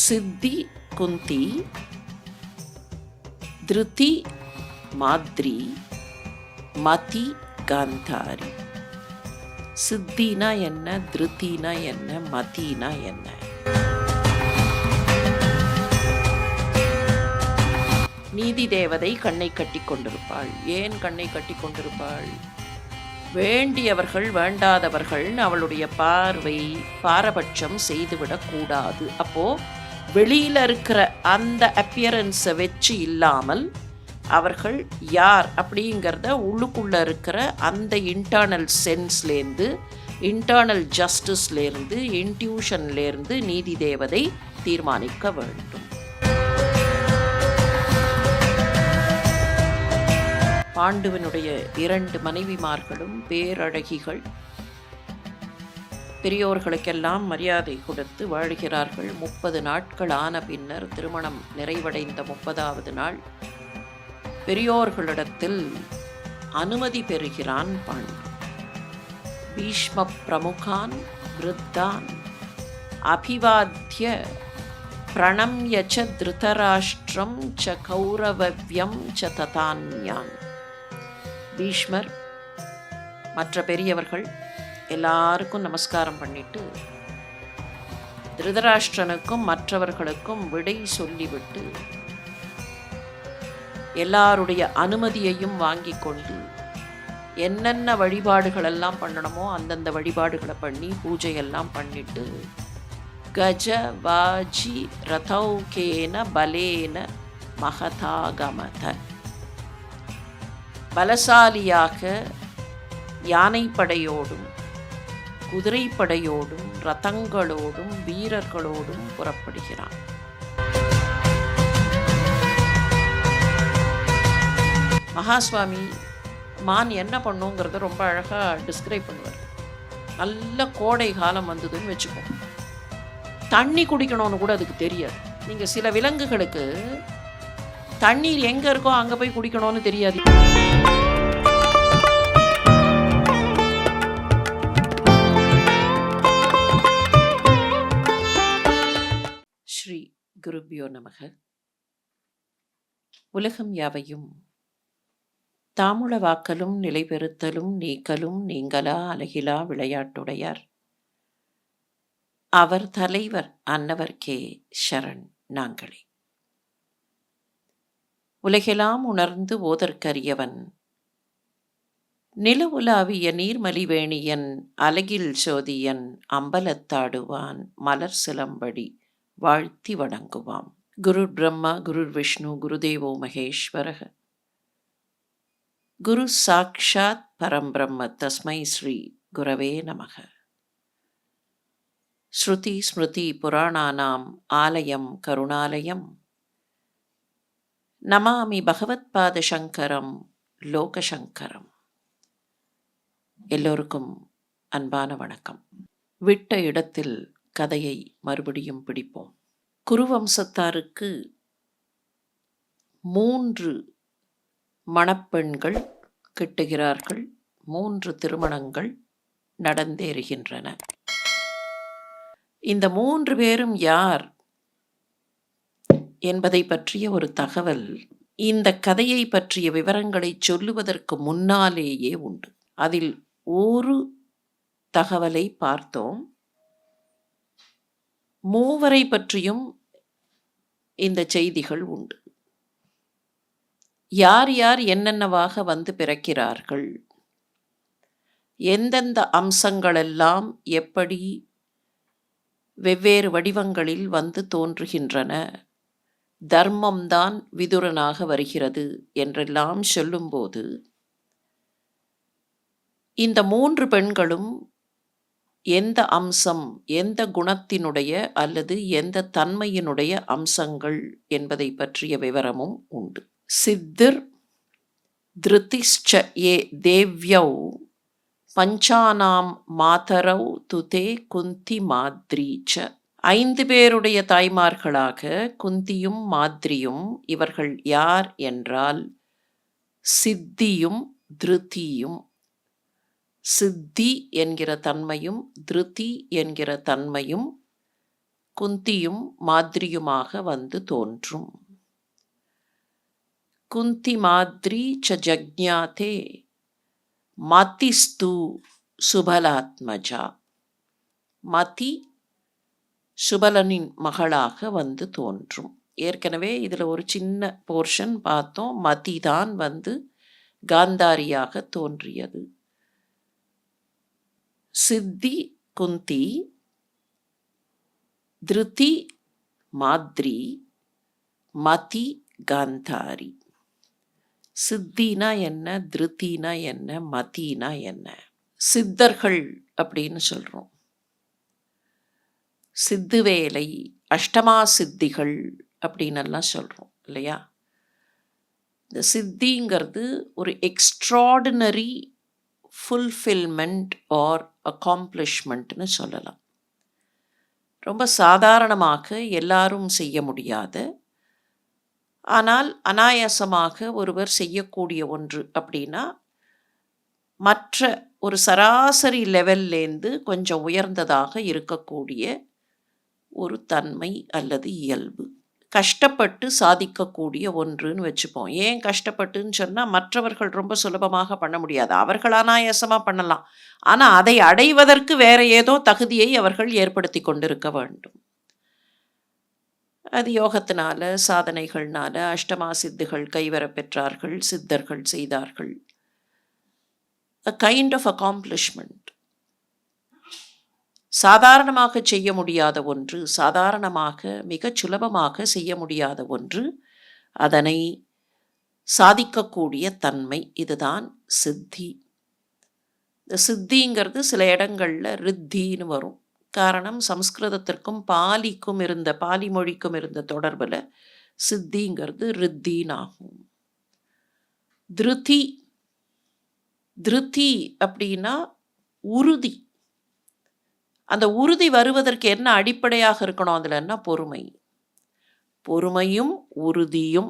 சித்தி குந்தி, திருதி மாத்ரி, மதி காந்தாரி. சித்தினா என்ன, திருத்தினா என்ன, மதினா என்ன? நீதி தேவதை கண்ணை கட்டி கொண்டிருப்பாள். ஏன் கண்ணை கட்டி கொண்டிருப்பாள்? வேண்டியவர்கள் வேண்டாதவர்கள் அவளுடைய பார்வை பாரபட்சம் செய்துவிடக் கூடாது. அப்போ வெளியில இருக்கிற அந்த அப்பியரன்ஸை வச்சு இல்லாமல் அவர்கள் யார் அப்படிங்கிறத உள்ளுக்குள்ள இருக்கிற அந்த இன்டர்னல் சென்ஸ்லேருந்து, இன்டர்னல் ஜஸ்டிஸ்லேருந்து, இன்ட்யூஷன்லேருந்து நீதி தேவதை தீர்மானிக்க வேண்டும். பாண்டுவனுடைய 2 மனைவிமார்களும் பேரழகிகள். பெரியோர்களுக்கெல்லாம் மரியாதை கொடுத்து வாழ்கிறார்கள். 30 நாட்கள் ஆன பின்னர் திருமணம் நிறைவடைந்த 30வது நாள் பெரியோர்களிடத்தில் அனுமதி பெறுகிறான் பாண்டு. பீஷ்ம பிரமுகான் விருத்தான் அபிவாத்ய பிரணம்ய ச திருதராஷ்டிரம் ச கௌரவவ்யம் ச ததான்யான். பீஷ்மர் மற்ற பெரியவர்கள் எல்லாருக்கும் நமஸ்காரம் பண்ணிட்டு திருதராஷ்டிரனுக்கும் மற்றவர்களுக்கும் விடை சொல்லிவிட்டு எல்லாருடைய அனுமதியையும் வாங்கி கொண்டு என்னென்ன வழிபாடுகளெல்லாம் பண்ணணுமோ அந்தந்த வழிபாடுகளை பண்ணி பூஜையெல்லாம் பண்ணிட்டு கஜ வாஜி ரதௌகேன பலேன மகதாகமத, பலசாலியாக யானைப்படையோடும் குதிரைப்படையோடும் ரதங்களோடும் வீரர்களோடும் புறப்படுகிறான். மகாஸ்வாமி மான் என்ன பண்ணுங்கிறத ரொம்ப அழகாக டிஸ்கிரைப் பண்ணுவார். நல்ல கோடை காலம் வந்ததுன்னு வச்சுக்கோ, தண்ணி குடிக்கணும்னு கூட அதுக்கு தெரியாது. நீங்கள் சில விலங்குகளுக்கு தண்ணீர் எங்கே இருக்கோ அங்கே போய் குடிக்கணும்னு தெரியாது. ஸ்ரீ குருபியோ நமக. உலகம் யாவையும் தாமுள வாக்கலும் நிலைபெறுத்தலும் நீக்கலும் நீங்களா அலகிலா விளையாட்டுடையார். அவர் தலைவர் அன்னவர்க்கே சரண் நாங்களே. உலகெல்லாம் உணர்ந்து ஓதற்கரியவன், நில உலாவிய நீர்மலிவேணியன், அலகில் சோதியன், அம்பலத்தாடுவான், மலர் சிலம்படி வாழ்த்தி வணங்குவாம். குரு பிரம்மா குரு விஷ்ணு குருதேவோ மகேஸ்வரக, குரு சாக்ஷாத் பரம்பிரம்ம தஸ்மை ஸ்ரீ குரவே நமக. ஸ்ருதி ஸ்மிருதி புராணானாம் ஆலயம் கருணாலயம், நமாமி பகவத் பாத சங்கரம் லோகசங்கரம். எல்லோருக்கும் அன்பான வணக்கம். விட்ட இடத்தில் கதையை மறுபடியும் பிடிப்போம். குருவம்சத்தாருக்கு 3 மணப்பெண்கள் கிட்டுகிறார்கள். 3 திருமணங்கள் நடந்தேறுகின்றன. இந்த 3 பேரும் யார் என்பதை பற்றிய ஒரு தகவல் இந்த கதையை பற்றிய விவரங்களை சொல்லுவதற்கு முன்னாலேயே உண்டு. அதில் ஒரு தகவலை பார்த்தோம். 3 பற்றியும் இந்த செய்திகள் உண்டு. யார் யார் என்னென்னவாக வந்து பிறக்கிறார்கள், எந்தெந்த அம்சங்களெல்லாம் எப்படி வெவ்வேறு வடிவங்களில் வந்து தோன்றுகின்றன, தர்மம்தான் விதுரனாக வருகிறது என்றெல்லாம் சொல்லும்போது, இந்த 3 பெண்களும் எந்த அம்சம், எந்த குணத்தினுடைய அல்லது எந்த தன்மையினுடைய அம்சங்கள் என்பதை பற்றிய விவரமும் உண்டு. சித்திர் திருதிஷ்ச ஏ தேவ்யௌ பஞ்சானாம் மாதரௌ துதே குந்தி மாத்ரீச்ச. 5 பேருடைய தாய்மார்களாக குந்தியும் மாத்ரியும். இவர்கள் யார் என்றால் சித்தியும் திருதியும். சித்தி என்கிற தன்மையும் திருதி என்கிற தன்மையும் குந்தியும் மாத்ரியுமாக வந்து தோன்றும். குந்தி மாத்ரி ச ஜக்ஞாதே மதிஸ்து சுபலாத்மஜா. மதி சுபலனின் மகளாக வந்து தோன்றும். ஏற்கனவே இதில் ஒரு சின்ன போர்ஷன் பார்த்தோம். மதி தான் வந்து காந்தாரியாக தோன்றியது. சித்தி குந்தி, திருதி மாத்ரி, மதி காந்தாரி. சித்தினா என்ன, திருத்தினா என்ன, மதினா என்ன? சித்தர்கள் அப்படின்னு சொல்கிறோம். சித்துவேலை, அஷ்டமா சித்திகள் அப்படின்னெல்லாம் சொல்கிறோம் இல்லையா? இந்த சித்திங்கிறது ஒரு எக்ஸ்ட்ராடினரி ஃபுல்ஃபில்மெண்ட் ஆர் அக்காம்ப்ளிஷ்மெண்ட்னு சொல்லலாம். ரொம்ப சாதாரணமாக எல்லாரும் செய்ய முடியாத, ஆனால் அனாயாசமாக ஒருவர் செய்யக்கூடிய ஒன்று அப்படின்னா, மற்ற ஒரு சராசரி லெவல்லேருந்து கொஞ்சம் உயர்ந்ததாக இருக்கக்கூடிய ஒரு தன்மை அல்லது இயல்பு. கஷ்டப்பட்டு சாதிக்கக்கூடிய ஒன்றுன்னு வச்சுப்போம். ஏன் கஷ்டப்பட்டுன்னு சொன்னால், மற்றவர்கள் ரொம்ப சுலபமாக பண்ண முடியாது. அவர்கள் அனாயாசமாக பண்ணலாம். ஆனால் அதை அடைவதற்கு வேற ஏதோ தகுதியை அவர்கள் ஏற்படுத்தி கொண்டிருக்க வேண்டும். அது யோகத்தினால, சாதனைகள்னால அஷ்டமா சித்துகள் கைவர பெற்றார்கள், சித்தர்கள் செய்தார்கள். a kind of accomplishment. சாதாரணமாக செய்ய முடியாத ஒன்று, சாதாரணமாக மிகச் சுலபமாக செய்ய முடியாத ஒன்று, அதனை சாதிக்கக்கூடிய தன்மை, இதுதான் சித்தி. இந்த சித்திங்கிறது சில இடங்களில் ரித்தின்னு வரும். காரணம், சம்ஸ்கிருதத்திற்கும் பாலிக்கும் இருந்த, பாலி மொழிக்கும் இருந்த தொடர்பில் சித்திங்கிறது ரித்தினாகும். திருதி, திருதி அப்படின்னா உறுதி. அந்த உறுதி வருவதற்கு என்ன அடிப்படையாக இருக்கணும் அதுலன்னா பொறுமை. பொறுமையும் உறுதியும்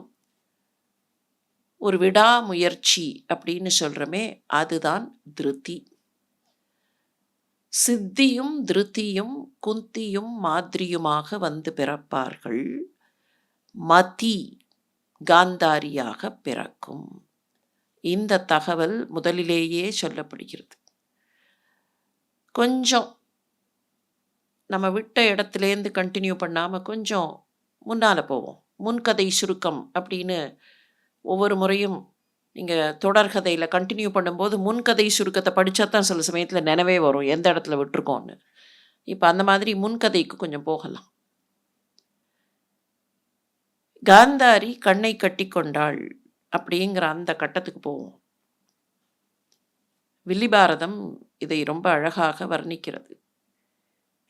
ஒரு விடாமுயற்சி அப்படின்னு சொல்கிறோமே, அதுதான் திருதி. சித்தியும் திருத்தியும் குந்தியும் மாத்ரியுமாக வந்து பிறப்பார்கள். மதி காந்தாரியாக பிறக்கும். இந்த தகவல் முதலிலேயே சொல்லப்படுகிறது. கொஞ்சம் நம்ம விட்ட இடத்துலேருந்து கண்டினியூ பண்ணாமல் கொஞ்சம் முன்னால் போவோம். முன்கதை சுருக்கம் அப்படின்னு ஒவ்வொரு முறையும் நீங்கள் தொடர்கதையில் கண்டினியூ பண்ணும்போது முன்கதை சுருக்கத்தை படித்தா தான் சில சமயத்தில் நினைவே வரும் எந்த இடத்துல விட்டுருக்கோன்னு. இப்போ அந்த மாதிரி முன்கதைக்கு கொஞ்சம் போகலாம். காந்தாரி கண்ணை கட்டி கொண்டாள் அப்படிங்கிற அந்த கட்டத்துக்கு போவோம். வில்லிபாரதம் இதை ரொம்ப அழகாக வர்ணிக்கிறது.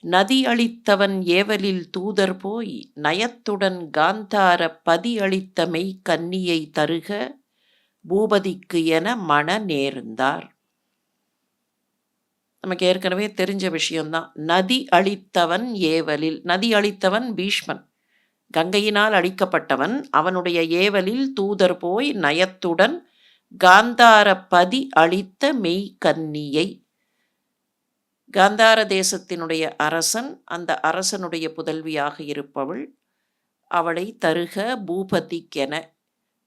நதி அளித்தவன் ஏவலில் தூதர் போய் நயத்துடன் காந்தார பதி அளித்த மெய் கன்னியை தருக பூபதிக்கு என மன நேர்ந்தார். நமக்கு ஏற்கனவே தெரிஞ்ச விஷயம்தான். நதி அளித்தவன் ஏவலில், நதி அளித்தவன் பீஷ்மன், கங்கையினால் அழிக்கப்பட்டவன். அவனுடைய ஏவலில் தூதர் போய் நயத்துடன் காந்தார பதி அளித்த மெய் கன்னியை, காந்தார தேசத்தினுடைய அரசன், அந்த அரசனுடைய புதல்வியாக இருப்பவள், அவளை தருக பூபதிக்கென,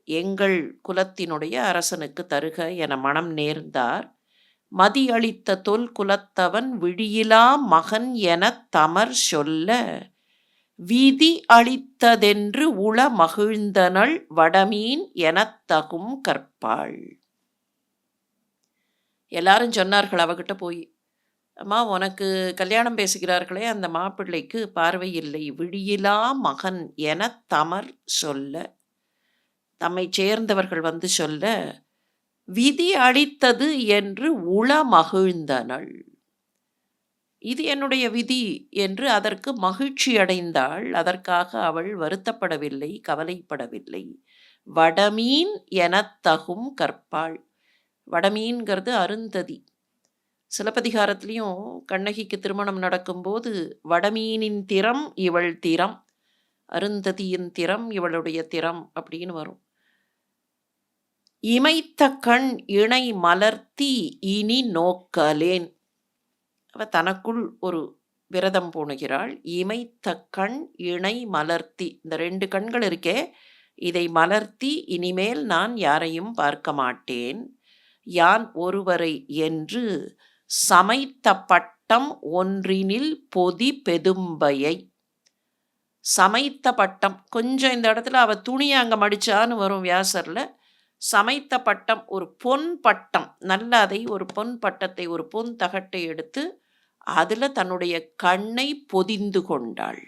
எங்கள் குலத்தினுடைய அரசனுக்கு தருக என மனம் நேர்ந்தார். மதி அளித்த தொல் குலத்தவன் விழியிலா மகன் எனத் தமர் சொல்ல விதி அளித்ததென்று உள மகிழ்ந்தனள் வடமீன் எனத் தகும் கற்பாள். எல்லாரும் சொன்னார்கள் அவகிட்ட போய், அம்மா உனக்கு கல்யாணம் பேசுகிறார்களே அந்த மாப்பிள்ளைக்கு பார்வை இல்லை, விழியிலா மகன் என தமர் சொல்ல, தம்மை சேர்ந்தவர்கள் வந்து சொல்ல, விதி அளித்தது என்று உள மகிழ்ந்தனள், இது என்னுடைய விதி என்று அதற்கு மகிழ்ச்சி அடைந்தாள். அதற்காக அவள் வருத்தப்படவில்லை, கவலைப்படவில்லை. வடமீன் எனத் தகும் கற்பாள். வடமீன்கிறது அருந்ததி. சிலப்பதிகாரத்திலையும் கண்ணகிக்கு திருமணம் நடக்கும்போது வடமீனின் திறம் இவள் திறம், அருந்ததியின் திறம் இவளுடைய திறம் அப்படின்னு வரும். இமைத்த கண் இணை மலர்த்தி இனி நோக்கலேன். அவ தனக்குள் ஒரு விரதம் பூணுகிறாள். இமைத்த கண் இணை மலர்த்தி, இந்த 2 கண்கள் இருக்கே, இதை மலர்த்தி இனிமேல் நான் யாரையும் பார்க்க மாட்டேன். யான் ஒருவரை என்று சமைத்த பட்டம் ஒன்றினில் பொதி பெதும்பையை. சமைத்த பட்டம், கொஞ்சம் இந்த இடத்துல அவ துணியை அங்கே மடிச்சான்னு வரும் வியாசரில். சமைத்த பட்டம், ஒரு பொன் பட்டம், நல்ல அதை ஒரு பொன் பட்டத்தை, ஒரு பொன் தகட்டை எடுத்து அதில் தன்னுடைய கண்ணை பொதிந்து கொண்டாள்.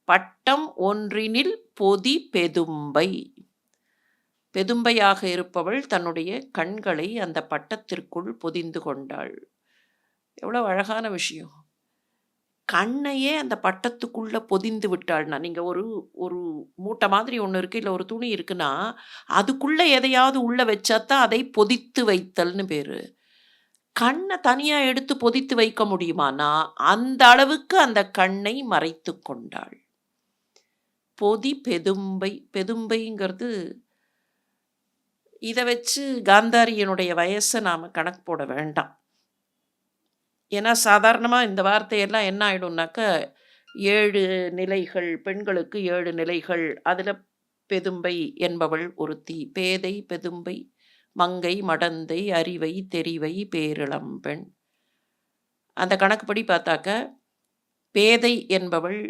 பட்டம் ஒன்றினில் பொதி பெதும்பை. பெதும்பையாக இருப்பவள் தன்னுடைய கண்களை அந்த பட்டத்திற்குள் பொதிந்து கொண்டாள். எவ்வளவு அழகான விஷயம். கண்ணையே அந்த பட்டத்துக்குள்ள பொதிந்து விட்டாள்னா, நீங்க ஒரு ஒரு மூட்டை மாதிரி ஒன்று இருக்கு, இல்லை ஒரு துணி இருக்குன்னா அதுக்குள்ள எதையாவது உள்ள வச்சாதான் அதை பொதித்து வைத்தல்னு பேரு. கண்ணை தனியா எடுத்து பொதித்து வைக்க முடியுமானா அந்த அளவுக்கு அந்த கண்ணை மறைத்து கொண்டாள். பொதி பெதும்பை. பெதும்பைங்கிறது, இதை வச்சு காந்தாரியனுடைய வயசை நாம் கணக்கு போட வேண்டாம். ஏன்னா சாதாரணமாக இந்த வார்த்தையெல்லாம் என்ன ஆயிடும்னாக்க 7 நிலைகள், பெண்களுக்கு 7 நிலைகள். அதில் பெதும்பை என்பவள் ஒருத்தி. பேதை, பெதும்பை, மங்கை, மடந்தை, அறிவை, தெரிவை, பேரிளம்பெண். அந்த கணக்குப்படி பார்த்தாக்க பேதை என்பவள்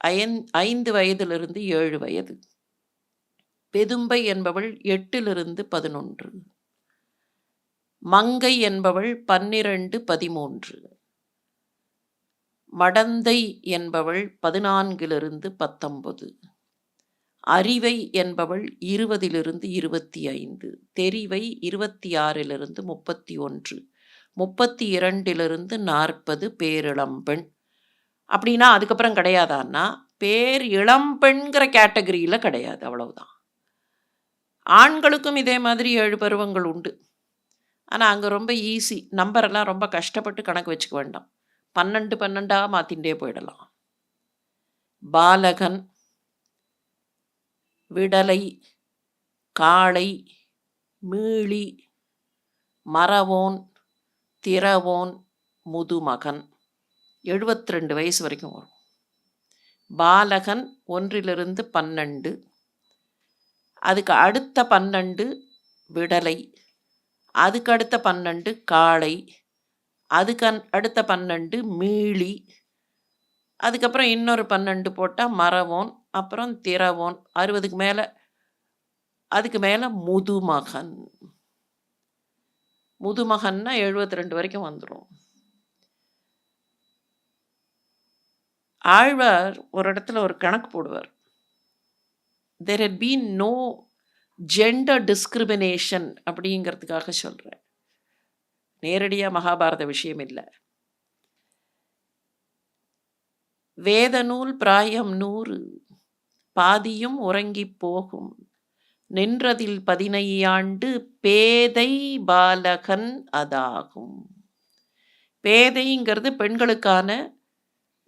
5 வயதிலிருந்து 7 வயது. பெதும்பை என்பவள் 8லிருந்து 11. மங்கை என்பவள் 12, 13. மடந்தை என்பவள் 14லிருந்து 19. அறிவை என்பவள் 20லிருந்து 25. தெரிவை 26லிருந்து 31. 32லிருந்து 40 பேரிளம்பெண். அப்படின்னா அதுக்கப்புறம் கிடையாதான்னா பேர் இளம்பெண்கிற கேட்டகரியில் கிடையாது, அவ்வளவுதான். ஆண்களுக்கும் இதே மாதிரி 7 பருவங்கள் உண்டு. ஆனால் அங்கே ரொம்ப ஈஸி, நம்பரெல்லாம் ரொம்ப கஷ்டப்பட்டு கணக்கு வச்சுக்க வேண்டாம். 12 12ஆக மாற்றிண்டே போயிடலாம். பாலகன், விடலை, காளை, மீளி, மறவோன், திறவோன், முதுமகன். 72 வயசு வரைக்கும் வரும். பாலகன் 1லிருந்து 12. அதுக்கு அடுத்த 12 விடலை, அதுக்கு அடுத்த 12 காளை, அதுக்கு அடுத்த 12 மீளி, அதுக்கப்புறம் இன்னொரு 12 போட்டால் மறவோன், அப்புறம் திறவோன். 60க்கு மேலே, அதுக்கு மேலே முதுமகன். முதுமகன்னா 72 வரைக்கும் வந்துடும். ஆழ்வார் ஒரு இடத்துல ஒரு கணக்கு போடுவார். there had been no gender discrimination அப்படிங்கிறதுக்காக சொல்கிறேன். நேரடியாக மகாபாரத விஷயம் இல்லை. வேத நூல் பிராயம் 100, பாதியும் உறங்கி போகும், நின்றதில் 15 ஆண்டு பேதை பாலகன் அதாகும். பேதைங்கிறது பெண்களுக்கான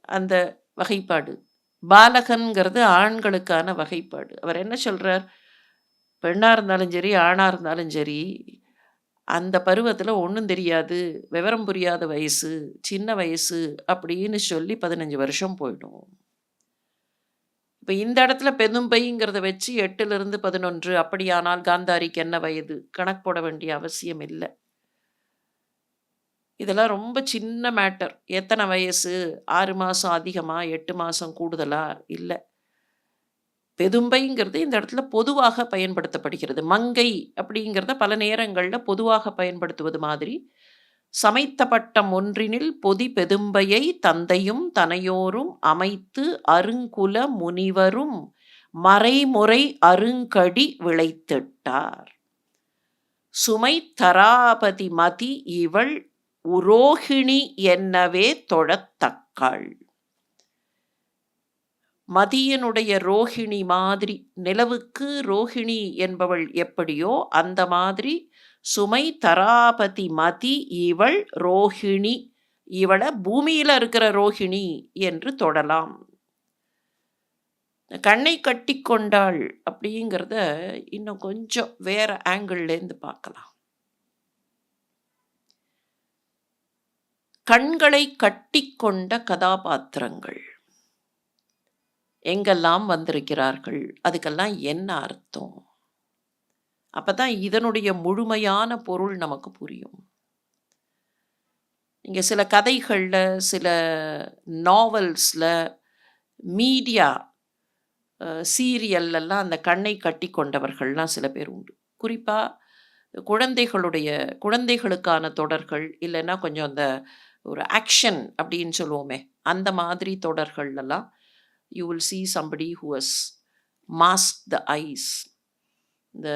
அந்த வகைப்பாடு, பாலகன்கிறது ஆண்களுக்கான வகைப்பாடு. அவர் என்ன சொல்கிறார்? பெண்ணாக இருந்தாலும் சரி, ஆணாக இருந்தாலும் சரி, அந்த பருவத்தில் ஒன்றும் தெரியாது, விவரம் புரியாத வயசு, சின்ன வயசு அப்படின்னு சொல்லி 15 வருஷம் போயிடும். இப்போ இந்த இடத்துல பெதும்பைங்கிறத வச்சு 8லிருந்து 11, அப்படியானால் காந்தாரிக்கு என்ன வயது கணக்கு போட வேண்டிய அவசியம் இல்லை. இதெல்லாம் ரொம்ப சின்ன மேட்டர். எத்தனை வயசு, 6 மாதம் அதிகமாக, 8 மாதம் கூடுதலா, இல்லை. பெதும்பைங்கிறது இந்த இடத்துல பொதுவாக பயன்படுத்தப்படுகிறது. மங்கை அப்படிங்கிறத பல நேரங்களில் பொதுவாக பயன்படுத்துவது மாதிரி, சமைத்த பட்டம் ஒன்றினில் பொதி பெதும்பையை தந்தையும் தனையோரும் அமைத்து அருங்குல முனிவரும் மறைமுறை அருங்கடி விளைத்திட்டார். சுமை தராபதி மதி இவள் உரோகிணி என்னவே தொழத்தக்காள். மதியனுடைய ரோஹிணி மாதிரி, நிலவுக்கு ரோஹிணி என்பவள் எப்படியோ அந்த மாதிரி சுமை தராபதி மதி இவள் ரோஹிணி, இவளை பூமியில் இருக்கிற ரோஹிணி என்று தொடலாம். கண்ணை கட்டி கொண்டாள் அப்படிங்கிறத இன்னும் கொஞ்சம் வேற ஆங்கிள்லேருந்து பார்க்கலாம். கண்களை கட்டிக்கொண்ட கதாபாத்திரங்கள் எங்கெல்லாம் வந்திருக்கிறார்கள், அதுக்கெல்லாம் என்ன அர்த்தம்? அப்பதான் இதனுடைய முழுமையான பொருள் நமக்கு புரியும். நீங்க சில கதைகள்ல, சில நாவல்ஸ்ல, மீடியா சீரியல்லலாம் அந்த கண்ணை கட்டி கொண்டவர்கள்லாம் சில பேர் உண்டு. குறிப்பா குழந்தைகளுக்கான தொடர்கள், இல்லைன்னா கொஞ்சம் அந்த ஒரு ஆக்ஷன் அப்படின்னு சொல்லுவோமே, அந்த மாதிரி தொடர்கள்லலாம் you will see somebody who has masked the eyes. இந்த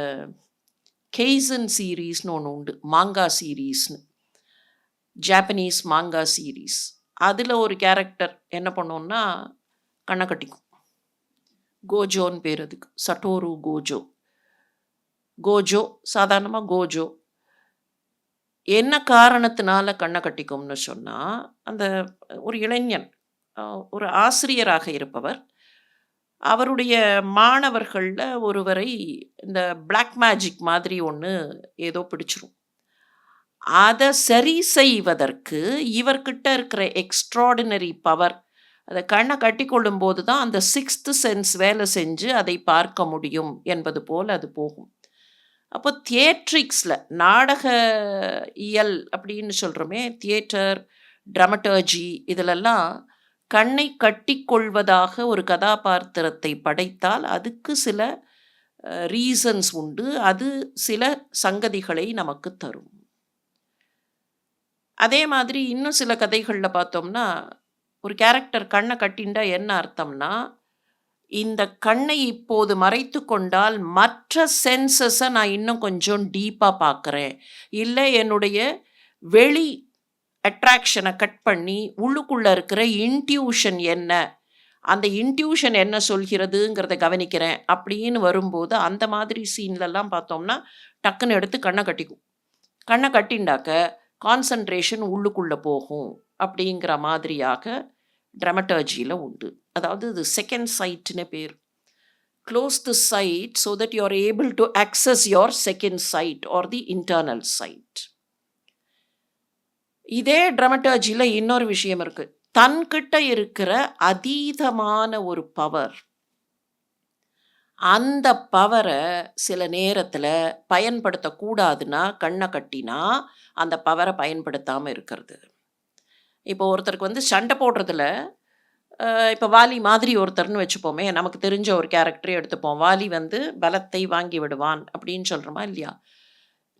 கெய்சன் சீரீஸ்னு ஒன்று உண்டு, மாங்கா சீரீஸ்னு, ஜாப்பனீஸ் மாங்கா சீரீஸ். அதில் ஒரு கேரக்டர் என்ன பண்ணோன்னா கண்ணை கட்டிக்கும். கோஜோன்னு பேர் அதுக்கு, சட்டோரு கோஜோ. கோஜோ சாதாரணமாக கோஜோ. என்ன காரணத்தினால கண்ணை கட்டிக்கும்னு சொன்னால், அந்த ஒரு இளைஞன் ஒரு ஆசிரியராக இருப்பவர் அவருடைய மாணவர்களில் ஒருவரை இந்த பிளாக் மேஜிக் மாதிரி ஒன்று ஏதோ பிடிச்சிரும். அதை சரி செய்வதற்கு இவர்கிட்ட இருக்கிற எக்ஸ்ட்ராடினரி பவர், அதை கண்ணை கட்டி கொள்ளும் போது தான் அந்த சிக்ஸ்த் சென்ஸ் வேலை செஞ்சு அதை பார்க்க முடியும் என்பது போல் அது போகும். அப்போ தியேட்ரிக்ஸில், நாடக இயல் அப்படின்னு சொல்கிறோமே, தியேட்டர், ட்ரமட்டர்ஜி, இதிலெல்லாம் கண்ணை கட்டிக்கொள்வதாக ஒரு கதாபாத்திரத்தை படைத்தால் அதுக்கு சில ரீசன்ஸ் உண்டு. அது சில சங்கதிகளை நமக்கு தரும். அதே மாதிரி இன்னும் சில கதைகளில் பார்த்தோம்னா, ஒரு கேரக்டர் கண்ணை கட்டிண்டா என்ன அர்த்தம்னா, இந்த கண்ணை இப்போது மறைத்து கொண்டால் மற்ற சென்சஸை நான் இன்னும் கொஞ்சம் டீப்பாக பார்க்குறேன், இல்லை என்னுடைய வெளி அட்ராக்ஷனை கட் பண்ணி உள்ளுக்குள்ளே இருக்கிற இன்ட்யூஷன் என்ன, அந்த இன்ட்யூஷன் என்ன சொல்கிறதுங்கிறத கவனிக்கிறேன் அப்படின்னு வரும்போது, அந்த மாதிரி சீன்லலாம் பார்த்தோம்னா டக்குன்னு எடுத்து கண்ணை கட்டிக்கும். கண்ணை கட்டிண்டாக்க கான்சன்ட்ரேஷன் உள்ளுக்குள்ளே போகும் அப்படிங்கிற மாதிரியாக ட்ரமட்டர்ஜியில் உண்டு. அதாவது இது செகண்ட் சைட்னு பேர். Close the side so that you are able to access your second side or the internal side. இதே ட்ரமட்டர்ஜியில் இன்னொரு விஷயம் இருக்குது. தன்கிட்ட இருக்கிற அதீதமான ஒரு பவர், அந்த பவரை சில நேரத்தில் பயன்படுத்தக்கூடாதுன்னா கண்ணை கட்டினா அந்த பவரை பயன்படுத்தாமல் இருக்கிறது. இப்போ ஒருத்தருக்கு சண்டை போடுறதுல, இப்போ வாலி மாதிரி ஒருத்தர்னு வச்சுப்போமே, நமக்கு தெரிஞ்ச ஒரு கேரக்டரே எடுத்துப்போம். வாலி பலத்தை வாங்கி விடுவான் அப்படின்னு சொல்கிறோமா இல்லையா?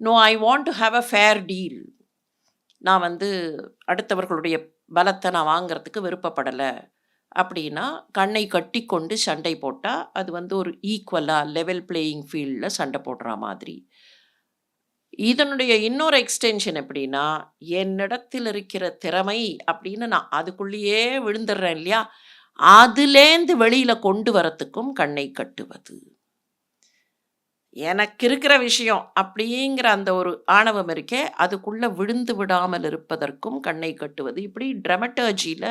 No, I want to have a fair deal. நான் அடுத்தவர்களுடைய பலத்தை நான் வாங்கிறதுக்கு விருப்பப்படலை அப்படின்னா கண்ணை கட்டி கொண்டு சண்டை போட்டால் அது ஒரு ஈக்குவலாக லெவல் பிளேயிங் ஃபீல்டில் சண்டை போடுற மாதிரி. இதனுடைய இன்னொரு எக்ஸ்டென்ஷன் எப்படின்னா, என்னிடத்தில் இருக்கிற திறமை அப்படின்னு நான் அதுக்குள்ளேயே விழுந்துடுறேன் இல்லையா, அதுலேருந்து வெளியில் கொண்டு வரத்துக்கும் கண்ணை கட்டுவது. எனக்கு இருக்கிற விஷயம் அப்படிங்கிற அந்த ஒரு ஆணவம் இருக்கே, அதுக்குள்ளே விழுந்து விடாமல் இருப்பதற்கும் கண்ணை கட்டுவது. இப்படி ட்ரமட்டர்ஜியில்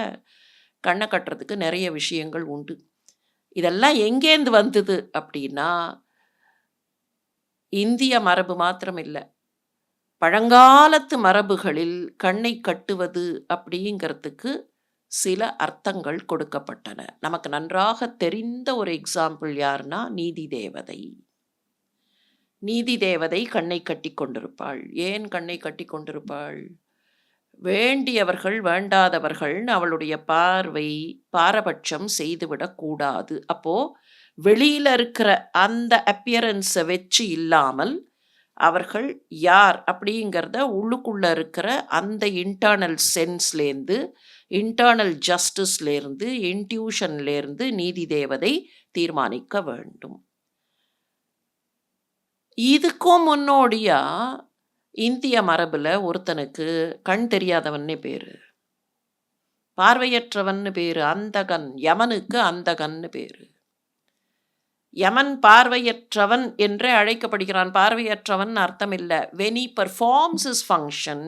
கண்ணை கட்டுறதுக்கு நிறைய விஷயங்கள் உண்டு. இதெல்லாம் எங்கேருந்து வந்தது அப்படின்னா, இந்திய மரபு மாத்திரம் இல்லை, பழங்காலத்து மரபுகளில் கண்ணை கட்டுவது அப்படிங்கிறதுக்கு சில அர்த்தங்கள் கொடுக்கப்பட்டன. நமக்கு நன்றாக தெரிந்த ஒரு எக்ஸாம்பிள் யாருன்னா நீதி தேவதை. நீதி தேவதை கண்ணை கட்டி கொண்டிருப்பாள். ஏன் கண்ணை கட்டி கொண்டிருப்பாள்? வேண்டியவர்கள் வேண்டாதவர்கள்னு அவளுடைய பார்வை பாரபட்சம் செய்துவிடக்கூடாது. அப்போ வெளியில இருக்கிற அந்த அப்பியரன்ஸை வச்சு இல்லாமல் அவர்கள் யார் அப்படிங்கிறத உள்ளுக்குள்ள இருக்கிற அந்த இன்டர்னல் சென்ஸ்லேருந்து, இன்டர்னல் ஜஸ்டிஸ்லேருந்து, இன்ட்யூஷன்லேருந்து நீதி தேவதை தீர்மானிக்க வேண்டும். இதுக்கும் முன்னோடியா இந்திய மரபுல ஒருத்தனுக்கு கண் தெரியாதவன்னு பேரு, பார்வையற்றவன்னு பேரு, அந்தகன். யமனுக்கு அந்தகன்னு பேரு. யமன் பார்வையற்றவன் என்றே அழைக்கப்படுகிறான். பார்வையற்றவன் அர்த்தம் இல்லை. when he performs his function,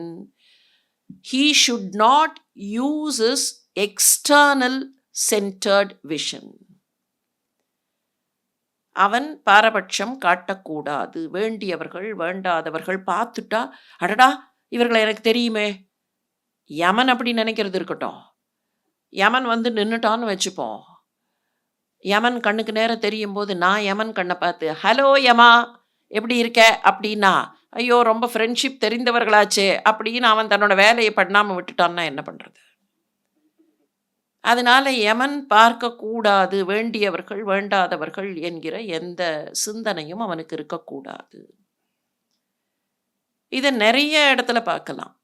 he should not use his external centered vision. அவன் பாரபட்சம் காட்டக்கூடாது. வேண்டியவர்கள் வேண்டாதவர்கள் பார்த்துட்டா, அடடா இவர்களை எனக்கு தெரியுமே, யமன் அப்படி நினைக்கிறது இருக்கட்டும். யமன் வந்து நின்னுட்டான்னு வச்சுப்போம். யமன் கண்ணுக்கு நேரா தெரியும்போது, நான் யமன் கண்ண பார்த்து, "ஹலோ யமா, எப்படி இருக்க?" அப்படின்னா, ஐயோ! ரொம்ப ஃப்ரெண்ட்ஷிப் தெரிந்தவர்களாச்சே அப்படின்னு அவன் தன்னோட வேலைய பண்ணாம விட்டுட்டான்னா என்ன பண்றது? அதனால யமன் பார்க்கக்கூடாது, வேண்டியவர்கள், வேண்டாதவர்கள் என்கிற எந்த சிந்தனையும் அவனுக்கு இருக்கக்கூடாது. இத நெறைய இடத்துல பார்க்கலாம்.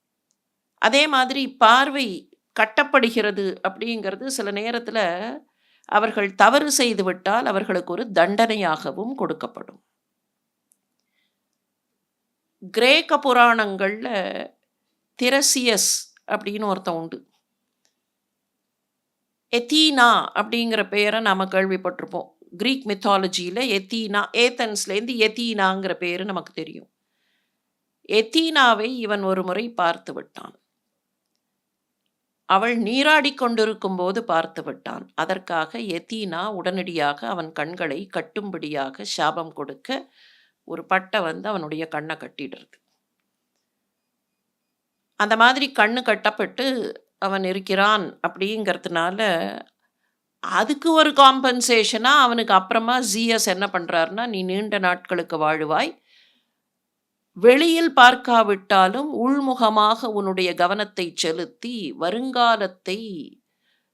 அதே மாதிரி பார்வை கட்டப்படுகிறது அப்படிங்கிறது சில நேரத்துல அவர்கள் தவறு செய்து விட்டால் அவர்களுக்கு ஒரு தண்டனையாகவும் கொடுக்கப்படும். கிரேக்க புராணங்கள்ல திரசியஸ் அப்படின்னு ஒருத்தன் உண்டு. எதீனா அப்படிங்கிற பெயர நாம கேள்விப்பட்டிருப்போம். கிரீக் மித்தாலஜியில எதீனா, ஏதென்ஸ்லேருந்து எதீனாங்கிற பேரு நமக்கு தெரியும். எதீனாவை இவன் ஒரு முறை பார்த்து விட்டான். அவள் நீராடிக் கொண்டிருக்கும்போது பார்த்து விட்டான். அதற்காக எதீனா உடனடியாக அவன் கண்களை கட்டும்படியாக சாபம் கொடுக்க, ஒரு பட்டை வந்து அவனுடைய கண்ண கட்டிடுறது. அந்த மாதிரி கண்ணு கட்டப்பட்டு அவன் இருக்கிறான் அப்படிங்கிறதுனால, அதுக்கு ஒரு காம்பன்சேஷனா அவனுக்கு அப்புறமா ஜீயஸ் என்ன பண்றாருன்னா, "நீ நீண்ட நாட்களுக்கு வாழுவாய். வெளியில் பார்க்காவிட்டாலும் உள்முகமாக உன்னுடைய கவனத்தை செலுத்தி, வருங்காலத்தை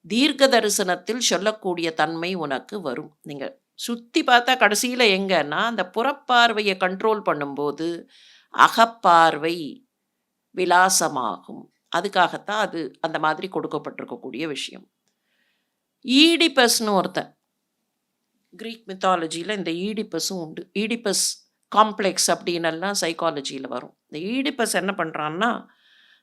தீர்க்க தரிசனத்தில் சொல்லக்கூடிய தன்மை உனக்கு வரும்." நீங்க சுத்தி பார்த்தா கடைசியில எங்கன்னா, அந்த புறப்பார்வைய கண்ட்ரோல் பண்ணும்போது, அகப்பார்வை விலாசமாகும். அதுக்காகத்தான் அது அந்த மாதிரி கொடுக்கப்பட்டிருக்கக்கூடிய விஷயம். ஈடிபஸ்ன்னு ஒருத்தன். கிரீக் மித்தாலஜியில இந்த ஈடிபஸும் உண்டு. ஈடிபஸ் காம்ப்ளெக்ஸ் அப்படின்னெல்லாம் சைக்காலஜியில வரும். இந்த ஈடிபஸ் என்ன பண்றான்னா,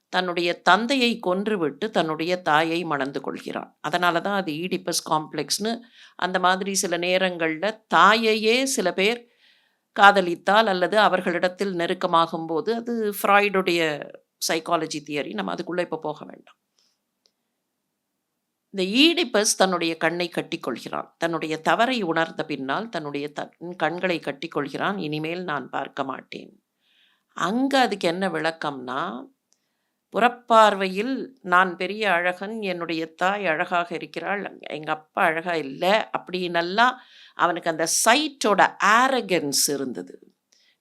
தன்னுடைய தந்தையை கொன்றுவிட்டு தன்னுடைய தாயை மணந்து கொள்கிறான். அதனால தான் அது ஈடிபஸ் காம்ப்ளெக்ஸ்ன்னு அந்த மாதிரி சில நேரங்கள்ல தாயையே சில பேர் காதலித்தால் அல்லது அவர்களிடத்தில் நெருக்கமாகும்போது, அது ஃப்ராய்டுடைய சைக்காலஜி தியரி. நம்ம அதுக்குள்ள இப்ப போக வேண்டாம். இந்த ஈடிபஸ் தன்னுடைய கண்ணை கட்டிக்கொள்கிறான். தன்னுடைய தவறை உணர்ந்த பின்னால் தன்னுடைய கண்களை கட்டிக்கொள்கிறான். இனிமேல் நான் பார்க்க மாட்டேன். அங்க அதுக்கு என்ன விளக்கம்னா, புறப்பார்வையில் நான் பெரிய அழகன், என்னுடைய தாய் அழகாக இருக்கிறாள், எங்க அப்பா அழகா இல்ல அப்படின்னெல்லாம் அவனுக்கு அந்த சைட்டோட ஆரகன்ஸ் இருந்தது.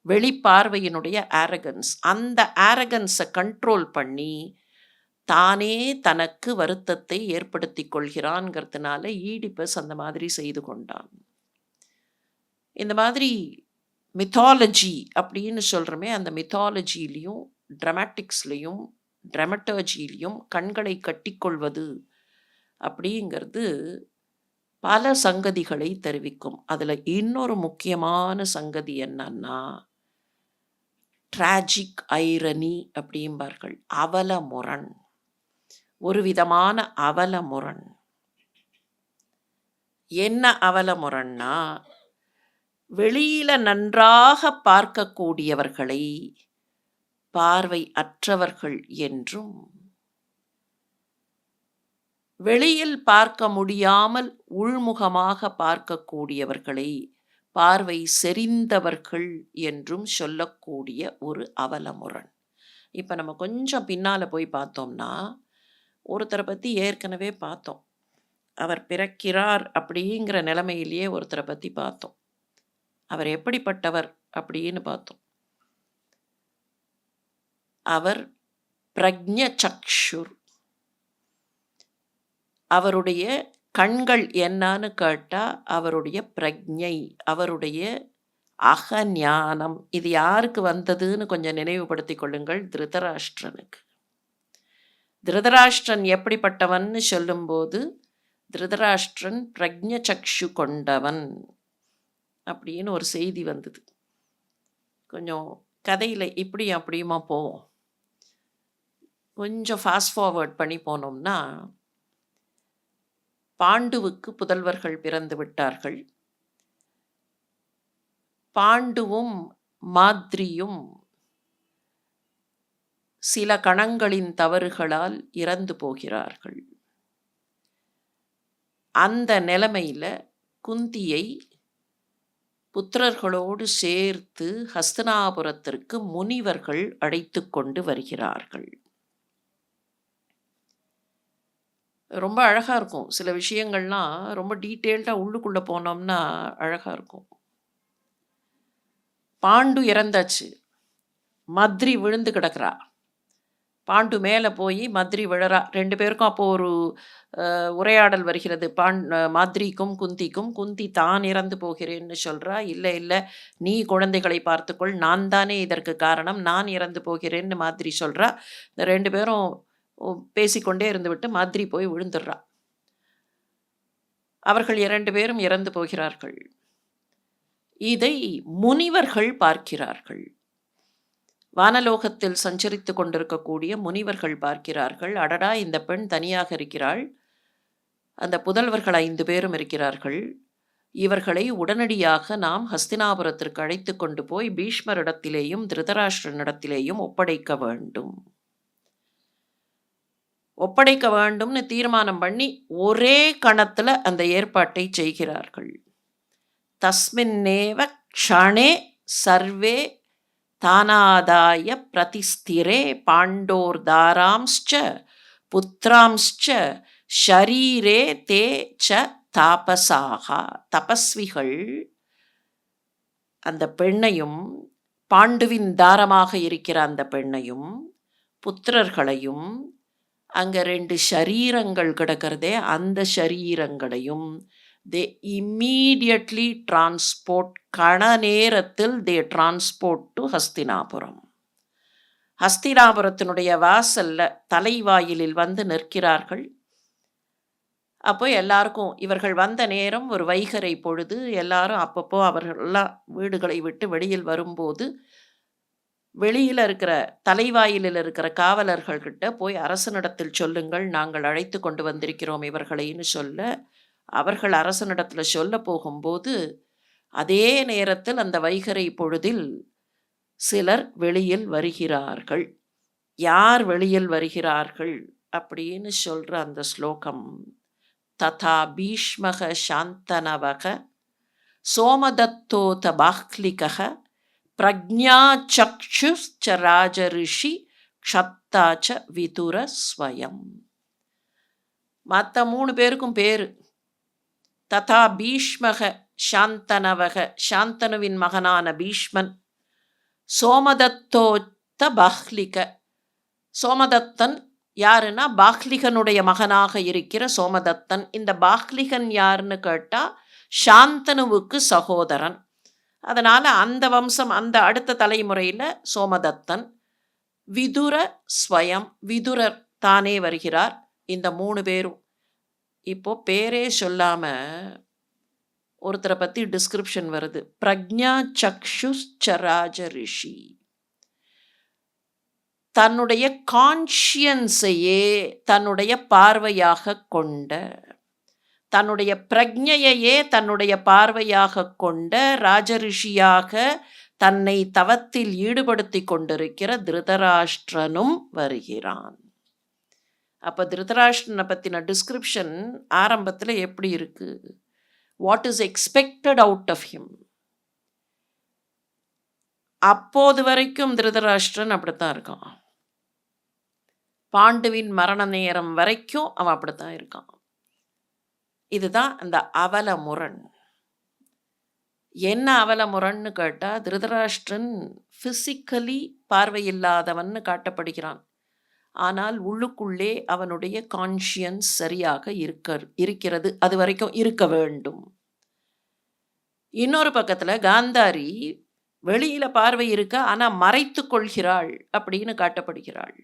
வெளிப்பார்வையினுடைய ஆரகன்ஸ். அந்த ஆரகன்ஸை கண்ட்ரோல் பண்ணி தானே தனக்கு வருத்தத்தை ஏற்படுத்திக் கொள்கிறான்ங்கிறதுனால ஈடிபஸ் அந்த மாதிரி செய்து கொண்டான். இந்த மாதிரி மித்தாலஜி அப்படின்னு சொல்றோமே, அந்த மித்தாலஜியிலையும் ட்ராமாட்டிக்ஸ்லையும் ட்ராமட்டர்ஜியிலையும் கண்களை கட்டிக்கொள்வது அப்படிங்கிறது பல சங்கதிகளை தெரிவிக்கும். அதுல இன்னொரு முக்கியமான சங்கதி என்னன்னா, ட்ராஜிக் ஐரணி அப்படிம்பார்கள். அவலமுரண். ஒரு விதமான அவலமுரண். என்ன அவலமுரண்னா, வெளியில நன்றாக பார்க்கக்கூடியவர்களை பார்வை அற்றவர்கள் என்றும், வெளியில் பார்க்க முடியாமல் உள்முகமாக பார்க்கக்கூடியவர்களை பார்வை செறிந்தவர்கள் என்றும் சொல்லக்கூடிய ஒரு அவலமுரண். இப்ப நம்ம கொஞ்சம் பின்னால போய் பார்த்தோம்னா, ஒருத்தரை பத்தி ஏற்கனவே பார்த்தோம். அவர் பிறக்கிறார் அப்படிங்கிற நிலைமையிலேயே ஒருத்தரை பத்தி பார்த்தோம். அவர் எப்படிப்பட்டவர் அப்படின்னு பார்த்தோம். அவர் பிரக்ஞ சக்ஷுர். அவருடைய கண்கள் என்னன்னு கேட்டா, அவருடைய பிரக்ஞை, அவருடைய அகஞானம். இது யாருக்கு வந்ததுன்னு கொஞ்சம் நினைவுபடுத்திக் கொள்ளுங்கள். திருதராஷ்டிரனுக்கு. திருதராஷ்டிரன் எப்படிப்பட்டவன்னு சொல்லும்போது, திருதராஷ்டிரன் பிரக்ஞ சக்ஷு கொண்டவன் அப்படின்னு ஒரு செய்தி வந்தது. கொஞ்சம் கதையில இப்படியும் அப்படியுமா போவோம். கொஞ்சம் ஃபாஸ்ட் ஃபார்வர்ட் பண்ணி போனோம்னா, பாண்டுவுக்கு புதல்வர்கள் பிறந்து விட்டார்கள். பாண்டுவும் மாத்ரியும் சில கணங்களின் தவறுகளால் இறந்து போகிறார்கள். அந்த நிலைமையில குந்தியை புத்திரர்களோடு சேர்த்து ஹஸ்தினாபுரத்திற்கு முனிவர்கள் அழைத்து கொண்டு வருகிறார்கள். ரொம்ப அழகா இருக்கும். சில விஷயங்கள்லாம் ரொம்ப டீட்டெயில்டா உள்ளுக்குள்ள போனோம்னா அழகா இருக்கும். பாண்டு இறந்தாச்சு. மத்ரி விழுந்து கிடக்குறா. பாண்டு மேல போயி மத்ரி விழறா. 2 பேருக்கும் அப்போ ஒரு உரையாடல் வருகிறது. மாத்ரிக்கும், குந்திக்கும். குந்தி தான் இறந்து போகிறேன்னு சொல்றா. "இல்ல, இல்ல நீ குழந்தைகளை பார்த்துக்கொள். நான் தானே இதற்கு காரணம். நான் இறந்து போகிறேன்னு" மாத்ரி சொல்றா. இந்த 2 பேரும் பேசிக்கொண்டே இருந்துவிட்டு மாத்ரி போய் விழுந்துர்றா. அவர்கள் 2 பேரும் இறந்து போகிறார்கள். இதை முனிவர்கள் பார்க்கிறார்கள். வானலோகத்தில் சஞ்சரித்துக் கொண்டிருக்கக்கூடிய முனிவர்கள் பார்க்கிறார்கள். அடடா! இந்த பெண் தனியாக இருக்கிறாள். அந்த புதல்வர்கள் 5 பேரும் இருக்கிறார்கள். இவர்களை உடனடியாக நாம் ஹஸ்தினாபுரத்திற்கு அழைத்துக் கொண்டு போய் பீஷ்மரிடத்திலேயும், திருதராஷ்டிரனிடத்திலேயும் ஒப்படைக்க வேண்டும். ஒப்படைக்க வேண்டும்னு தீர்மானம் பண்ணி ஒரே கணத்துல அந்த ஏற்பாட்டை செய்கிறார்கள். தஸ்மின்னேவ க்ஷணே சர்வே தானாதாய பிரதிஸ்திரே பாண்டோர்தாராம்ஸ்ச புத்ராம்ஸ்ச ஷரீரே தே ச தாபசாகா. தபஸ்விகள் அந்த பெண்ணையும், பாண்டுவின் தாரமாக இருக்கிற அந்த பெண்ணையும், புத்திரர்களையும், அங்க 2 ஷரீரங்கள் கிடக்கிறதே அந்த ஷரீரங்களையும் தே இம்மீடியட்லி டிரான்ஸ்போர்ட், கண நேரத்தில் தே டிரான்ஸ்போர்ட் டு ஹஸ்தினாபுரம். ஹஸ்தினாபுரத்தினுடைய வாசல்ல தலைவாயிலில் வந்து நிற்கிறார்கள். அப்போ எல்லாருக்கும் இவர்கள் வந்த நேரம் ஒரு வைகறை பொழுது. எல்லாரும் அப்பப்போ அவர்களெல்லாம் வீடுகளை விட்டு வெளியில் வரும்போது வெளியில் இருக்கிற தலைவாயிலில் இருக்கிற காவலர்கள்கிட்ட போய் அரசனிடத்தில் சொல்லுங்கள், நாங்கள் அழைத்து கொண்டு வந்திருக்கிறோம் இவர்களைன்னு சொல்ல, அவர்கள் அரசனிடத்தில் சொல்ல போகும்போது அதே நேரத்தில் அந்த வைகறை பொழுதில் சிலர் வெளியில் வருகிறார்கள். யார் வெளியில் வருகிறார்கள் அப்படின்னு சொல்ற அந்த ஸ்லோகம், ததா பீஷ்மக சாந்தனவக சோமதத்தோத பாஹ்லிகக பிரக்ஞா சக்ஷுச்ச ராஜரிஷி க்ஷத்தாச்ச விதுர ஸ்வயம். மற்ற 3 பேருக்கும் பேரு. ததா பீஷ்மக சாந்தனவக, சாந்தனுவின் மகனான பீஷ்மன். சோமதத்தோத்த பாஹ்லிக, சோமதத்தன் யாருன்னா பாஹ்லிகனுடைய மகனாக இருக்கிற சோமதத்தன். இந்த பாஹ்லிகன் யாருன்னு கேட்டா சாந்தனுவுக்கு சகோதரன். அதனால அந்த வம்சம், அந்த அடுத்த தலைமுறையில் சோமதத்தன். விதுர ஸ்வயம், விதுரர் தானே வருகிறார். இந்த 3 பேரும் இப்போ பேரே சொல்லாம ஒருத்தரை பத்தி டிஸ்கிரிப்ஷன் வருது. பிரக்ஞா சக்ஷுச்சராஜ ரிஷி. தன்னுடைய கான்ஷியன்ஸையே தன்னுடைய பார்வையாக கொண்ட, தன்னுடைய பிரக்ஞையையே தன்னுடைய பார்வையாக கொண்ட ராஜரிஷியாக தன்னை தவத்தில் ஈடுபடுத்தி கொண்டிருக்கிற திருதராஷ்டிரனும் வருகிறான். அப்ப திருதராஷ்டிரனை பத்தின டிஸ்கிரிப்ஷன் ஆரம்பத்தில் எப்படி இருக்கு? What is expected out of him. அப்போது வரைக்கும் திருதராஷ்டிரன் அப்படித்தான் இருக்கான். பாண்டுவின் மரண நேரம் வரைக்கும் அவன் அப்படித்தான் இருக்கான். இதுதான் அந்த அவல முரண். என்ன அவல முரண்னு கேட்டா, திருதராஷ்டிரன் பிசிக்கலி பார்வையில்லாதவன் காட்டப்படுகிறான். ஆனால் உள்ளுக்குள்ளே அவனுடைய கான்ஷியன்ஸ் சரியாக இருக்கிறது. அது வரைக்கும் இருக்க வேண்டும். இன்னொரு பக்கத்துல காந்தாரி வெளியில பார்வை இருக்க, ஆனா மறைத்து கொள்கிறாள் அப்படின்னு காட்டப்படுகிறாள்.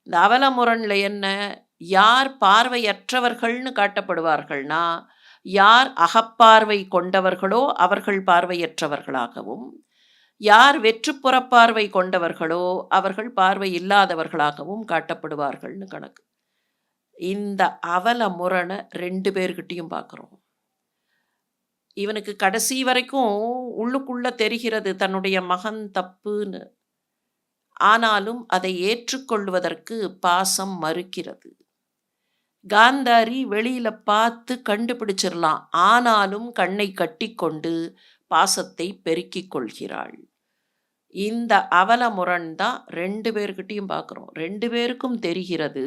இந்த அவல முரண்ல என்ன, யார் பார்வையற்றவர்கள்னு காட்டப்படுவார்கள்னா, யார் அகப்பார்வை கொண்டவர்களோ அவர்கள் பார்வையற்றவர்களாகவும், யார் வெற்றுப்புறப்பார்வை கொண்டவர்களோ அவர்கள் பார்வை இல்லாதவர்களாகவும் காட்டப்படுவார்கள்னு கணக்கு. இந்த அவல முரணை 2 பேர்கிட்டையும் பார்க்குறோம். இவனுக்கு கடைசி வரைக்கும் உள்ளுக்குள்ள தெரிகிறது தன்னுடைய மகன் தப்புன்னு. ஆனாலும் அதை ஏற்றுக்கொள்வதற்கு பாசம் மறுக்கிறது. காந்தாரி வெளியில பார்த்து கண்டுபிடிச்சிடலாம், ஆனாலும் கண்ணை கட்டிக்கொண்டு பாசத்தை பெருக்கிக் கொள்கிறாள். இந்த அவல முரண் தான் 2 பேர்கிட்டையும் பார்க்குறோம். 2 பேருக்கும் தெரிகிறது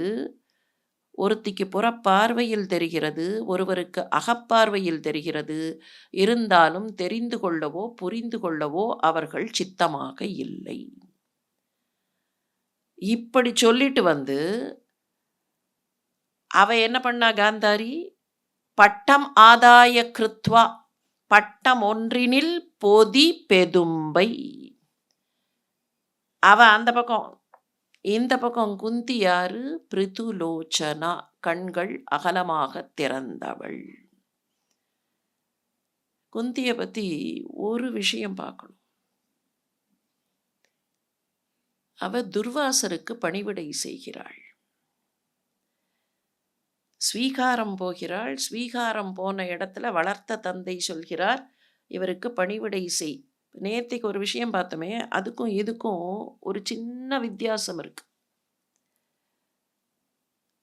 ஒருத்திக்கு புறப்பார்வையில் தெரிகிறது, ஒருவருக்கு அகப்பார்வையில் தெரிகிறது. இருந்தாலும் தெரிந்து கொள்ளவோ புரிந்து கொள்ளவோ அவர்கள் சித்தமாக இல்லை. இப்படி சொல்லிட்டு வந்து அவ என்ன பண்ணா காந்தாரி, பட்டம் ஆதாய கிருத்வா, பட்டம் ஒன்றினில் பொதி பெதும்பை. அவ அந்த பக்கம், இந்த பக்கம் குந்தி யாரு, பிருதுலோச்சனா, கண்கள் அகலமாக திறந்தவள். குந்திய பத்தி ஒரு விஷயம் பார்க்கணும். அவ துர்வாசருக்கு பணிவிடை செய்கிறாள், ஸ்வீகாரம் போகிறாள். ஸ்வீகாரம் போன இடத்துல வளர்த்த தந்தை சொல்கிறார், இவருக்கு பணிவிடை செய். நேத்திக்கு ஒரு விஷயம் பார்த்தோமே, அதுக்கும் இதுக்கும் ஒரு சின்ன வித்தியாசம் இருக்கு.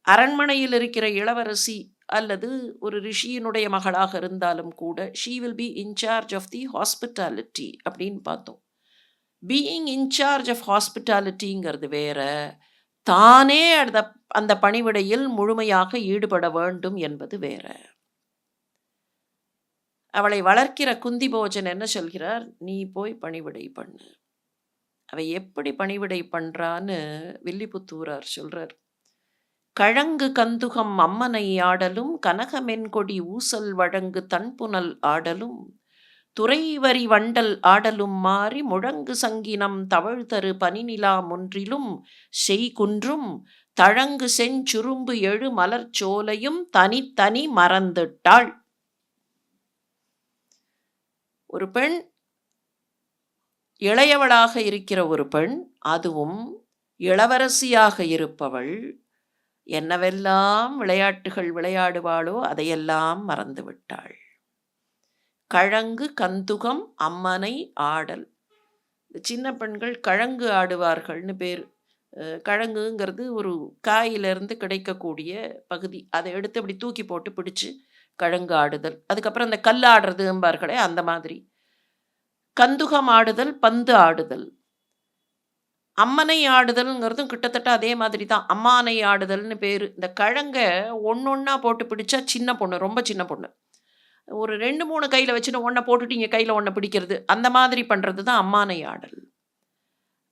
அரண்மனையில் இருக்கிற இளவரசி அல்லது ஒரு ரிஷியினுடைய மகளாக இருந்தாலும் கூட she will be incharge of the hospitality அப்படின்னு பார்த்தோம். பீயிங் இன்சார்ஜ் ஆஃப் ஹாஸ்பிட்டாலிட்டிங்கிறது வேற, தானே அந்த பணிவிடையில் முழுமையாக ஈடுபட வேண்டும் என்பது வேற. அவளை வளர்க்கிற குந்தி போஜன் என்ன சொல்கிறார், நீ போய் பணிவிடை பண்ணு. அவ எப்படி பணிவிடை பண்றான்னு வில்லிபுத்தூரார் சொல்றார். கழங்கு கந்துகம் அம்மனை ஆடலும், கனகமென்கொடி ஊசல் வழங்கு தன்புனல் ஆடலும், துறைவரி வண்டல் ஆடலும் மாறி முழங்கு சங்கினம் தவழ்தரு பனிநிலா முன்றிலும் செய்குன்றும் தழங்கு செஞ்சுரும்பு எழு மலர்ச்சோலையும் தனித்தனி மறந்துட்டாள். ஒரு பெண், இளையவளாக இருக்கிற ஒரு பெண், அதுவும் இளவரசியாக இருப்பவள், என்னவெல்லாம் விளையாட்டுகள் விளையாடுவாளோ அதையெல்லாம் மறந்து விட்டாள். கழங்கு கந்துகம் அம்மனை ஆடல். சின்ன பெண்கள் கழங்கு ஆடுவார்கள்னு பேர். கழங்குங்கிறது ஒரு காயிலிருந்து கிடைக்கக்கூடிய பகுதி, அதை எடுத்து அப்படி தூக்கி போட்டு பிடிச்சு கழங்கு ஆடுதல். அதுக்கப்புறம் அந்த கல் ஆடுறதும்பார்களே அந்த மாதிரி. கந்துகம் ஆடுதல், பந்து ஆடுதல். அம்மனை ஆடுதல்ங்கிறதும் கிட்டத்தட்ட அதே மாதிரி தான், அம்மானை ஆடுதல்னு பேர். இந்த கழங்க ஒன்னொன்னா போட்டு பிடிச்சா சின்ன பொண்ணு, ரொம்ப சின்ன பொண்ணு, ஒரு 2-3 கையில் வச்சுட்டு ஒன்றை போட்டுட்டு இங்கே கையில் ஒன்றை பிடிக்கிறது, அந்த மாதிரி பண்ணுறது தான் அம்மானை ஆடல்.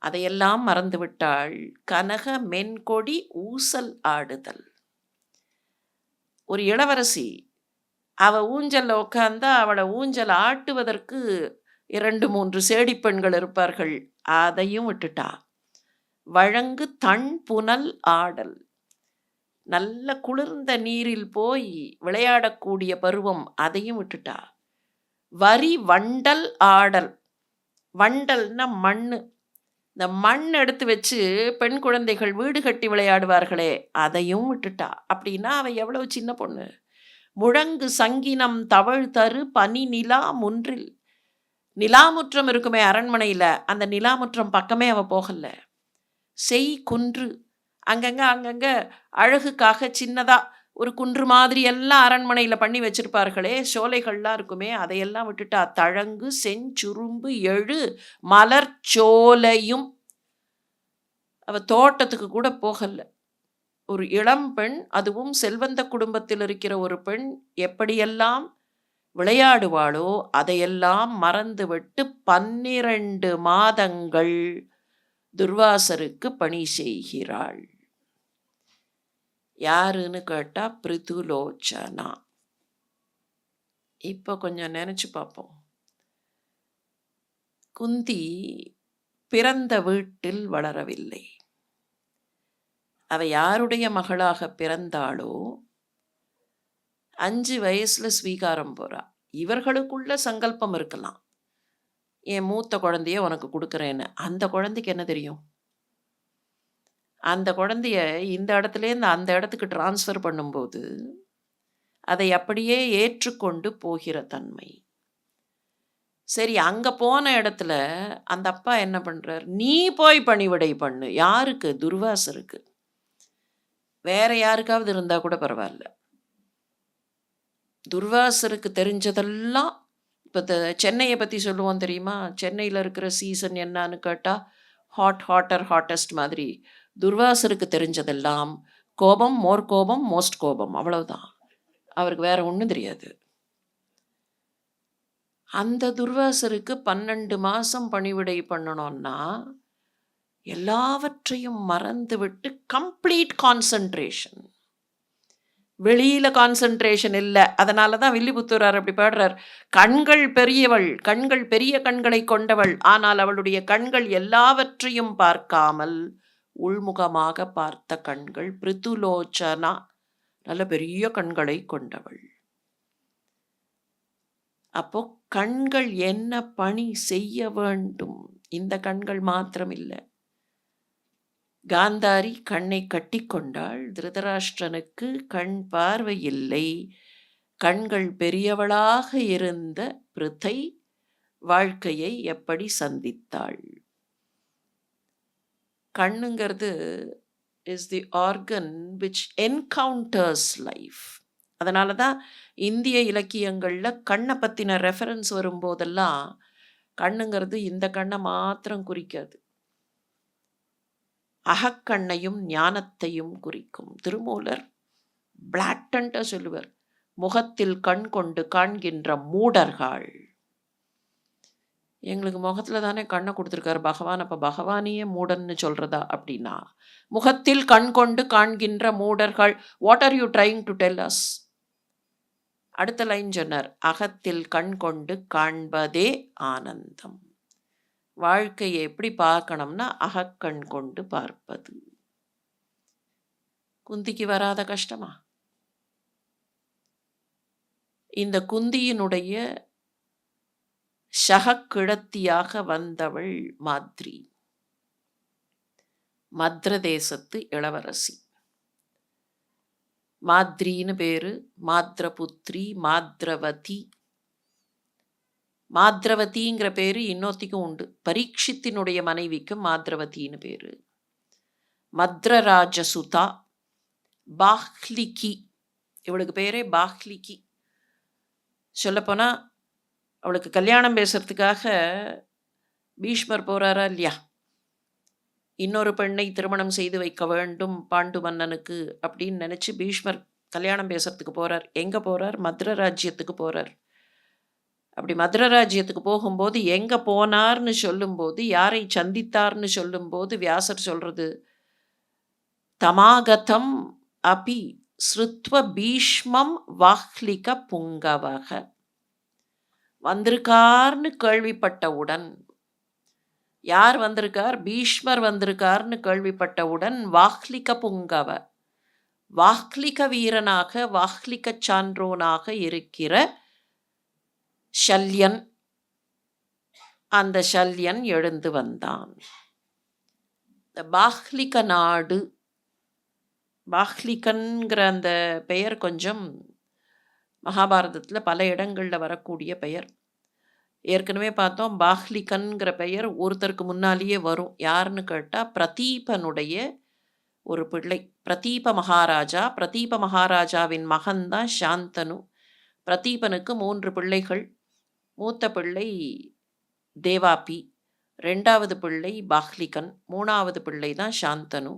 அதையெல்லாம் மறந்து விட்டாள். கனக மென்கொடி ஊசல் ஆடுதல். ஒரு இளவரசி, அவ ஊஞ்சல்ல உட்கார்ந்தா அவளை ஊஞ்சல் ஆட்டுவதற்கு 2-3 சேடி பெண்கள் இருப்பார்கள், அதையும் விட்டுட்டா. வழங்கு தன் புனல் ஆடல், நல்ல குளிர்ந்த நீரில் போய் விளையாடக்கூடிய பருவம், அதையும் விட்டுட்டா. வரி வண்டல் ஆடல், வண்டல்னா மண்ணு, இந்த மண் எடுத்து வச்சு பெண் குழந்தைகள் வீடு கட்டி விளையாடுவார்களே, அதையும் விட்டுட்டா. அப்படின்னா அவ எவ்வளவு சின்ன பொண்ணு. முழங்கு சங்கினம் தவழ் தரு பனி நிலா முன்றில், நிலாமுற்றம் இருக்குமே அரண்மனையில், அந்த நிலாமுற்றம் பக்கமே அவ போகல. செய் குன்று, அங்கங்கே அழகுக்காக சின்னதாக ஒரு குன்று மாதிரி எல்லாம் அரண்மனையில் பண்ணி வச்சிருப்பார்களே, சோலைகள்லாம் இருக்குமே, அதையெல்லாம் விட்டுட்டா. தழங்கு செஞ்சுரும்பு எழு மலர்ச்சோலையும், அவ தோட்டத்துக்கு கூட போகல. ஒரு இளம் பெண், அதுவும் செல்வந்த குடும்பத்தில் இருக்கிற ஒரு பெண் எப்படியெல்லாம் விளையாடுவாளோ அதையெல்லாம் மறந்துவிட்டு 12 மாதங்கள் துர்வாசருக்கு பணி செய்கிறாள். யாருன்னு கேட்டா பிருதுலோச்சனா. இப்போ கொஞ்சம் நினைச்சு பார்ப்போம். குந்தி பிறந்த வீட்டில் வளரவில்லை. அவ யாருடைய மகளாக பிறந்தாளோ 5 வயசுல ஸ்வீகாரம் போறா. இவர்களுக்குள்ள சங்கல்பம் இருக்கலாம், என் மூத்த குழந்தைய உனக்கு கொடுக்குறேன்னு. அந்த குழந்தைக்கு என்ன தெரியும்? அந்த குழந்தைய இந்த இடத்துலேருந்து அந்த இடத்துக்கு டிரான்ஸ்ஃபர் பண்ணும்போது அதை அப்படியே ஏற்றுக்கொண்டு போகிற தன்மை. சரி, அங்கே போன இடத்துல அந்த அப்பா என்ன பண்ணுறார், நீ போய் பணிவிடை பண்ணு. யாருக்கு? துர்வாசருக்கு. வேற யாருக்காவது இருந்தால் கூட பரவாயில்ல. துர்வாசருக்கு தெரிஞ்சதெல்லாம், இப்போ சென்னையை பற்றி சொல்லுவோம் தெரியுமா, சென்னையில் இருக்கிற சீசன் என்னன்னு கேட்டால் ஹாட்டஸ்ட் மாதிரி. துர்வாசருக்கு தெரிஞ்சதெல்லாம் கோபம், மோர் கோபம், மோஸ்ட் கோபம், அவ்வளவுதான். அவருக்கு வேற ஒண்ணும் தெரியாது. அந்த துர்வாசருக்கு 12 மாசம் பணிவிடை பண்ணணும்னா, எல்லாவற்றையும் மறந்துவிட்டு கம்ப்ளீட் கான்சன்ட்ரேஷன். வெளியில கான்சன்ட்ரேஷன் இல்ல. அதனால தான் வில்லிபுத்தூரார் அப்படி பாடுறார். கண்கள் பெரியவள், கண்கள் பெரிய கண்களைக் கொண்டவள். ஆனால் அவளுடைய கண்கள் எல்லாவற்றையும் பார்க்காமல், உள்முகமாக பார்த்த கண்கள். பிருதுலோச்சனா, நல்ல பெரிய கண்களைக் கொண்டவள். அப்போ கண்கள் என்ன பணி செய்ய வேண்டும்? இந்த கண்கள் மாத்திரம் இல்ல. காந்தாரி கண்ணை கட்டிக்கொண்டாள். திருதராஷ்டிரனுக்கு கண் பார்வை இல்லை. கண்கள் பெரியவளாக இருந்த பிருத்தை வாழ்க்கையை எப்படி சந்தித்தாள்? கண்ணுங்கிறது is the organ which encounters life. அதனால தான் இந்திய இலக்கியங்கள்ல கண்ணை பத்தின ரெஃபரன்ஸ் வரும்போதெல்லாம் கண்ணுங்கிறது இந்த கண்ணை மாத்திரம் குறிக்காது. அகக்கண்ணையும் ஞானத்தையும் குறிக்கும். திருமூலர் பிளாட்டண்டா சொல்லுவார், முகத்தில் கண் கொண்டு காண்கின்ற மூடர்கள். எங்களுக்கு முகத்துல தானே கண்ணை கொடுத்துருக்காரு பகவான், அப்ப பகவானையே மூடன்னு சொல்றதா அப்படின்னா? முகத்தில் கண் கொண்டு காண்கின்ற மூடர்கள். What are you trying to tell us? அடுத்த லைன் சொன்னார், அகத்தில் கண் கொண்டு காண்பதே ஆனந்தம். வாழ்க்கையை எப்படி பார்க்கணும்னா அகக்கண் கொண்டு பார்ப்பது. குந்திக்கு வராத கஷ்டமா? இந்த குந்தியினுடைய சகக்கிழத்தியாக வந்தவள் மாத்ரி, மத்ர தேசத்து இளவரசி. மாத்ரின்னு பேரு, மாத்ரபுத்ரி, மாத்ரவதி. மாத்ரவதிங்கிற பேரு இன்னொத்திக்கும் உண்டு. பரீட்சித்தினுடைய மனைவிக்கு மாத்ரவதின்னு பேரு. மத்ரராஜசுதா, பாஹ்லிகி, இவளுக்கு பேரே பாஹ்லிகி. சொல்லப்போனா அவளுக்கு கல்யாணம் பேசுறதுக்காக பீஷ்மர் போறாரா இல்லையா? இன்னொரு பெண்ணை திருமணம் செய்து வைக்க வேண்டும் பாண்டு மன்னனுக்கு அப்படின்னு நினைச்சு பீஷ்மர் கல்யாணம் பேசுறதுக்கு போறார். எங்க போறார்? மதுர ராஜ்யத்துக்கு போறார். அப்படி மதுர ராஜ்யத்துக்கு போகும்போது எங்க போனார்னு சொல்லும்போது, யாரை சந்தித்தார்னு சொல்லும்போது வியாசர் சொல்றது, தமாகதம் அபி ஸ்ருத்வ பீஷ்மம் வாஹ்லிக புங்கவக. வந்திருக்கார்னு கேள்விப்பட்டவுடன், யார் வந்திருக்கார்? பீஷ்மர் வந்திருக்கார்னு கேள்விப்பட்டவுடன் வாஹ்லிக புங்கவ, வாஹ்லிக வீரனாக, வாஹ்லிக சான்றோனாக இருக்கிற ஷல்யன், அந்த ஷல்யன் எழுந்து வந்தான். இந்த பாஹ்லிக நாடு, பாஹ்லிகன்கிற அந்த பெயர் கொஞ்சம் மகாபாரதத்தில் பல இடங்களில் வரக்கூடிய பெயர். ஏற்கனவே பார்த்தோம், பாஹ்லிகன்கிற பெயர் ஒருத்தருக்கு முன்னாலேயே வரும். யாருன்னு கேட்டால் பிரதீபனுடைய ஒரு பிள்ளை, பிரதீப மகாராஜா. பிரதீப மகாராஜாவின் மகன்தான் சாந்தனு. பிரதீபனுக்கு 3 பிள்ளைகள். மூத்த பிள்ளை தேவாபி, 2வது பிள்ளை பாஹ்லிகன், 3வது பிள்ளை தான் சாந்தனு.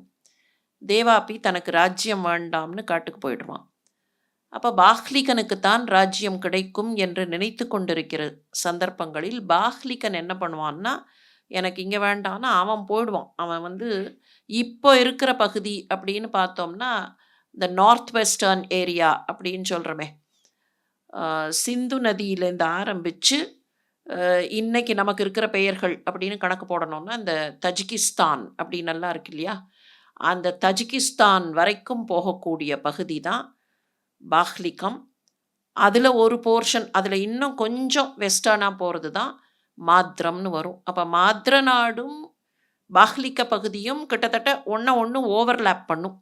தேவாபி தனக்கு ராஜ்யம் வேண்டாம்னு காட்டுக்கு போயிடுவான். அப்போ பாஹ்லிகனுக்குத்தான் ராஜ்யம் கிடைக்கும் என்று நினைத்து கொண்டிருக்கிற சந்தர்ப்பங்களில் பாஹ்லிகன் என்ன பண்ணுவான்னா, எனக்கு இங்கே வேண்டாம்னா அவன் போயிடுவான். அவன் இப்போ இருக்கிற பகுதி அப்படின்னு பார்த்தோம்னா இந்த நார்த் வெஸ்டர்ன் ஏரியா அப்படின்னு சொல்கிறோமே, சிந்து நதியிலேருந்து ஆரம்பித்து இன்னைக்கு நமக்கு இருக்கிற பெயர்கள் அப்படின்னு கணக்கு போடணும்னா இந்த தஜிகிஸ்தான் அப்படின்னெல்லாம் இருக்கு இல்லையா, அந்த தஜிகிஸ்தான் வரைக்கும் போகக்கூடிய பகுதி தான் பாஹ்லிகம். அதில் ஒரு போர்ஷன், அதில் இன்னும் கொஞ்சம் வெஸ்டர்னாக போகிறது தான் மாத்ரம்னு வரும். அப்போ மாத்ர நாடும் பாஹ்லிக பகுதியும் கிட்டத்தட்ட ஒன்று ஓவர்லேப் பண்ணும்.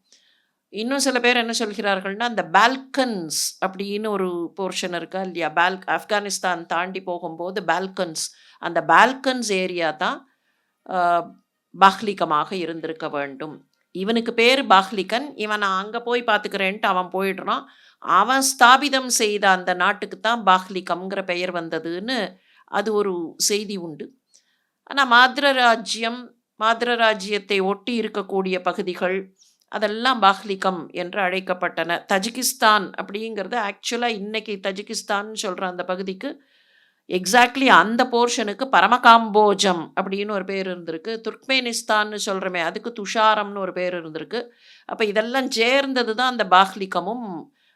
இன்னும் சில பேர் என்ன சொல்கிறார்கள்னா, அந்த பால்கன்ஸ் அப்படின்னு ஒரு போர்ஷன் இருக்கா இல்லையா, ஆப்கானிஸ்தான் தாண்டி போகும்போது பால்கன்ஸ், அந்த பால்கன்ஸ் ஏரியா தான் பாஹ்லிகமாக இருந்திருக்க வேண்டும். இவனுக்கு பேர் பாஹ்லிகன். இவன் நான் அங்கே போய் பார்த்துக்கிறேன்ட்டு அவன் போயிடுறான். அவன் ஸ்தாபிதம் செய்த அந்த நாட்டுக்கு தான் பாஹ்லிகம்ங்கிற பெயர் வந்ததுன்னு அது ஒரு செய்தி உண்டு. ஆனால் மாத்ர ராஜ்யத்தை ஒட்டி இருக்கக்கூடிய பகுதிகள், அதெல்லாம் பாஹ்லிகம் என்று அழைக்கப்பட்டன. தஜிகிஸ்தான் அப்படிங்கிறது ஆக்சுவலாக இன்னைக்கு தஜிகிஸ்தான் சொல்கிற அந்த பகுதிக்கு எக்ஸாக்ட்லி அந்த போர்ஷனுக்கு பரமகாம்போஜம் அப்படின்னு ஒரு பேர் இருந்திருக்கு. துர்க்மேனிஸ்தான்னு சொல்கிறோமே அதுக்கு துஷாரம்னு ஒரு பேர் இருந்திருக்கு. அப்போ இதெல்லாம் சேர்ந்தது தான் அந்த பாஹ்லிகமும்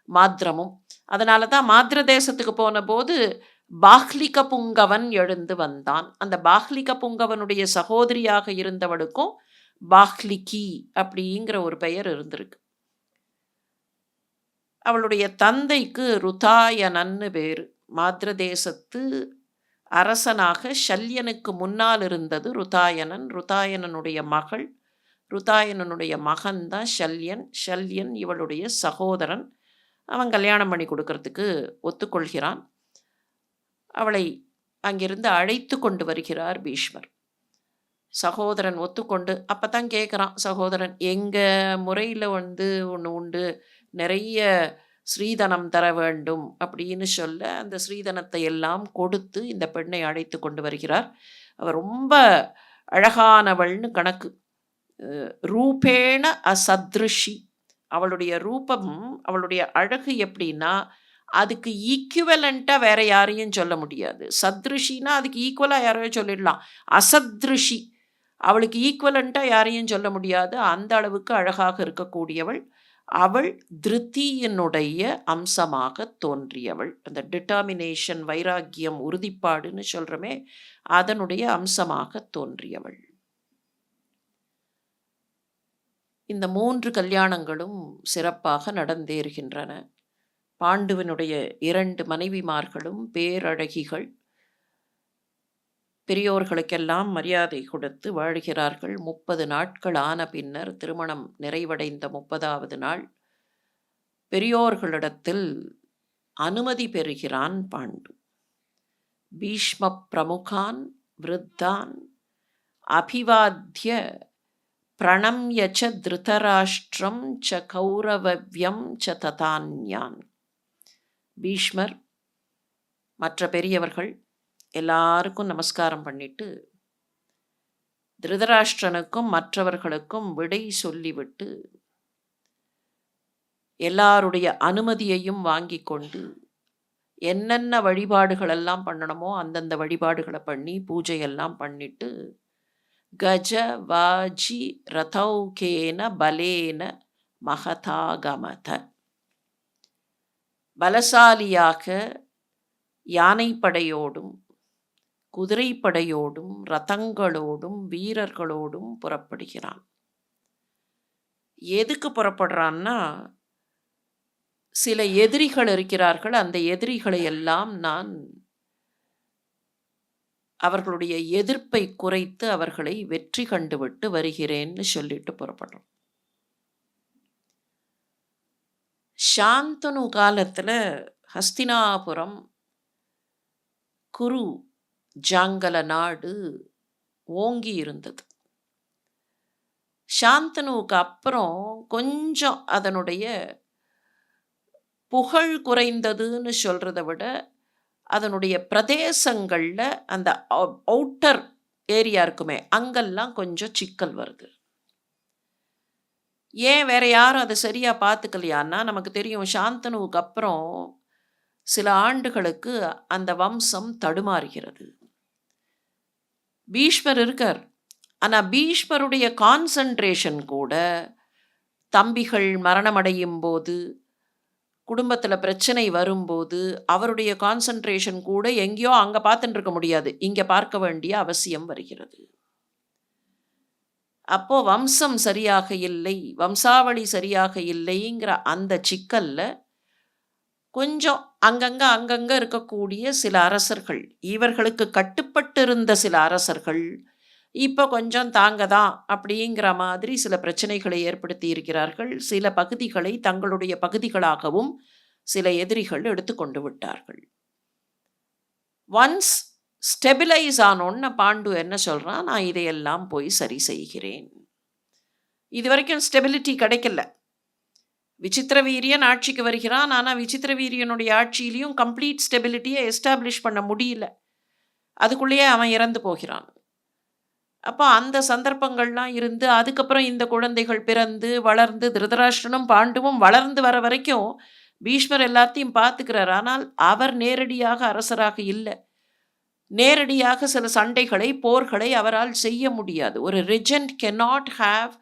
மாத்ரமும். அதனால தான் மாத்ர தேசத்துக்கு போன போது பாஹ்லிக புங்கவன் எழுந்து வந்தான். அந்த பாஹ்லிக புங்கவனுடைய சகோதரியாக இருந்தவளுக்கும் பாஹ்லிகி அப்படிங்கிற ஒரு பெயர் இருந்திருக்கு. அவளுடைய தந்தைக்கு ருதாயனன்னு பேர். மாத்ர தேசத்து அரசனாக ஷல்யனுக்கு முன்னால் இருந்தது ருதாயனன். ருதாயனனுடைய மகள், ருதாயனனுடைய மகன் தான் ஷல்யன். ஷல்யன் இவளுடைய சகோதரன். அவன் கல்யாணம் பண்ணி கொடுக்கறதுக்கு ஒத்துக்கொள்கிறான். அவளை அங்கிருந்து அழைத்து கொண்டு வருகிறார் பீஷ்மர். சகோதரன் ஒத்துக்கொண்டு அப்போ தான் கேட்குறான் சகோதரன், எங்கள் முறையில் ஒன்று உண்டு, நிறைய ஸ்ரீதனம் தர வேண்டும் அப்படின்னு சொல்ல அந்த ஸ்ரீதனத்தை எல்லாம் கொடுத்து இந்த பெண்ணை அழைத்து கொண்டு வருகிறார். அவள் ரொம்ப அழகானவள்னு கணக்கு. ரூபேண அசத்ருஷி. அவளுடைய ரூபம், அவளுடைய அழகு எப்படின்னா அதுக்கு ஈக்குவலண்ட்டாக வேற யாரையும் சொல்ல முடியாது. சத்ருஷின்னா அதுக்கு ஈக்குவலாக யாரையும் சொல்லிடலாம். அசத்ருஷி அவளுக்கு ஈக்குவலண்ட்டாக யாரையும் சொல்ல முடியாது. அந்த அளவுக்கு அழகாக இருக்கக்கூடியவள். அவள் திருத்தியினுடைய அம்சமாக தோன்றியவள். அந்த டிட்டர்மினேஷன், வைராக்கியம், உறுதிப்பாடுன்னு சொல்கிறோமே அதனுடைய அம்சமாக தோன்றியவள். இந்த 3 கல்யாணங்களும் சிறப்பாக நடந்தேறுகின்றன. பாண்டுவனுடைய 2 மனைவிமார்களும் பேரழகிகள். பெரியோர்களுக்கெல்லாம் மரியாதை கொடுத்து வாழ்கிறார்கள். 30 நாட்கள் ஆன பின்னர் திருமணம் நிறைவடைந்த 30வது நாள் பெரியோர்களிடத்தில் அனுமதி பெறுகிறான் பாண்டு. பீஷ்ம பிரமுகான் விருத்தான் அபிவாத்ய பிரணம்ய ச திருதராஷ்டிரம் ச கௌரவவ்யம் ச ததான்யான். பீஷ்மர் மற்ற பெரியவர்கள் எல்லாருக்கும் நமஸ்காரம் பண்ணிட்டு திருதராஷ்டிரனுக்கும் மற்றவர்களுக்கும் விடை சொல்லிவிட்டு எல்லாருடைய அனுமதியையும் வாங்கி கொண்டு என்னென்ன வழிபாடுகளெல்லாம் பண்ணணுமோ அந்தந்த வழிபாடுகளை பண்ணி பூஜையெல்லாம் பண்ணிட்டு கஜ வாஜி ரதௌகேன பலேன மகதாகமத. பலசாலியாக யானைப்படையோடும் குதிரைப்படையோடும் ரதங்களோடும் வீரர்களோடும் புறப்படுகிறான். எதுக்கு புறப்படுறான்னா, சில எதிரிகள் இருக்கிறார்கள். அந்த எதிரிகளை எல்லாம் நான் அவர்களுடைய எதிர்ப்பை குறைத்து அவர்களை வெற்றி கண்டுவிட்டு வருகிறேன்னு சொல்லிட்டு புறப்படுறோம். சாந்தனு காலத்தில் ஹஸ்தினாபுரம் குரு ஜாங்கல நாடு ஓங்கி இருந்தது. சாந்தனுவுக்கு அப்புறம் கொஞ்சம் அதனுடைய புகழ் குறைந்ததுன்னு சொல்கிறத விட அதனுடைய பிரதேசங்களில் அந்த அவுட்டர் ஏரியா இருக்குமே அங்கெல்லாம் கொஞ்சம் சிக்கல் வருது. ஏன் வேற யாரும் அதை சரியாக பார்த்துக்கலையான்னா, நமக்கு தெரியும் சாந்தனுவுக்கு அப்புறம் சில ஆண்டுகளுக்கு அந்த வம்சம் தடுமாறுகிறது. பீஷ்மர் இருக்கார். ஆனால் பீஷ்மருடைய கான்சன்ட்ரேஷன் கூட தம்பிகள் மரணமடையும் போது, குடும்பத்தில் பிரச்சனை வரும்போது அவருடைய கான்சன்ட்ரேஷன் கூட எங்கேயோ அங்கே பார்த்துட்டு இருக்க முடியாது, இங்கே பார்க்க வேண்டிய அவசியம் வருகிறது. அப்போ வம்சம் சரியாக இல்லை, வம்சாவளி சரியாக இல்லைங்கிற அந்த சிக்கல்ல கொஞ்சம் அங்கங்கே இருக்கக்கூடிய சில அரசர்கள், இவர்களுக்கு கட்டுப்பட்டு இருந்த சில அரசர்கள் இப்போ கொஞ்சம் தாங்க தான் அப்படிங்கிற மாதிரி சில பிரச்சனைகளை ஏற்படுத்தி இருக்கிறார்கள். சில பகுதிகளை தங்களுடைய பகுதிகளாகவும் சில எதிரிகள் எடுத்துக்கொண்டு விட்டார்கள். ஒன்ஸ் ஸ்டெபிலைஸ் ஆனோன்னு பாண்டு என்ன சொல்கிறான், நான் இதையெல்லாம் போய் சரி செய்கிறேன். இது வரைக்கும் ஸ்டெபிலிட்டி கிடைக்கல. விசித்திர வீரியன் ஆட்சிக்கு வருகிறான். ஆனால் விசித்திர வீரியனுடைய ஆட்சியிலையும் கம்ப்ளீட் ஸ்டெபிலிட்டியை எஸ்டாப்ளிஷ் பண்ண முடியல. அதுக்குள்ளேயே அவன் இறந்து போகிறான். அப்போ அந்த சந்தர்ப்பங்கள்லாம் இருந்து, அதுக்கப்புறம் இந்த குழந்தைகள் பிறந்து, வளர்ந்து திருதராஷ்டிரனும், பாண்டுவும் வளர்ந்து வர வரைக்கும் பீஷ்மர் எல்லாத்தையும் பார்த்துக்கிறார். ஆனால் அவர் நேரடியாக அரசராக இல்ல. நேரடியாக சில சண்டைகளை, போர்களை அவரால் செய்ய முடியாது. ஒரு regent cannot have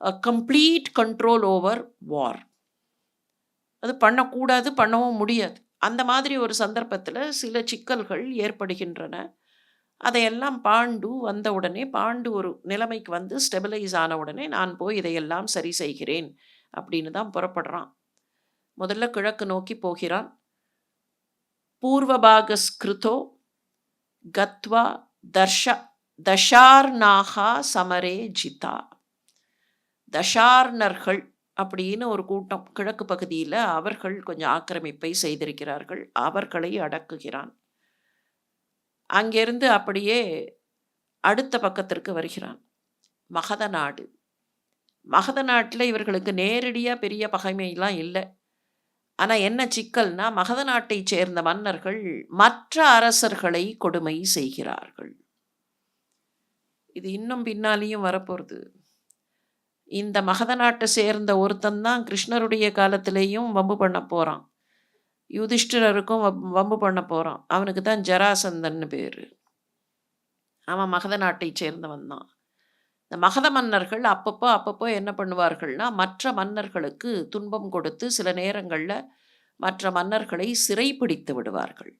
a complete control over war. அது பண்ணக்கூடாது, பண்ணவும் முடியாது. அந்த மாதிரி ஒரு சந்தர்ப்பத்தில சில சிக்கல்கள் ஏற்படுகின்றன. அதையெல்லாம் பாண்டு வந்த உடனே, பாண்டு ஒரு நிலைமைக்கு வந்து ஸ்டெபிலைஸ் ஆன உடனே, நான் போய் இதையெல்லாம் சரி செய்கிறேன் அப்படின்னு தான் புறப்படுறான். முதல்ல கிழக்கு நோக்கி போகிறான். பூர்வபாகஸ்கிருதோ கத்வா தஷார்ணாகா சமரே ஜிதா. தஷார்ணர்கள் அப்படின்னு ஒரு கூட்டம் கிழக்கு பகுதியில் அவர்கள் கொஞ்சம் ஆக்கிரமிப்பை செய்திருக்கிறார்கள். அவர்களை அடக்குகிறான். அங்கிருந்து அப்படியே அடுத்த பக்கத்திற்கு வருகிறான். மகத நாடு. மகத நாட்டில் இவர்களுக்கு நேரடியாக பெரிய பகைமைலாம் இல்லை. ஆனால் என்ன சிக்கல்னா, மகத நாட்டைச் சேர்ந்த மன்னர்கள் மற்ற அரசர்களை கொடுமை செய்கிறார்கள். இது இன்னும் பின்னாலேயும் வரப்போகிறது. இந்த மகத நாட்டை சேர்ந்த ஒருத்தன் தான் கிருஷ்ணருடைய காலத்திலேயும் வம்பு பண்ண போகிறான். யுதிஷ்டிரருக்கும் வம்பு பண்ண போகிறான். அவனுக்கு தான் ஜராசந்தன்னு பேர். அவன் மகத நாட்டை சேர்ந்தவன் தான். இந்த மகத மன்னர்கள் அப்பப்போ என்ன பண்ணுவார்கள்னா, மற்ற மன்னர்களுக்கு துன்பம் கொடுத்து சில நேரங்களில் மற்ற மன்னர்களை சிறைப்பிடித்து விடுவார்கள்.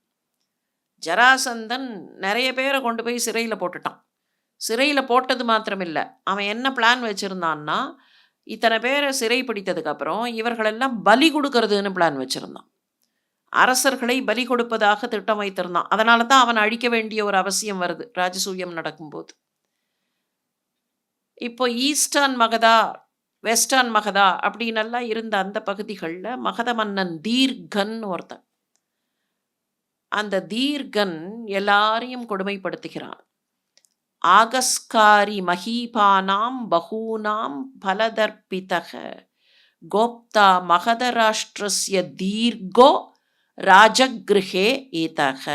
ஜராசந்தன் நிறைய பேரை கொண்டு போய் சிறையில் போட்டுட்டான். சிறையில் போட்டது மாத்திரமில்லை, அவன் என்ன பிளான் வச்சுருந்தான்னா, இத்தனை பேரை சிறை பிடித்ததுக்கப்புறம் இவர்களெல்லாம் பலி கொடுக்கறதுன்னு பிளான் வச்சுருந்தான். அரசர்களை பலி கொடுப்பதாக திட்டம் வைத்திருந்தான். அதனால தான் அவன் அழிக்க வேண்டிய ஒரு அவசியம் வருது ராஜசூயம் நடக்கும்போது. இப்போ ஈஸ்டர்ன் மகதா, வெஸ்டர்ன் மகதா அப்படின்னெல்லாம் இருந்த அந்த பகுதிகளில் மகத மன்னன் தீர்கன் ஒருத்தன். அந்த தீர்கன் எல்லாரையும் கொடுமைப்படுத்துகிறான். ஆகஸ்காரி மஹீபானாம் பகூனாம் பலதர்பிதக கோப்தா மகதராஷ்டிரஸ்ய தீர்கோ ராஜகிருஹே ஏதக.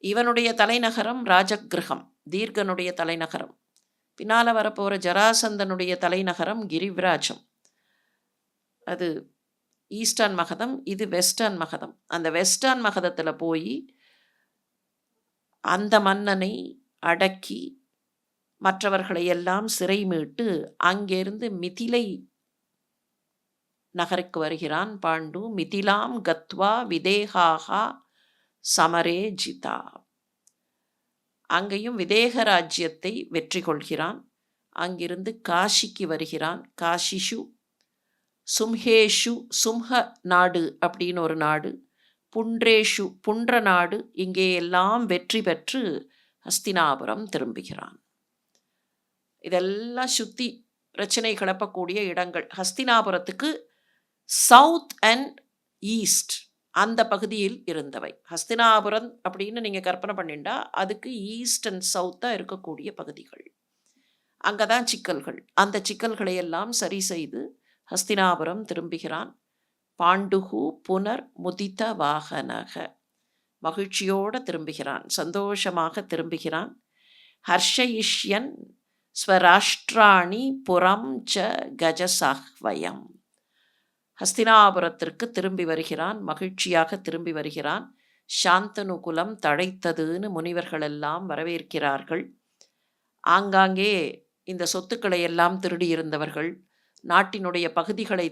இவனுடைய தலைநகரம் ராஜகிருஹம், தீர்கனுடைய தலைநகரம். பின்னால் வரப்போகிற ஜராசந்தனுடைய தலைநகரம் கிரிவிராஜம். அது ஈஸ்டர்ன் மகதம், இது வெஸ்டர்ன் மகதம். அந்த வெஸ்டர்ன் மகதத்தில் போய் அந்த மன்னனை அடக்கி மற்றவர்களை எல்லாம் சிறை மீட்டு அங்கிருந்து மிதிலை நகருக்கு வருகிறான் பாண்டு. மிதிலாம் கத்வா விதேகாகா சமரே ஜிதா. அங்கேயும் விதேக ராஜ்யத்தை வெற்றி கொள்கிறான். அங்கிருந்து காஷிக்கு வருகிறான். காஷிஷு சும்ஹேஷு, சும்ஹ நாடு அப்படின்னு ஒரு நாடு, புன்றேஷு புன்ற நாடு, இங்கே எல்லாம் வெற்றி பெற்று ஹஸ்தினாபுரம் திரும்புகிறான். இதெல்லாம் சுற்றி பிரச்சனை கிளப்பக்கூடிய இடங்கள். ஹஸ்தினாபுரத்துக்கு சவுத் அண்ட் ஈஸ்ட் அந்த பகுதியில் இருந்தவை. ஹஸ்தினாபுரம் அப்படின்னு நீங்கள் கற்பனை பண்ணிண்டா அதுக்கு ஈஸ்ட் அண்ட் சவுத்தாக இருக்கக்கூடிய பகுதிகள். அங்கே தான் சிக்கல்கள். அந்த சிக்கல்களை எல்லாம் சரி செய்து ஹஸ்தினாபுரம் திரும்புகிறான். பாண்டுகு புனர் முதித வாகனக. மகிழ்ச்சியோடு திரும்புகிறான், சந்தோஷமாக திரும்புகிறான். ஹர்ஷயிஷ்யன் ஸ்வராஷ்டிராணி புறம் ச கஜசாஹ்வயம். ஹஸ்தினாபுரத்திற்கு திரும்பி வருகிறான், மகிழ்ச்சியாக திரும்பி வருகிறான். சாந்தனுகுலம் தழைத்ததுன்னு முனிவர்கள் எல்லாம் வரவேற்கிறார்கள். ஆங்காங்கே இந்த சொத்துக்களை எல்லாம் திருடியிருந்தவர்கள், நாட்டினுடைய பகுதிகளை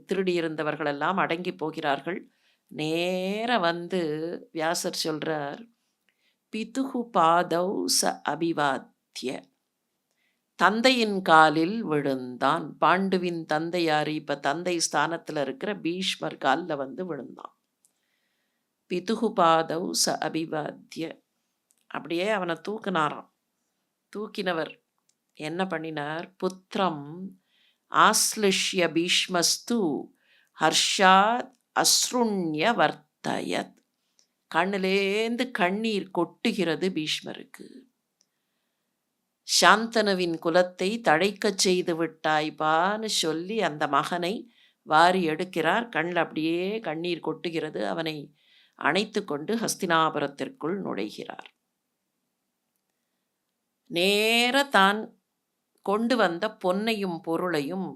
திருடியிருந்தவர்கள் எல்லாம் அடங்கி போகிறார்கள். நேர வந்து வியாசர் சொல்றார், பிதுகு பாதௌ ச அபிவாத்திய. தந்தையின் காலில் விழுந்தான். பாண்டுவின் தந்தையார், இப்ப தந்தை ஸ்தானத்தில் இருக்கிற பீஷ்மர் காலில் வந்து விழுந்தான். பிதுகு பாதௌ ச அபிவாத்திய. அப்படியே அவனை தூக்கினாராம். தூக்கினவர் என்ன பண்ணினார்? புத்திரம் ஆஸ்லிஷ்ய பீஷ்மஸ்து ஹர்ஷாத் அஸ்ருண்ய வர்த்தயத். கண்ணிலேந்து கண்ணீர் கொட்டுகிறது பீஷ்மருக்கு. சாந்தனுவின் குலத்தை தழைக்கச் செய்து விட்டாய்பான்னு சொல்லி அந்த மகனை வாரி எடுக்கிறார். கண்ணில் அப்படியே கண்ணீர் கொட்டுகிறது. அவனை அணைத்து கொண்டு ஹஸ்தினாபுரத்திற்குள் நுழைகிறார். நேர தான் கொண்டு வந்த பொன்னையும் பொருளையும்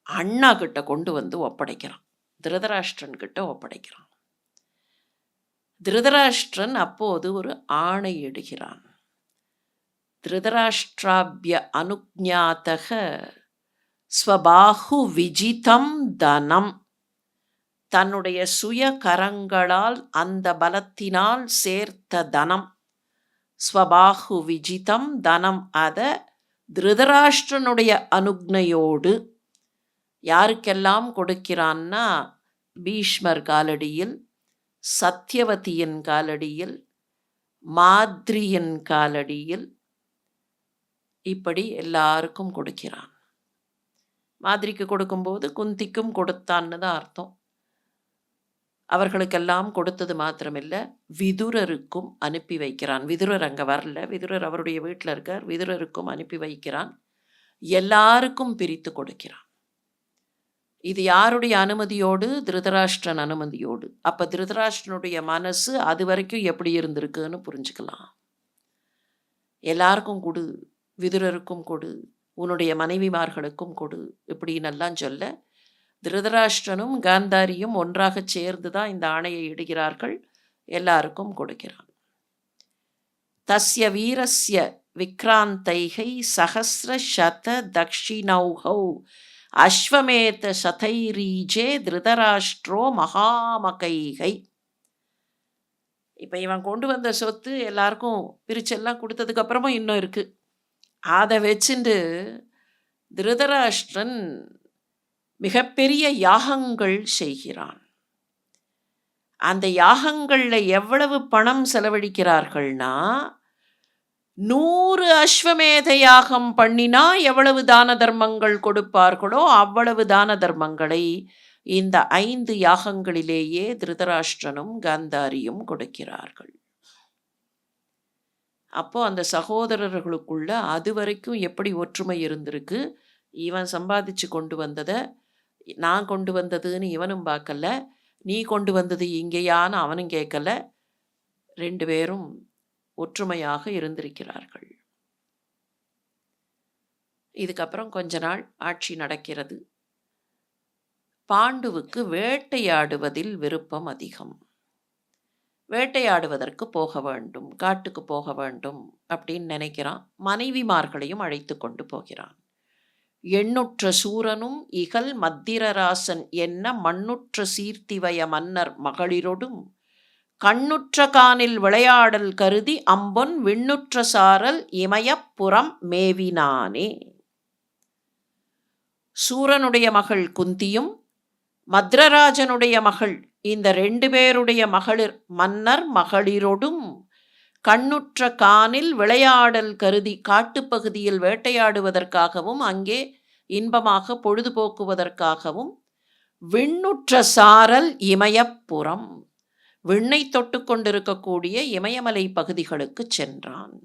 அண்ணா கிட்ட கொண்டு வந்து ஒப்படைக்கிறான். திருதராஷ்டிரன் கிட்ட ஒப்படைக்கிறான். திருதராஷ்டிரன் அப்போது ஒரு ஆணையிடுகிறான். திருதராஷ்டிராபிய அனுஜாதக ஸ்வபாஹு விஜிதம் தனம். தன்னுடைய சுய கரங்களால் அந்த பலத்தினால் சேர்த்த தனம். ஸ்வபாஹு விஜிதம் தனம். அதை திருதராஷ்டிரனுடைய அனுக்ஞையோடு யாருக்கெல்லாம் கொடுக்கிறான்னா, பீஷ்மர் காலடியில், சத்யவதியின் காலடியில், மாத்ரியின் காலடியில், இப்படி எல்லாருக்கும் கொடுக்கிறான். மாதிரிக்கு கொடுக்கும்போது குந்திக்கும் கொடுத்தான்னு தான் அர்த்தம். அவர்களுக்கெல்லாம் கொடுத்தது மாத்திரமில்லை, விதுரருக்கும் அனுப்பி வைக்கிறான். விதுரர் அங்கே வரல, விதுரர் அவருடைய வீட்டில் இருக்கார். விதுரருக்கும் அனுப்பி வைக்கிறான். எல்லாருக்கும் பிரித்து கொடுக்கிறான். இது யாருடைய அனுமதியோடு? திருதராஷ்டிரன் அனுமதியோடு. அப்போ திருதராஷ்டிரனுடைய மனசு அது வரைக்கும் எப்படி இருந்திருக்குன்னு புரிஞ்சுக்கலாம். எல்லாருக்கும் கொடு, விதுரருக்கும் கொடு, உன்னுடைய மனைவிமார்களுக்கும் கொடு, இப்படின்னெல்லாம் சொல்ல திருதராஷ்டிரனும் காந்தாரியும் ஒன்றாக சேர்ந்து தான் இந்த ஆணையை இடுகிறார்கள். எல்லாருக்கும் கொடுக்கிறான். தஸ்ய வீரஸ்ய விக்ராந்தைகை சஹஸ்ர சத தக்ஷிணௌஹௌ அஸ்வமேத சதைரீஜே திருதராஷ்டிரோ மகாமகைகை. இப்போ இவன் கொண்டு வந்த சொத்து எல்லாருக்கும் பிரிச்செல்லாம் கொடுத்ததுக்கு அப்புறமும் இன்னும் இருக்கு. அதை வச்சுட்டு திருதராஷ்டிரன் மிகப்பெரிய யாகங்கள் செய்கிறான். அந்த யாகங்களில் எவ்வளவு பணம் செலவழிக்கிறார்கள்னா, 100 அஸ்வமேத யாகம் பண்ணினா எவ்வளவு தான தர்மங்கள் கொடுப்பார்களோ அவ்வளவு தான தர்மங்களை இந்த 5 யாகங்களிலேயே திருதராஷ்டிரனும் காந்தாரியும் கொடுக்கிறார்கள். அப்போ அந்த சகோதரர்களுக்குள்ள அது வரைக்கும் எப்படி ஒற்றுமை இருந்திருக்கு. இவன் சம்பாதிச்சு கொண்டு வந்ததை நான் கொண்டு வந்ததுன்னு இவனும் பார்க்கல, நீ கொண்டு வந்தது இங்கேயான்னு அவனும் கேட்கல. 2 பேரும் ஒற்றுமையாக இருந்திருக்கிறார்கள். இதுக்கப்புறம் கொஞ்ச நாள் ஆட்சி நடக்கிறது. பாண்டுவுக்கு வேட்டையாடுவதில் விருப்பம் அதிகம். வேட்டையாடுவதற்கு போக வேண்டும், காட்டுக்கு போக வேண்டும் அப்படின்னு நினைக்கிறான். மனைவிமார்களையும் அழைத்து கொண்டு போகிறான். எண்ணுற்ற சூரனும் இகல் மத்திரராசன் என்ன மண்ணுற்ற சீர்த்திவய மன்னர் மகளிரொடும் கண்ணுற்ற கானில் விளையாடல் கருதி அம்பொன் விண்ணுற்ற சாரல் இமயப்புறம் மேவினானே. சூரனுடைய மகள் குந்தியும் மத்ரராஜனுடைய மகள், இந்த 2 பேருடைய மகளிர் மன்னர் மகளிரொடும் கண்ணுற்ற கானில் விளையாடல் கருதி, காட்டுப்பகுதியில் வேட்டையாடுவதற்காகவும் அங்கே இன்பமாக பொழுதுபோக்குவதற்காகவும், விண்ணுற்ற சாரல் இமயப்புறம், விண்ணை தொட்டு கொண்டிருக்கக்கூடிய இமயமலை பகுதிகளுக்கு சென்றான்.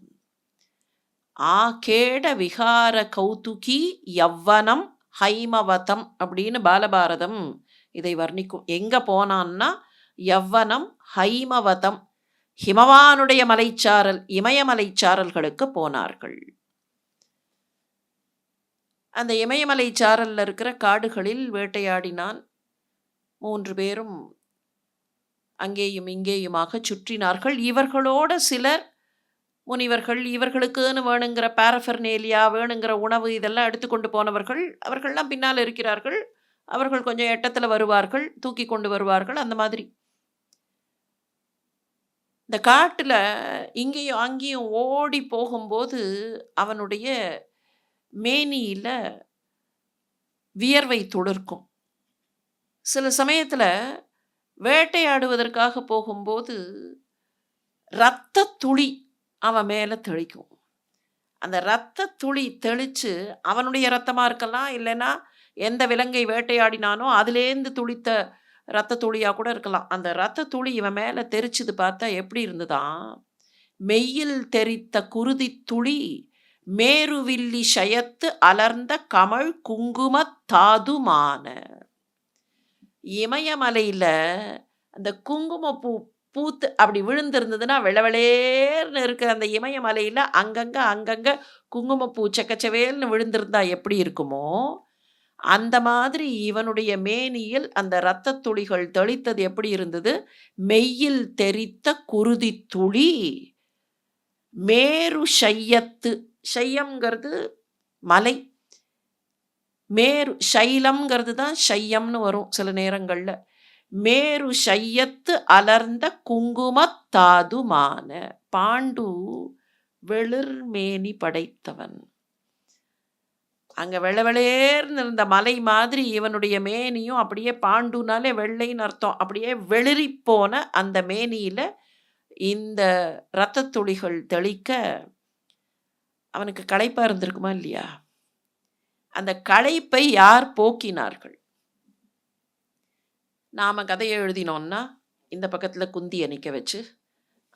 ஆகேட விகார கௌதுகி யவ்வனம் ஹைமவதம் அப்படின்னு பாலபாரதம் இதை வர்ணிக்கும். எங்க போனான்னா யவ்வனம் ஹைமவதம், ஹிமவானுடைய மலைச்சாரல் இமயமலைச்சாரல்களுக்கு போனார்கள். அந்த இமயமலைச்சாரல்ல இருக்கிற காடுகளில் வேட்டையாடினான். 3 பேரும் அங்கேயும் இங்கேயுமாக சுற்றினார்கள். இவர்களோட சிலர் முனிவர்கள், இவர்களுக்குன்னு வேணுங்கிற பாரஃபர்னேலியா, வேணுங்கிற உணவு இதெல்லாம் எடுத்துக்கொண்டு போனவர்கள், அவர்கள்லாம் பின்னால் இருக்கிறார்கள். அவர்கள் கொஞ்சம் எட்டத்தில் வருவார்கள், தூக்கி கொண்டு வருவார்கள். அந்த மாதிரி இந்த காட்டில் இங்கேயும் அங்கேயும் ஓடி போகும்போது அவனுடைய மேனியில் வியர்வை துளிர்க்கும். சில சமயத்தில் வேட்டையாடுவதற்காக போகும்போது இரத்த துளி அவன் மேலே தெளிக்கும். அந்த இரத்த துளி தெளித்து அவனுடைய இரத்தமாக இருக்கலாம், இல்லைன்னா எந்த விலங்கை வேட்டையாடினானோ அதுலேருந்து துளித்த இரத்த துளியாக கூட இருக்கலாம். அந்த இரத்த துளி இவன் மேலே தெரிச்சது பார்த்தா எப்படி இருந்ததான், மெய்யில் தெரித்த குருதி துளி மேருவில்லி ஷயத்து அலர்ந்த கமல் குங்கும தாதுமான. இமயமலையில் அந்த குங்குமப்பூ பூத்து அப்படி விழுந்திருந்ததுன்னா, வெளவெளேர்ன்னு இருக்கிற அந்த இமயமலையில அங்கங்க குங்குமப்பூ செக்கச்செவேல்னு விழுந்திருந்தா எப்படி இருக்குமோ, அந்த மாதிரி இவனுடைய மேனியில் அந்த இரத்தத் துளிகள் தெளித்தது எப்படி இருந்தது? மெய்யில் தெறித்த குருதித் துளி மேரு ஷையத்து. ஷையம்ங்கிறது மலை. மேரு ஷைலம்ங்கிறது தான் ஷையம்னு வரும் சில நேரங்கள்ல. மேரு ஷையத்து அலர்ந்த குங்குமத் தாதுமான. பாண்டு வெளிர் மேனி படைத்தவன். அங்க வெள்ளவெளேர்ன்னு இருந்த மலை மாதிரி இவனுடைய மேனியும் அப்படியே பாண்டுனாலே வெள்ளைன்னு அர்த்தம். அப்படியே வெளிறிப் போன அந்த மேனியில இந்த இரத்தத் துளிகள் தெளிக்க அவனுக்கு களைப்பா இருந்திருக்குமா இல்லையா? அந்த களைப்பை யார் போக்கினார்கள்? நாம கதைய எழுதினோம்னா, இந்த பக்கத்துல குந்திய நிக்க வச்சு,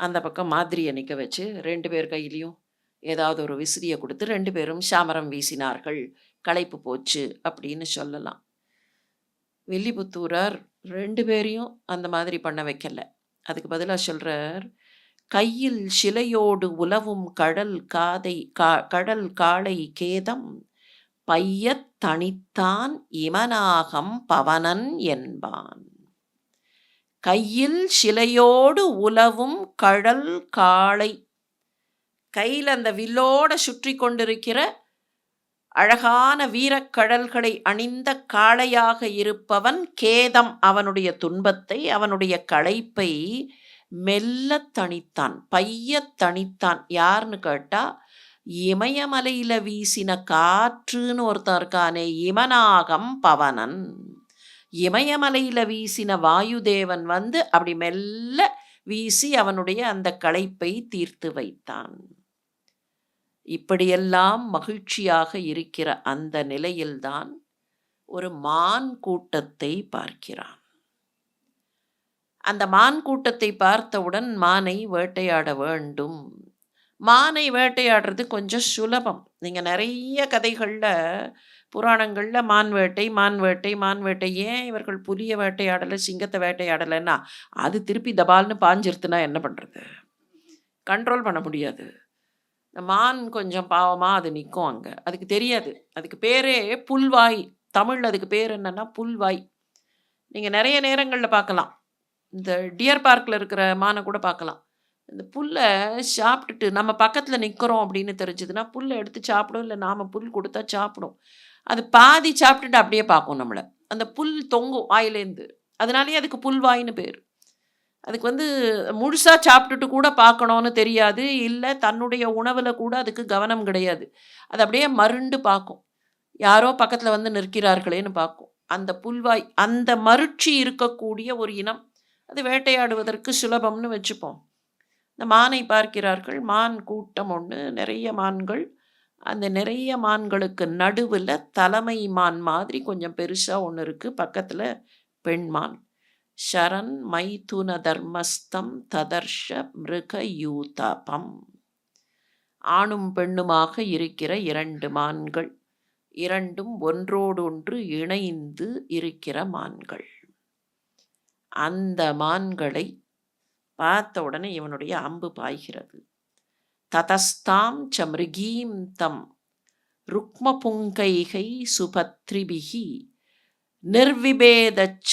அந்த பக்கம் மாதிரிய நிக்க வச்சு, 2 பேர் கையிலயும் ஏதாவது ஒரு விசிறிய குடுத்து 2 பேரும் சாமரம் வீசினார்கள். களைப்பு போச்சு அப்படின்னு சொல்லலாம். வில்லிபுத்தூரார் 2 பேரையும் அந்த மாதிரி பண்ண வைக்கல. அதுக்கு பதிலா சொல்றார், கையில் சிலையோடு உலவும் கடல் காளை கேதம் பையத் தணித்தான் இமனாகம் பவனன் என்பான். கையில் சிலையோடு உலவும் கடல் காளை. கையில் அந்த வில்லோட சுற்றி கொண்டிருக்கிற அழகான வீரக்கடல்களை அணிந்த காளையாக இருப்பவன் கேதம். அவனுடைய துன்பத்தை, அவனுடைய களைப்பை மெல்லத் தணித்தான், பையத் தணித்தான். யாருன்னு கேட்டா, இமயமலையில வீசின காற்றுன்னு ஒருத்தன் இருக்கானே, இமனாகம் பவனன். இமயமலையில வீசின வாயுதேவன் வந்து அப்படி மெல்ல வீசி அவனுடைய அந்த களைப்பை தீர்த்து வைத்தான். இப்படியெல்லாம் மகிழ்ச்சியாக இருக்கிற அந்த நிலையில்தான் ஒரு மான் கூட்டத்தை பார்க்கிறான். அந்த மான் கூட்டத்தை பார்த்தவுடன் மானை வேட்டையாட வேண்டும். மானை வேட்டையாடுறது கொஞ்சம் சுலபம். நீங்க நிறைய கதைகள்ல, புராணங்கள்ல மான் வேட்டை. ஏன் இவர்கள் புலிய வேட்டையாடல, சிங்கத்தை வேட்டையாடலைன்னா, அது திருப்பி தபால்னு பாஞ்சிருத்துனா என்ன பண்றது? கண்ட்ரோல் பண்ண முடியாது. இந்த மான் கொஞ்சம் பாவமா அது நிற்கும் அங்க. அதுக்கு தெரியாது. அதுக்கு பேரே புல்வாய். தமிழ்ல அதுக்கு பேர் என்னன்னா புல்வாய். நீங்க நிறைய நேரங்கள்ல பார்க்கலாம். இந்த டியர் பார்க்ல இருக்கிற மானை கூட பார்க்கலாம். இந்த புல்ல சாப்பிட்டுட்டு நம்ம பக்கத்துல நிக்கிறோம் அப்படின்னு தெரிஞ்சதுன்னா, புல்ல எடுத்து சாப்பிடும். இல்ல நாம புல் கொடுத்தா சாப்பிடும். அது பாதி சாப்பிட்டுட்டு அப்படியே பார்க்கும் நம்மள. அந்த புல் தொங்கும் வாயிலேருந்து. அதனாலேயே அதுக்கு புல்வாய்ன்னு பேரு. அதுக்கு வந்து முழுசா சாப்பிட்டுட்டு கூட பார்க்கணும்னு தெரியாது. இல்ல தன்னுடைய உணவுல கூட அதுக்கு கவனம் கிடையாது. அது அப்படியே மருண்டு பார்க்கும். யாரோ பக்கத்துல வந்து நிற்கிறார்களேன்னு பார்க்கும். அந்த புல்வாய், அந்த மருட்சி இருக்கக்கூடிய ஒரு இனம். அது வேட்டையாடுவதற்கு சுலபம்னு வச்சுப்போம். இந்த மானை பார்க்கிறார்கள். மான் கூட்டம் ஒண்ணு, நிறைய மான்கள். அந்த நிறைய மான்களுக்கு நடுவுல தலைமை மான் மாதிரி கொஞ்சம் பெருசா ஒண்ணு இருக்கு. பக்கத்துல பெண் மான். ஷரன் மைதுன தர்மஸ்தம் ததர்ஷ மிருகயூதபம். ஆணும் பெண்ணுமாக இருக்கிற 2 மான்கள். 2ம் ஒன்றோடொன்று இணைந்து இருக்கிற மான்கள். அந்த மான்களை பார்த்த உடனே இவனுடைய அம்பு பாய்கிறது. ததஸ்தாம் ச மிருகீம் தம் ருக்ம புங்கைகை சுபத்ரிபிகி நிர்விபேதச்ச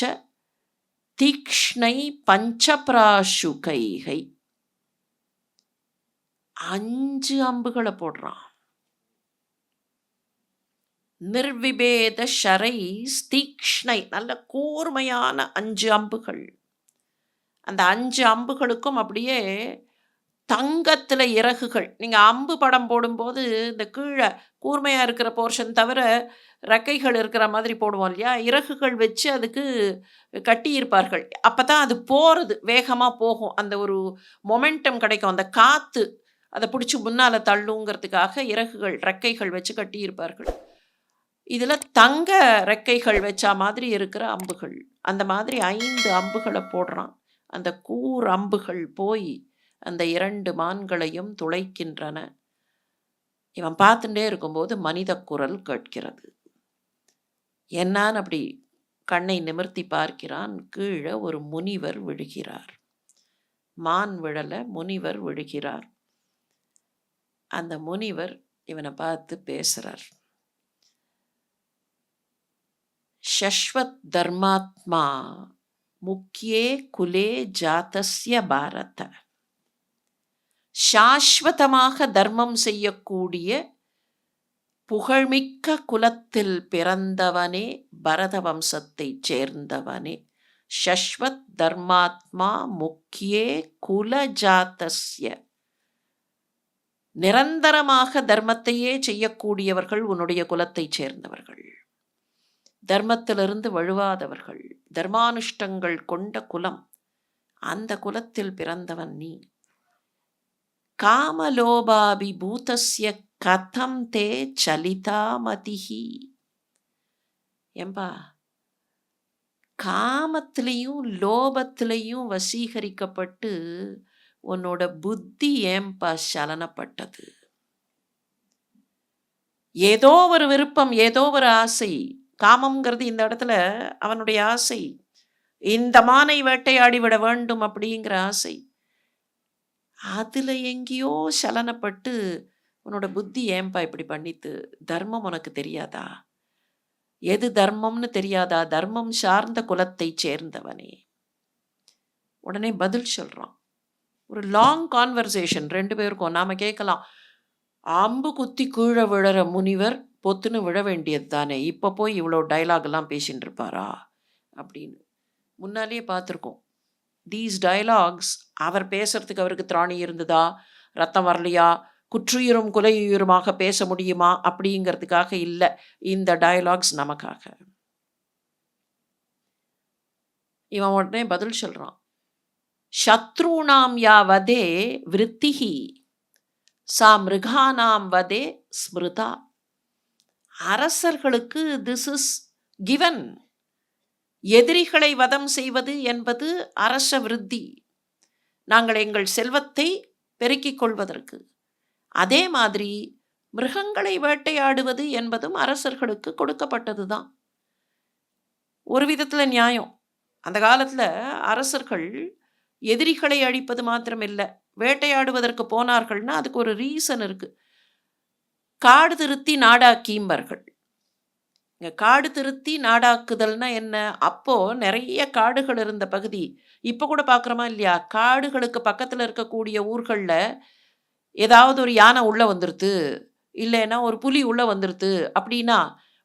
தீக்ஷ்ணை பஞ்சப்ராசுகைகை. 5 அம்புகளை போடுறான். நிர்விபேத ஷரை தீக்ஷ்ணை, நல்ல கூர்மையான 5 அம்புகள். அந்த 5 அம்புகளுக்கும் அப்படியே தங்கத்துல இறகுகள். நீங்க அம்பு படம் போடும்போது இந்த கீழே கூர்மையா இருக்கிற போர்ஷன் தவிர ரெக்கைகள் இருக்கிற மாதிரி போடுவோம் இல்லையா? இறகுகள் வச்சு அதுக்கு கட்டியிருப்பார்கள். அப்பதான் அது போறது வேகமா போகும். அந்த ஒரு மொமெண்டம் கிடைக்கும். அந்த காத்து அதை பிடிச்சி முன்னால தள்ளுங்கிறதுக்காக இறகுகள், ரெக்கைகள் வச்சு கட்டியிருப்பார்கள். இதுல தங்க ரெக்கைகள் வச்சா மாதிரி இருக்கிற அம்புகள். அந்த மாதிரி 5 அம்புகளை போடுறான். அந்த கூர் அம்புகள் போய் அந்த 2 மான்களையும் துளைக்கின்றன. இவன் பார்த்துட்டே இருக்கும்போது மனித குரல் கேட்கிறது. என்னான்னு அப்படி கண்ணை நிமிர்த்தி பார்க்கிறான். கீழே ஒரு முனிவர் விழுகிறார். மான் விழல, முனிவர் விழுகிறார். அந்த முனிவர் இவனை பார்த்து பேசுறார். ஷஸ்வத் தர்மாத்மா முக்கியே குலே ஜாதஸ்ய பாரத. சாஸ்வதமாக தர்மம் செய்யக்கூடிய புகழ்மிக்க குலத்தில் பிறந்தவனே, பரத வம்சத்தைச் சேர்ந்தவனே. ஷஸ்வத் தர்மாத்மா முக்கியே குல ஜாதஸ்ய. நிரந்தரமாக தர்மத்தையே செய்யக்கூடியவர்கள் உன்னுடைய குலத்தைச் சேர்ந்தவர்கள், தர்மத்திலிருந்து வழுவாதவர்கள், தர்மானுஷ்டங்கள் கொண்ட குலம். அந்த குலத்தில் பிறந்தவன் நீ. காமலோபாபி பூதஸ்ய கதம் தே சலிதாமதிஹி. ஏம்பா, காமத்திலையும் லோபத்திலையும் வசீகரிக்கப்பட்டு உன்னோட புத்தி ஏம்பா சலனப்பட்டது? ஏதோ ஒரு விருப்பம், ஏதோ ஒரு ஆசை. காமம்ங்கிறது இந்த இடத்துல அவனுடைய ஆசை. இந்த மானை வேட்டையாடி விட வேண்டும் அப்படிங்கிற ஆசை. அதுல எங்கேயோ சலனப்பட்டு உன்னோட புத்தி ஏம்பா இப்படி பண்ணித்து? தர்மம் உனக்கு தெரியாதா? எது தர்மம்னு தெரியாதா? தர்மம் சார்ந்த குலத்தை சேர்ந்தவனே. உடனே பதில் சொல்றான். ஒரு லாங் கான்வர்சேஷன் ரெண்டு பேருக்கும். நாம கேட்கலாம், அம்பு குத்தி கீழே விழற முனிவர் பொத்துன்னு விழ வேண்டியது தானே, இப்போ போய் இவ்வளோ டைலாக்லாம் பேசின்னு இருப்பாரா அப்படின்னு. முன்னாலேயே பார்த்துருக்கோம். தீஸ் டயலாக்ஸ் அவர் பேசுறதுக்கு அவருக்கு திராணி இருந்ததா, ரத்தம் வரலையா, குற்றுயிரும் குலையுயிருமாக பேச முடியுமா அப்படிங்கிறதுக்காக இல்லை. இந்த டயலாக்ஸ் நமக்காக. இவன் உடனே பதில் சொல்றான். சத்ருணாம் யா வதே விருத்திஹி சா மிருகானாம் வதே ஸ்மிருதா. அரசர்களுக்கு திஸ் இஸ் கிவன். எதிரிகளை வதம் செய்வது என்பது அரச விருத்தி, நாங்கள் எங்கள் செல்வத்தை பெருக்கிக் கொள்வதற்கு. அதே மாதிரி மிருகங்களை வேட்டையாடுவது என்பதும் அரசர்களுக்கு கொடுக்கப்பட்டது தான். ஒரு விதத்தில் நியாயம். அந்த காலத்தில் அரசர்கள் எதிரிகளை அழிப்பது மாத்திரம் இல்லை, வேட்டையாடுவதற்கு போனார்கள்னா அதுக்கு ஒரு ரீசன் இருக்கு. காடு திருத்தி நாடாக்கியம்பர்கள். இங்கே காடு திருத்தி நாடாக்குதல்னா என்ன? அப்போ நிறைய காடுகள் இருந்த பகுதி. இப்போ கூட பார்க்குறோமா இல்லையா, காடுகளுக்கு பக்கத்தில் இருக்கக்கூடிய ஊர்களில் ஏதாவது ஒரு யானை உள்ளே வந்துடுது, இல்லைன்னா ஒரு புலி உள்ளே வந்துடுது அப்படின்னா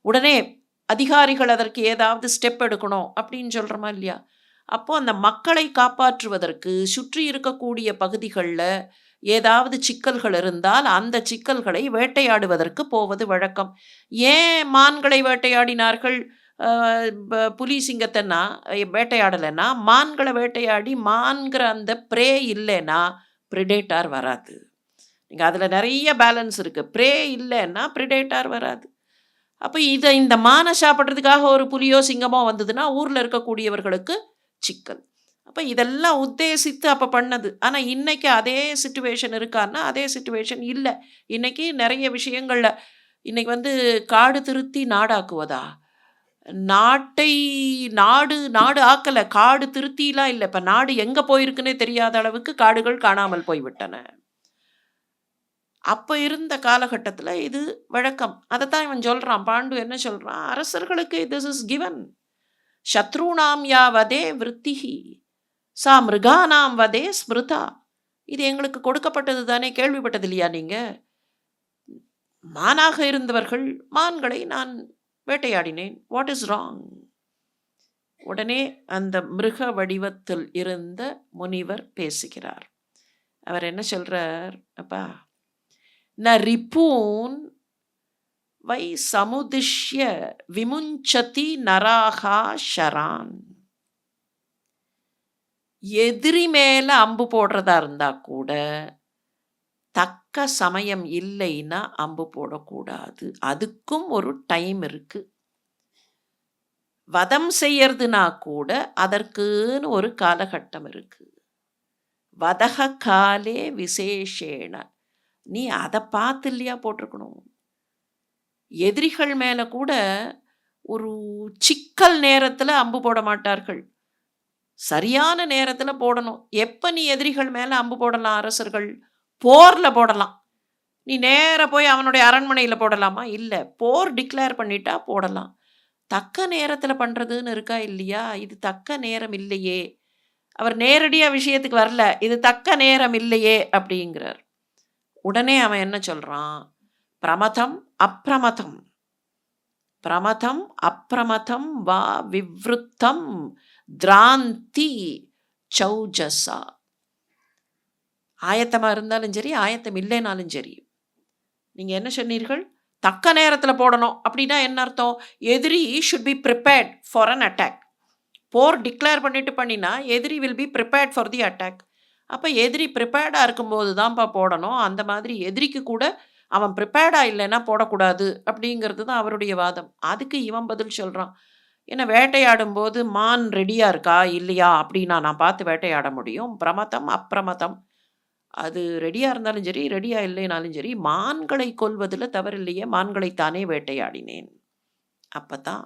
உடனே அதிகாரிகள் அதற்கு ஏதாவது ஸ்டெப் எடுக்கணும் அப்படின்னு சொல்கிறோமா இல்லையா? அப்போது அந்த மக்களை காப்பாற்றுவதற்கு சுற்றி இருக்கக்கூடிய பகுதிகளில் ஏதாவது சிக்கல்கள் இருந்தால் அந்த சிக்கல்களை வேட்டையாடுவதற்கு போவது வழக்கம். ஏன் மான்களை வேட்டையாடினார்கள்? புலி சிங்கத்தைன்னா வேட்டையாடலைன்னா, மான்களை வேட்டையாடி மான்கிற அந்த ப்ரே இல்லைன்னா ப்ரிடேட்டார் வராது. நீங்கள் அதில் நிறைய பேலன்ஸ் இருக்குது. ப்ரே இல்லைன்னா ப்ரிடேட்டார் வராது. அப்போ இந்த மானை சாப்பிட்றதுக்காக ஒரு புலியோ சிங்கமோ வந்ததுன்னா ஊரில் இருக்கக்கூடியவர்களுக்கு சிக்கல். அப்போ இதெல்லாம் உத்தேசித்து அப்போ பண்ணது. ஆனால் இன்றைக்கி அதே சிச்சுவேஷன் இருக்கான்னா அதே சிச்சுவேஷன் இல்லை. இன்றைக்கி நிறைய விஷயங்களில் இன்றைக்கி காடு திருத்தி நாடாக்குவதா? நாட்டை நாடு ஆக்கலை, காடு திருத்திலாம் இல்லை. இப்போ நாடு எங்கே போயிருக்குன்னே தெரியாத அளவுக்கு காடுகள் காணாமல் போய்விட்டன. அப்போ இருந்த காலகட்டத்தில் இது வழக்கம். அதைத்தான் இவன் சொல்கிறான். பாண்டு என்ன சொல்கிறான்? அரசர்களுக்கு திஸ் இஸ் கிவன். சத்ருணாம் யா வதே விருத்திஹி சா மிருகானாம் வதே ஸ்மிருதா. இது எங்களுக்கு கொடுக்கப்பட்டது தானே, கேள்விப்பட்டது இல்லையா நீங்கள்? மானாக இருந்தவர்கள், மான்களை நான் வேட்டையாடினேன். What is wrong? உடனே அந்த மிருக வடிவத்தில் இருந்த முனிவர் பேசுகிறார். அவர் என்ன சொல்றார்? அப்பா, ந ரிபூன் வை சமுதிஷ்ய விமுஞ்சதி நராகா ஷரான். எதிரி மேல அம்பு போடுறதா இருந்தா கூட தக்க சமயம் இல்லைன்னா அம்பு போடக்கூடாது. அதுக்கும் ஒரு டைம் இருக்கு. வதம் செய்யறதுனா கூட அதற்குன்னு ஒரு காலகட்டம் இருக்கு. வதக காலே விசேஷேன. நீ அதை பார்த்து இல்லையா போட்டிருக்கணும். எதிரிகள் மேலே கூட ஒரு சிக்கல் நேரத்தில் அம்பு போட மாட்டார்கள். சரியான நேரத்துல போடணும். எப்ப நீ எதிரிகள் மேல அம்பு போடலாம் அரசர்கள்? போர்ல போடலாம். நீ நேரா போய் அவனுடைய அரண்மனையில போடலாமா? இல்ல. போர் டிக்ளேர் பண்ணிட்டா போடலாம். தக்க நேரத்துல பண்றதுன்னு இருக்கா இல்லையா? இது தக்க நேரம் இல்லையே! அவர் நேரடியா விஷயத்துக்கு வரல. இது தக்க நேரம் இல்லையே! அப்படிங்கிறார். உடனே அவன் என்ன சொல்றான்? பிரமதம், அப்ரமதம். பிரமதம், அப்ரமதம் வா விவ்ருத்தம் திராந்தி சௌஜஸா. ஆயத்தமா இருந்தாலும் சரி, ஆயத்தம் இல்லைனாலும் சரி. நீங்க என்ன சொன்னீர்கள்? தக்க நேரத்துல போடணும். அப்படின்னா என்ன அர்த்தம்? எதிரி should be prepared for an attack. போர் டிக்ளேர் பண்ணிட்டு பண்ணினா, எதிரி will be prepared for the attack. அப்ப எதிரி பிரிப்பேர்டா இருக்கும்போது தான்ப்பா போடணும். அந்த மாதிரி எதிரிக்கு கூட அவன் பிரிப்பேர்டா இல்லைன்னா போடக்கூடாது அப்படிங்கிறது தான் அவருடைய வாதம். அதுக்கு இவன் பதில் சொல்றான். ஏன்னா வேட்டையாடும்போது மான் ரெடியா இருக்கா? இல்லையா? அப்படின்னா நான் பார்த்து வேட்டையாட முடியும். பிரமதம், அப்பிரமதம். அது ரெடியா இருந்தாலும் சரி, ரெடியா இல்லைனாலும் சரி, மான்களை கொல்வதில தவறில்லையே. மான்களைத் தானே வேட்டையாடினேன். அப்பதான்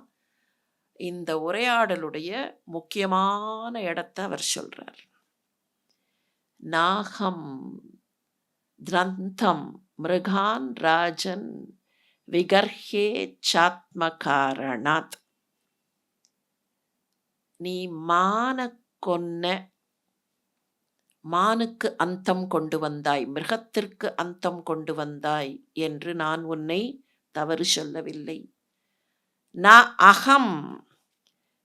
இந்த உரையாடலுடைய முக்கியமான இடத்த அவர் சொல்றார். நாகம் திரந்தம் மிருகான் ராஜன் விகர்ஹே சாத்மகாரணாத். நீ கொன்ன, மானுக்கு அந்தம் கொண்டு வந்தாய், மிருகத்திற்கு அந்தம் கொண்டு வந்தாய் என்று நான் உன்னை தவறு சொல்லவில்லை. அகம்,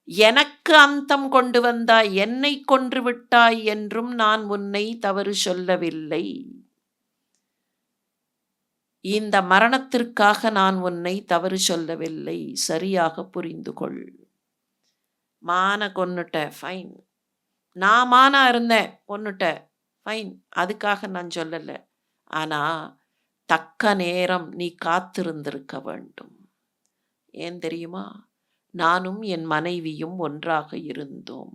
எனக்கு அந்தம் கொண்டு வந்தாய், என்னை கொன்று விட்டாய் என்றும் நான் உன்னை தவறு சொல்லவில்லை. இந்த மரணத்திற்காக நான் உன்னை தவறு சொல்லவில்லை. சரியாக புரிந்து கொள். மான கொன்னுட்ட, ஃபைன். நான் மானா இருந்தேன், கொன்னுட்ட, ஃபைன். அதுக்காக நான் சொல்லல. ஆனா தக்க நேரம் நீ காத்திருந்திருக்க வேண்டும். ஏன் தெரியுமா? நானும் என் மனைவியும் ஒன்றாக இருந்தோம்.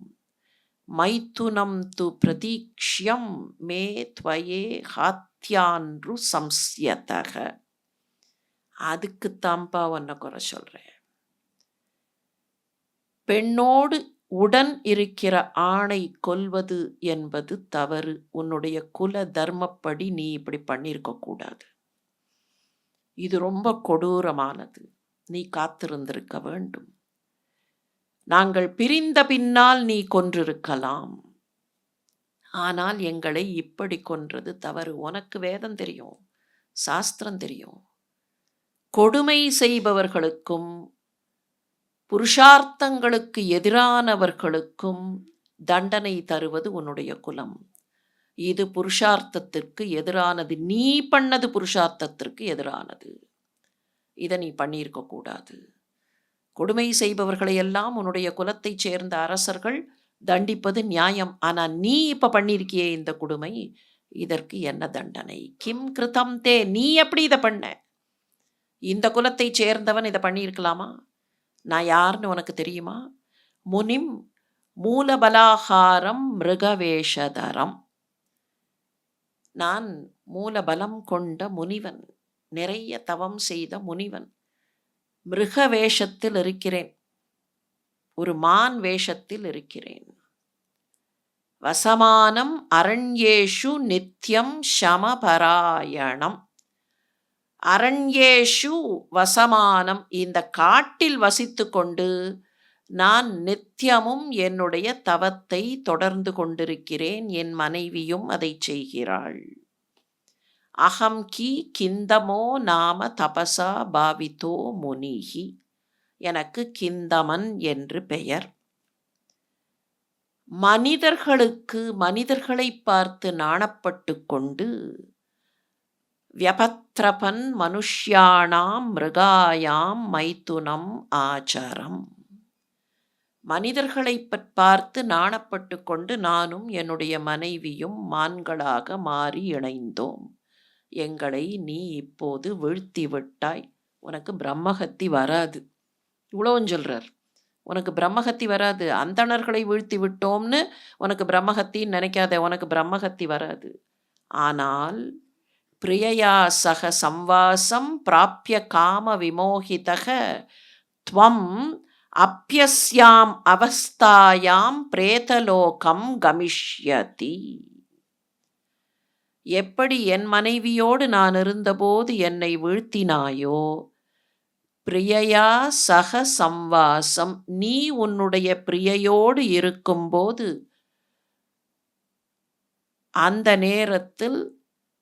மைத்துனம் து பிரதீக்ஷ்யம் மே த்வயே ஹாத்யான்ரு சம்ஸ்யதக. அதுக்குத்தான்ப்பா உன்னை குறை சொல்றேன். பெண்ணோடு உடன் இருக்கிற ஆணை கொல்வது என்பது தவறு. உன்னுடைய குல தர்மப்படி நீ இப்படி பண்ணியிருக்க கூடாது. இது ரொம்ப கொடூரமானது. நீ காத்திருந்திருக்க வேண்டும். நாங்கள் பிரிந்த பின்னால் நீ கொன்றிருக்கலாம். ஆனால் எங்களை இப்படி கொன்றது தவறு. உனக்கு வேதம் தெரியும், சாஸ்திரம் தெரியும். கொடுமை செய்பவர்களுக்கும் புருஷார்த்தங்களுக்கு எதிரானவர்களுக்கும் தண்டனை தருவது உன்னுடைய குலம். இது புருஷார்த்தத்திற்கு எதிரானது. நீ பண்ணது புருஷார்த்தத்திற்கு எதிரானது. இதை நீ பண்ணியிருக்க கூடாது. கொடுமை செய்பவர்களை எல்லாம் உன்னுடைய குலத்தைச் சேர்ந்த அரசர்கள் தண்டிப்பது நியாயம். ஆனா நீ இப்ப பண்ணியிருக்கியே இந்த கொடுமை, இதற்கு என்ன தண்டனை? கிம் கிருதம் தே, நீ எப்படி இதை பண்ண? இந்த குலத்தை சேர்ந்தவன் இதை பண்ணியிருக்கலாமா? நான் யாருன்னு உனக்கு தெரியுமா? முனிம் மூலபலாகாரம் மிருகவேஷதரம். நான் மூலபலம் கொண்ட முனிவன், நிறைய தவம் செய்த முனிவன். மிருக வேஷத்தில் இருக்கிறேன், ஒரு மான் வேஷத்தில் இருக்கிறேன். வசமானம் அரண்யேஷு நித்யம் சமபராயணம். அரண்யேஷு வசமானம், இந்த காட்டில் வசித்து கொண்டு நான் நித்தியமும் என்னுடைய தவத்தை தொடர்ந்து கொண்டிருக்கிறேன். என் மனைவியும் அதை செய்கிறாள். அகம் கி கிந்தமோ நாம தபசா பாவித்தோ முனிஹி. எனக்கு கிந்தமன் என்று பெயர். மனிதர்களை பார்த்து நாணப்பட்டு கொண்டு வியபத்ரபன் மனுஷ்யானாம் மிருகாயாம் மைதுனம் ஆச்சரம். மனிதர்களை பார்த்து நாணப்பட்டு கொண்டு நானும் என்னுடைய மனைவியும் மான்களாக மாறி இணைந்தோம். எங்களை நீ இப்போது வீழ்த்தி விட்டாய். உனக்கு பிரம்மஹத்தி வராது. இவ்வளோவும் சொல்றார். உனக்கு பிரம்மஹத்தி வராது. அந்தணர்களை வீழ்த்தி விட்டோம்னு உனக்கு பிரம்மஹத்தின்னு நினைக்காத. உனக்கு பிரம்மஹத்தி வராது. ஆனால் பிரியயா சக சம்வாசம் பிராப்பிய காம விமோகிதக த்வம் அப்யஸ்யாம் அவஸ்தாயாம் பிரேதலோகம் கமிஷ்யதி. எப்படி என் மனைவியோடு நான் இருந்தபோது என்னை வீழ்த்தினாயோ, பிரியயா சக சம்வாசம், நீ உன்னுடைய பிரியையோடு இருக்கும்போது அந்த நேரத்தில்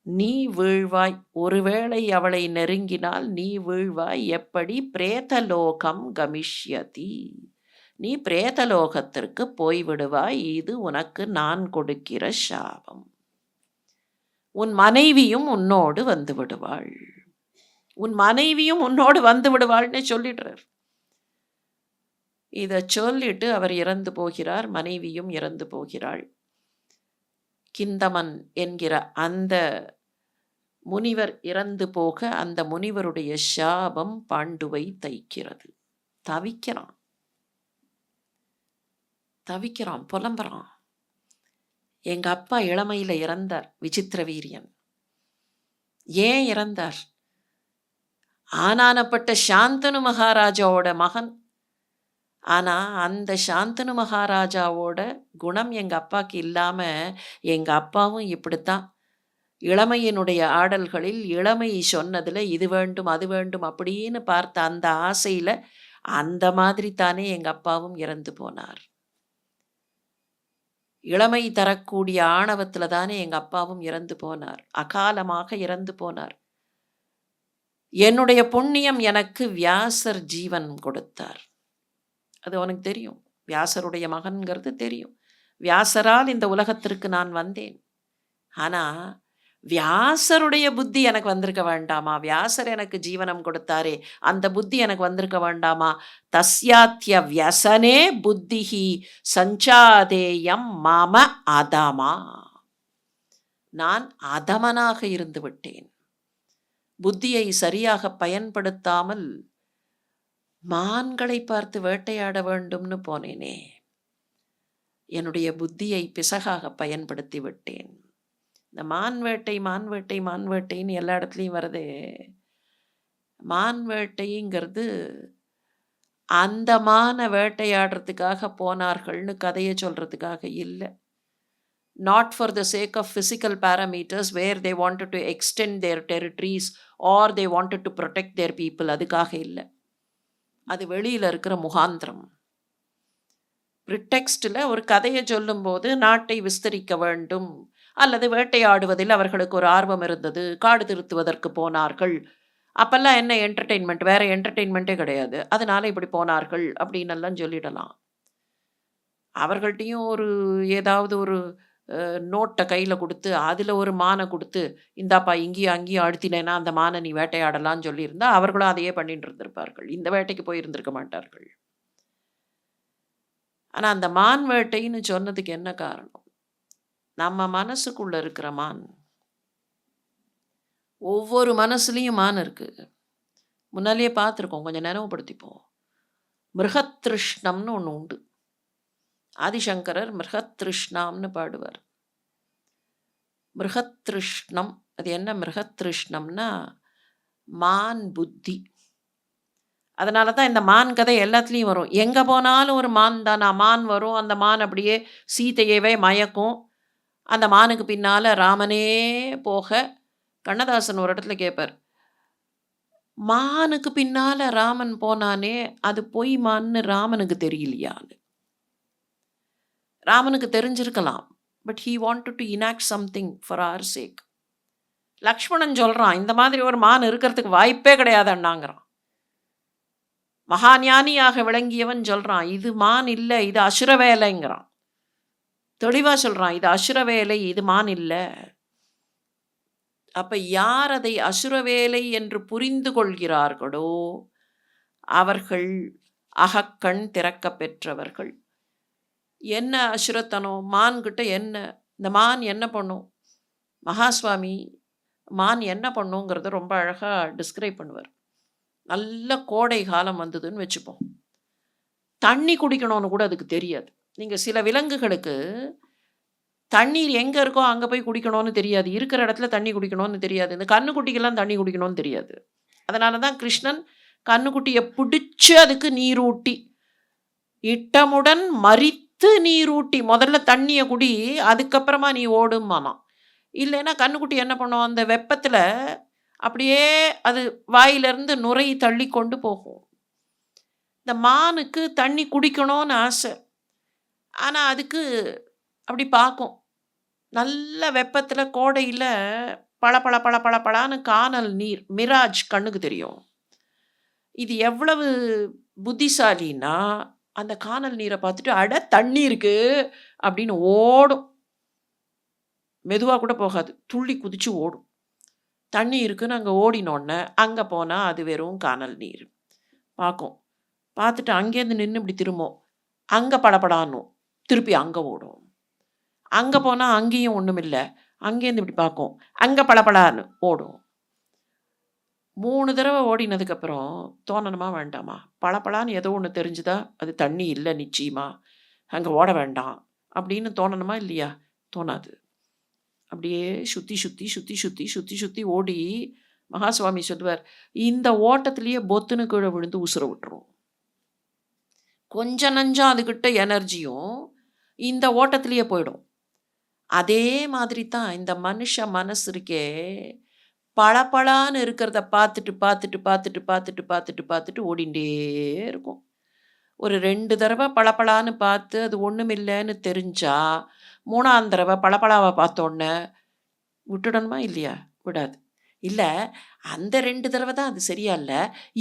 நீ வீழ்வாய். ஒருவேளை அவளை நெருங்கினால் நீ வீழ்வாய். எப்படி? பிரேதலோகம் கமிஷ்யதி, நீ பிரேதலோகத்திற்கு போய்விடுவாய். இது உனக்கு நான் கொடுக்கிற சாபம். உன் மனைவியும் உன்னோடு வந்து விடுவாள். உன் மனைவியும் உன்னோடு வந்து விடுவாள்னு சொல்லிடுறார். இதை சொல்லிட்டு அவர் இறந்து போகிறார். மனைவியும் இறந்து போகிறாள். கிந்தமன் என்கிற அந்த முனிவர் இறந்து போக அந்த முனிவருடைய சாபம் பாண்டுவை தைக்கிறது. தவிக்கிறான், புலம்புறான். எங்க அப்பா இளமையில இறந்தார், விசித்திர வீரியன். ஏன் இறந்தார்? ஆனானப்பட்ட சாந்தனு மகாராஜாவோட மகன். ஆனா அந்த சாந்தனு மகாராஜாவோட குணம் எங்க அப்பாக்கு இல்லாம, எங்க அப்பாவும் இப்படித்தான் இளமையினுடைய ஆடல்களில் இளமை சொன்னதுல இது வேண்டும் அது வேண்டும் அப்படின்னு பார்த்த அந்த ஆசையில அந்த மாதிரி தானே எங்க அப்பாவும் இறந்து போனார். இளமை தரக்கூடிய ஆணவத்துல தானே எங்க அப்பாவும் இறந்து போனார். அகாலமாக இறந்து போனார். என்னுடைய புண்ணியம் எனக்கு வியாசர் ஜீவன் கொடுத்தார். அது அவனுக்கு தெரியும். வியாசருடைய மகன்கிறது தெரியும். வியாசரால் இந்த உலகத்திற்கு நான் வந்தேன். ஆனா வியாசருடைய புத்தி எனக்கு வந்திருக்க வேண்டாமா? வியாசர் எனக்கு ஜீவனம் கொடுத்தாரே, அந்த புத்தி எனக்கு வந்திருக்க வேண்டாமா? தஸ்யாத்ய வியசனே புத்திஹி சஞ்சாதேயம் மம அதமா. நான் அதமனாக இருந்து விட்டேன். புத்தியை சரியாக பயன்படுத்தாமல் மான்களை பார்த்து வேட்டையாட வேண்டும்னு போனேனே, என்னுடைய புத்தியை பிசகாக பயன்படுத்தி விட்டேன். இந்த மான் வேட்டைன்னு எல்லா இடத்துலையும் வருது. மான் வேட்டைங்கிறது அந்த மானை வேட்டையாடுறதுக்காக போனார்கள்னு கதையை சொல்றதுக்காக இல்லை. Not for the sake of physical parameters where they wanted to extend their territories or they wanted to protect their people. அதுக்காக இல்லை. அது வெளியில் இருக்கிற முகாந்திரம். ப்ரிட்டெக்ஸ்டில் ஒரு கதையை சொல்லும்போது நாட்டை விஸ்தரிக்க வேண்டும் அல்லது வேட்டையாடுவதில் அவர்களுக்கு ஒரு ஆர்வம் இருந்தது, காடு திருத்துவதற்கு போனார்கள். அப்பெல்லாம் என்ன என்டர்டெயின்மெண்ட், வேற என்டர்டெயின்மெண்ட்டே கிடையாது, அதனால இப்படி போனார்கள் அப்படின்னு எல்லாம் சொல்லிடலாம். அவர்கள்ட்டையும் ஒரு ஏதாவது ஒரு நோட்டை கையில் கொடுத்து அதில் ஒரு மானை கொடுத்து, இந்தாப்பா இங்கேயும் அங்கேயும் அழுத்தினேன்னா அந்த மானை நீ வேட்டையாடலான்னு சொல்லியிருந்தா அவர்களும் அதையே பண்ணிட்டு இருந்திருப்பார்கள். இந்த வேட்டைக்கு போயிருந்திருக்க மாட்டார்கள். ஆனால் அந்த மான் வேட்டைன்னு சொன்னதுக்கு என்ன காரணம்? நம்ம மனசுக்குள்ள இருக்கிற மான், ஒவ்வொரு மனசுலையும் மான் இருக்கு. முன்னாலேயே பார்த்துருக்கோம், கொஞ்சம் நினைவுபடுத்திப்போம். மிருகத்ருஷ்ணம்னு ஒன்று உண்டு. ஆதிசங்கரர் மிருகத்ருஷ்ணம்னு பாடுவார். மிருகத்ருஷ்ணம், அது என்ன? மிருகத்ருஷ்ணம்னா மான் புத்தி. அதனால தான் இந்த மான் கதை எல்லாத்துலேயும் வரும். எங்கே போனாலும் ஒரு மான் தானா, மான் வரும். அந்த மான் அப்படியே சீதையவே மயக்கும். அந்த மானுக்கு பின்னால் ராமனே போக, கண்ணதாசன் ஒரு இடத்துல கேட்பார், மானுக்கு பின்னால் ராமன் போனானே அது பொய் மான்னு ராமனுக்கு தெரியலையான்னு. ராமனுக்கு தெரிஞ்சிருக்கலாம், but he wanted to enact something for our sake. Lakshmanan சொல்கிறான், இந்த மாதிரி ஒரு மான் இருக்கிறதுக்கு வாய்ப்பே கிடையாது அண்ணாங்கிறான். மகாஞானியாக விளங்கியவன் சொல்கிறான், இது மான் இல்லை, இது அசுர வேலைங்கிறான். தெளிவாக சொல்கிறான், இது அசுர வேலை, இது மான் இல்லை. அப்போ யார் அதை அசுர வேலை என்று புரிந்து கொள்கிறார்களோ அவர்கள் அகக்கண் திறக்க பெற்றவர்கள். என்ன அசுரத்தனம் மான்கிட்ட? என்ன இந்த மான் என்ன பண்ணும்? மகாஸ்வாமி மான் என்ன பண்ணுங்கிறத ரொம்ப அழகாக டிஸ்கிரைப் பண்ணுவார். நல்ல கோடை காலம் வந்ததுன்னு வச்சுப்போம், தண்ணி குடிக்கணும்னு கூட அதுக்கு தெரியாது. நீங்கள் சில விலங்குகளுக்கு தண்ணீர் எங்கே இருக்கோ அங்கே போய் குடிக்கணும்னு தெரியாது, இருக்கிற இடத்துல தண்ணி குடிக்கணும்னு தெரியாது. இந்த கண்ணுக்குட்டிக்கெல்லாம் தண்ணி குடிக்கணும்னு தெரியாது. அதனால தான் கிருஷ்ணன் கண்ணுக்குட்டியை பிடிச்சி அதுக்கு நீர் ஊட்டி இட்டமுடன் மரித்து நீரூட்டி முதல்ல தண்ணிய குடி, அதுக்கப்புறமா நீ ஓடும்பானாம். இல்லைன்னா கன்னுக்குட்டி என்ன பண்ணும், அந்த வெப்பத்துல அப்படியே அது வாயிலிருந்து நுரை தள்ளி கொண்டு போகும். இந்த மானுக்கு தண்ணி குடிக்கணும்னு ஆசை. ஆனா அதுக்கு அப்படி பார்க்கும். நல்ல வெப்பத்துல கோடையில பளபள பளபளன்னு கானல் நீர், மிராஜ் கண்ணுக்கு தெரியும். இது எவ்வளவு புத்திசாலின்னா, அந்த கானல் நீரை பார்த்துட்டு, அட தண்ணி இருக்கு அப்படின்னு ஓடும். மெதுவா கூட போகாது. துள்ளி குதிச்சு ஓடும். தண்ணி இருக்குன்னு அங்க ஓடினோன்ன, அங்க போனா அது வெறும் கானல் நீர். பார்க்கும். பார்த்துட்டு அங்கேருந்து நின்னு இப்படி திரும்பும். அங்க படபடான்னும். திருப்பி அங்க ஓடும். அங்க போனா அங்கேயும் ஒண்ணுமில்ல. அங்கேருந்து இப்படி பார்க்கும். அங்க படபடான்னு ஓடும். 3 தடவ ஓடினதுக்கப்புறம் தோணணுமா வேண்டாமா? பளபளன்னு ஏதோ ஒண்ணு தெரிஞ்சுதா, அது தண்ணி இல்ல நிச்சயமா. அங்க ஓட வேண்டாம். அப்படின்னு தோணணுமா இல்லையா? தோணாது. அப்படியே சுத்தி, சுத்தி, சுத்தி, சுத்தி, சுத்தி, சுத்தி ஓடி மகாசுவாமி சொல்லுவார், இந்த ஓட்டத்திலேயே பொத்துன்னு கீழ விழுந்து உசுர விட்டுரும். கொஞ்சம் நஞ்சம் அதுகிட்ட எனர்ஜியும் இந்த ஓட்டத்திலேயே போயிடும். அதே மாதிரி தான் இந்த மனுஷ மனசு இருக்கே, பளபளன்னு இருக்கிறத பார்த்துட்டு, பார்த்துட்டு, பார்த்துட்டு, பார்த்துட்டு, பார்த்துட்டு, பார்த்துட்டு ஓடிண்டே இருக்கும். ஒரு 2 தடவ பளபளன்னு பார்த்து அது ஒண்ணுமில்லன்னு தெரிஞ்சா, 3ஆம் தடவ பளபளாவ பார்த்தோன்னே விட்டுடணுமா இல்லையா? விடாது. இல்ல, அந்த 2 தடவ தான் அது சரியா இல்ல.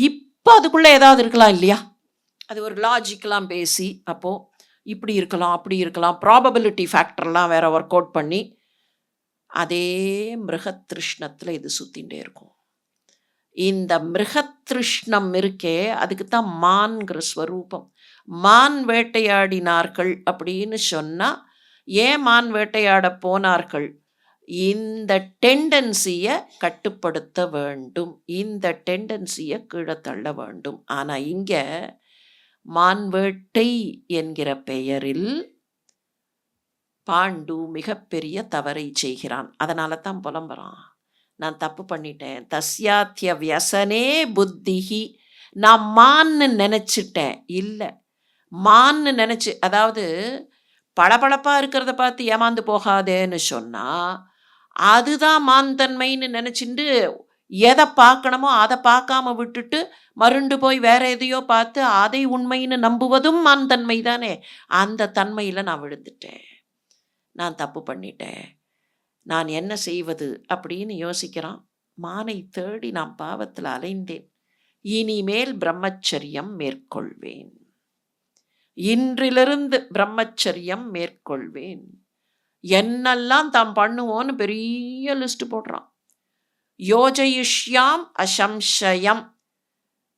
இப்ப அதுக்குள்ள ஏதாவது இருக்கலாம் இல்லையா? அது ஒரு லாஜிக்லாம் பேசி, அப்போ இப்படி இருக்கலாம், அப்படி இருக்கலாம், ப்ராபபிலிட்டி ஃபேக்டர்லாம் வேற ஒர்க் அவுட் பண்ணி, அதே மிருகத்ருஷ்ணத்துல இது சுத்திண்டே இருக்கும். இந்த மிருகத்ருஷ்ணம் இருக்கே, அதுக்கு தான் மான்கிற ஸ்வரூபம். மான் வேட்டையாடினார்கள் அப்படின்னு சொன்னா, ஏன் மான் வேட்டையாட போனார்கள்? இந்த டெண்டன்சிய கட்டுப்படுத்த வேண்டும். இந்த டெண்டன்சிய கீழ தள்ள வேண்டும். ஆனா இங்க மான் வேட்டை என்கிற பெயரில் பாண்டு மிகப்பெரிய தவறை செய்கிறான். அதனால தான் புலம்புறான். நான் தப்பு பண்ணிட்டேன். தஸ்யாத்ய வியசனே புத்திஹி. நான் மான்னு நினைச்சிட்டேன். இல்ல, மான்னு நினைச்சு, அதாவது பளபளப்பா இருக்கிறத பார்த்து ஏமாந்து போகாதேன்னு சொன்னா, அதுதான் மான் தன்மைன்னு நினைச்சுண்டு எதை பார்க்கணுமோ அதை பார்க்காம விட்டுட்டு மருண்டு போய் வேற எதையோ பார்த்து அதை உண்மைன்னு நம்புவதும் மான் தன்மை தானே. அந்த தன்மையில நான் விழுந்துட்டேன். நான் தப்பு பண்ணிட்டேன். நான் என்ன செய்வது அப்படின்னு யோசிக்கிறான். மானை தேடி நான் பாவத்தில் அலைந்தேன். இனிமேல் பிரம்மச்சரியம் மேற்கொள்வேன். இன்றிலிருந்து பிரம்மச்சரியம் மேற்கொள்வேன். என்னெல்லாம் தாம் பண்ணுவோன்னு பெரிய லிஸ்ட் போடுறான். யோஜயிஷ்யாம் அசம்சயம்.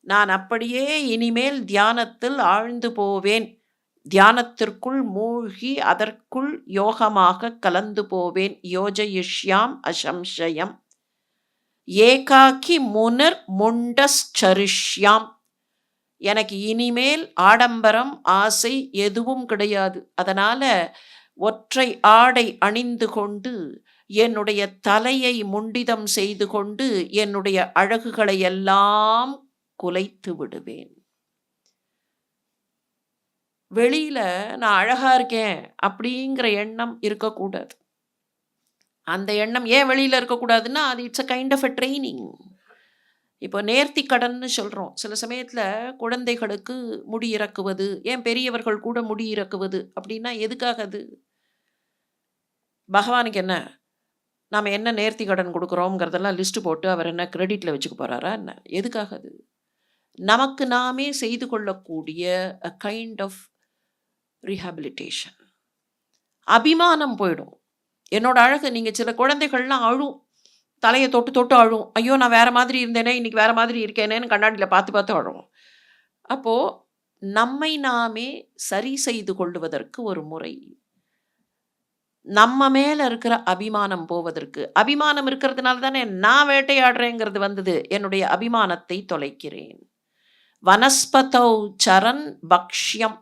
நான் அப்படியே இனிமேல் தியானத்தில் ஆழ்ந்து போவேன். தியானத்திற்குள் மூழ்கி அதற்குள் யோகமாக கலந்து போவேன். யோஜயிஷ்யாம் அசம்சயம். ஏகாக்கி முனிர் முண்டஸ்சரிஷ்யாம். எனக்கு இனிமேல் ஆடம்பரம் ஆசை எதுவும் கிடையாது. அதனால ஒற்றை ஆடை அணிந்து கொண்டு என்னுடைய தலையை முண்டிதம் செய்து கொண்டு என்னுடைய அழகுகளை எல்லாம் குலைத்து விடுவேன். வெளியில நான் அழகா இருக்கேன் அப்படிங்கிற எண்ணம் இருக்கக்கூடாது. அந்த எண்ணம் ஏன் வெளியில இருக்கக்கூடாதுன்னா, அது it's a kind of a training. இப்போ நேர்த்தி கடன்னு சொல்றோம். சில சமயத்துல குழந்தைகளுக்கு முடி இறக்குவது, ஏன் பெரியவர்கள் கூட முடி இறக்குவது அப்படின்னா எதுக்காக அது? பகவானுக்கு என்ன, நாம என்ன நேர்த்தி கடன் கொடுக்குறோங்கிறதெல்லாம் லிஸ்ட் போட்டு அவர் என்ன கிரெடிட்ல வச்சுக்க போறாரா என்ன? எதுக்காக அது? நமக்கு நாமே செய்து கொள்ளக்கூடிய a kind of rehabilitation. அபிமானம் போயிடும். என்னோட அழகு, நீங்க சில குழந்தைகள்லாம் அழும், தலையை தொட்டு தொட்டு அழும். ஐயோ நான் வேற மாதிரி இருந்தேனே, இன்னைக்கு வேற மாதிரி இருக்கேனேன்னு கண்ணாடியில பார்த்து பார்த்து அழும். அப்போ நம்மை நாமே சரி செய்து கொள்வதற்கு ஒரு முறை, நம்ம மேல இருக்கிற அபிமானம் போவதற்கு. அபிமானம் இருக்கிறதுனால தானே நான் வேட்டையாடுறேங்கிறது வந்தது. என்னுடைய அபிமானத்தை தொலைக்கிறேன். வனஸ்பதௌ சரண் பக்ஷ்யம்.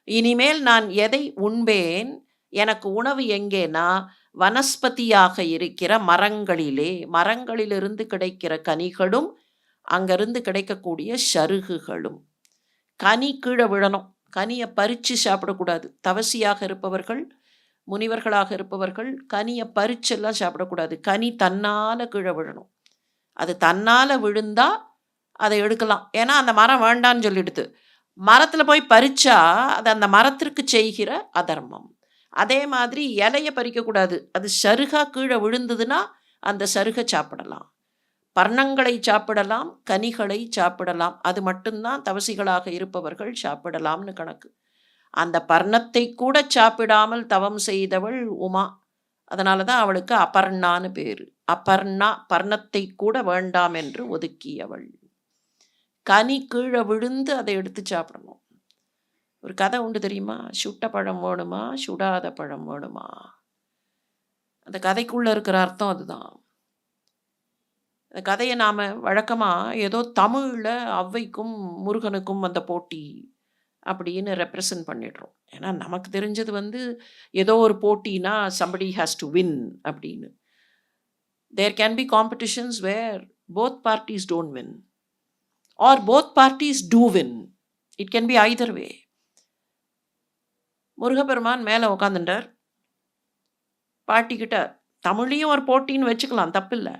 இனிமேல் நான் எதை உண்பேன்? எனக்கு உணவு எங்கேனா வனஸ்பதியாக இருக்கிற மரங்களிலே. மரங்களிலிருந்து கிடைக்கிற கனிகளும் அங்கிருந்து கிடைக்கக்கூடிய சருகுகளும். கனி கீழே விழணும். கனியை பறித்து சாப்பிடக்கூடாது. தவசியாக இருப்பவர்கள், முனிவர்களாக இருப்பவர்கள் கனியை பறிச்செல்லாம் சாப்பிடக்கூடாது. கனி தன்னால் கீழே விழணும். அது தன்னால் விழுந்தா அதை எடுக்கலாம். ஏன்னா அந்த மரம் வேண்டான்னு சொல்லிடுது. மரத்தில் போய் பறிச்சா அது அந்த மரத்திற்கு செய்கிற அதர்மம். அதே மாதிரி இலையை பறிக்கக்கூடாது. அது சருகா கீழே விழுந்ததுன்னா அந்த சருகை சாப்பிடலாம். பர்ணங்களை சாப்பிடலாம், கனிகளை சாப்பிடலாம். அது மட்டும்தான் தவசிகளாக இருப்பவர்கள் சாப்பிடலாம்னு கணக்கு. அந்த பர்ணத்தை கூட சாப்பிடாமல் தவம் செய்தவள் உமா. அதனால தான் அவளுக்கு அபர்ணான்னு பேர். அபர்ணா, பர்ணத்தை கூட வேண்டாம் என்று ஒதுக்கியவள். கனி கீழே விழுந்து அதை எடுத்து சாப்பிடணும். ஒரு கதை உண்டு தெரியுமா? சுட்ட பழம் வேணுமா, சுடாத பழம் வேணுமா? அந்த கதைக்குள்ளே இருக்கிற அர்த்தம் அதுதான். அந்த கதையை நாம் வழக்கமாக ஏதோ தமிழில் ஔவைக்கும் முருகனுக்கும் அந்த போட்டி அப்படின்னு ரெப்ரசன்ட் பண்ணிடுறோம். ஏன்னா நமக்கு தெரிஞ்சது ஏதோ ஒரு போட்டினா somebody has to win அப்படின்னு. There can be competitions where both parties don't win or both parties do win. It can be either way. முருகப்பெருமான் மேலே உட்காந்துட்டார். பாட்டிக்கிட்ட தமிழையும் ஒரு போட்டின்னு வச்சுக்கலாம், தப்பில்லை.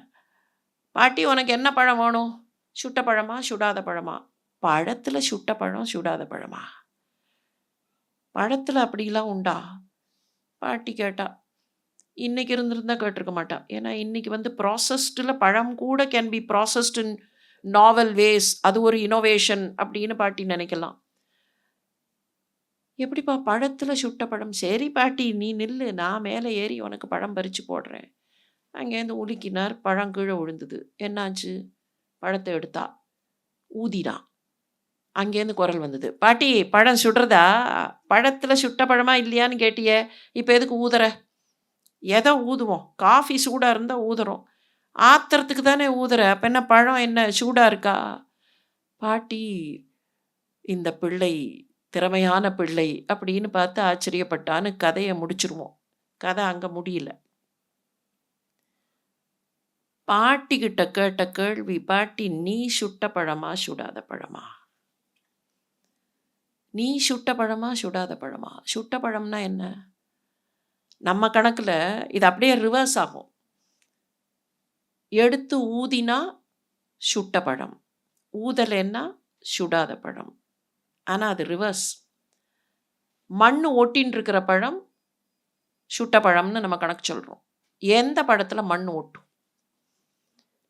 பாட்டி, உனக்கு என்ன பழம் வேணும்? சுட்ட பழமா, சுடாத பழமா? பழத்தில் சுட்ட பழம், சுடாத பழமா? பழத்தில் அப்படிலாம் உண்டா? பாட்டி கேட்டா. இன்னைக்கு இருந்திருந்தா கேட்டிருக்க மாட்டா. ஏன்னா இன்னைக்கு ப்ராசஸ்டில் பழம் கூட can be processed in novel ways. அது ஒரு இனோவேஷன் அப்படின்னு பாட்டி நினைக்கலாம். எப்படிப்பா பழத்தில் சுட்ட பழம்? சரி பாட்டி, நீ நில்லு, நான் மேலே ஏறி உனக்கு பழம் பறித்து போடுறேன். அங்கேருந்து உலுக்கினார். பழம் கீழே விழுந்தது. என்னாச்சு? பழத்தை எடுத்தா, ஊதினான். அங்கேருந்து குரல் வந்தது. பாட்டி, பழம் சுடுறதா? பழத்தில் சுட்ட பழமா இல்லையான்னு கேட்டியே, இப்போ எதுக்கு ஊதுற? எதை ஊதுவோம்? காஃபி சூடாக இருந்தால் ஊதுறோம். ஆத்திரத்துக்கு தானே ஊதுற. அப்போ என்ன பழம் என்ன சூடாக இருக்கா? பாட்டி, இந்த பிள்ளை திறமையான பிள்ளை அப்படின்னு பார்த்து ஆச்சரியப்பட்டான்னு கதையை முடிச்சிருவோம். கதை அங்கே முடியல. பாட்டிக்கிட்ட கேட்ட கேள்வி, பாட்டி, நீ சுட்ட பழமா, சுடாத பழமா? நீ சுட்ட பழமா, சுடாத பழமா? சுட்ட பழம்னா என்ன? நம்ம கணக்கில் இது அப்படியே ரிவர்ஸ் ஆகும். எடுத்து ஊதினா சுட்ட பழம், ஊதலைன்னா சுடாத பழம். ஆனால் அது ரிவர்ஸ். மண் ஒட்டின்னு இருக்கிற பழம் சுட்ட பழம்னு நம்ம கணக்கு சொல்கிறோம். எந்த பழத்தில் மண் ஒட்டும்?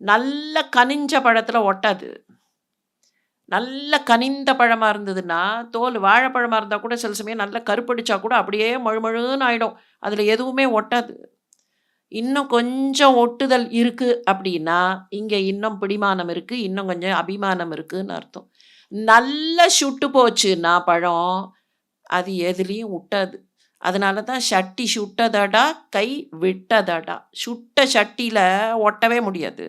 நல்ல கனிஞ்ச பழத்தில் ஒட்டாது. நல்ல கனிந்த பழமாக இருந்ததுன்னா, தோல் வாழைப்பழமாக இருந்தால் கூட சில சமயம் நல்லா கருப்படிச்சா கூட அப்படியே மழுமழுன்னு ஆகிடும். அதில் எதுவுமே ஒட்டாது. இன்னும் கொஞ்சம் ஒட்டுதல் இருக்குது அப்படின்னா இங்கே இன்னும் பிடிமானம் இருக்குது, இன்னும் கொஞ்சம் அபிமானம் இருக்குதுன்னு அர்த்தம். நல்ல சுட்டு போச்சுன்னா பழம் அது எதுலேயும் ஒட்டாது. அதனால தான் சட்டி சுட்டதடா கை விட்டதடா. சுட்ட சட்டியில் ஒட்டவே முடியாது.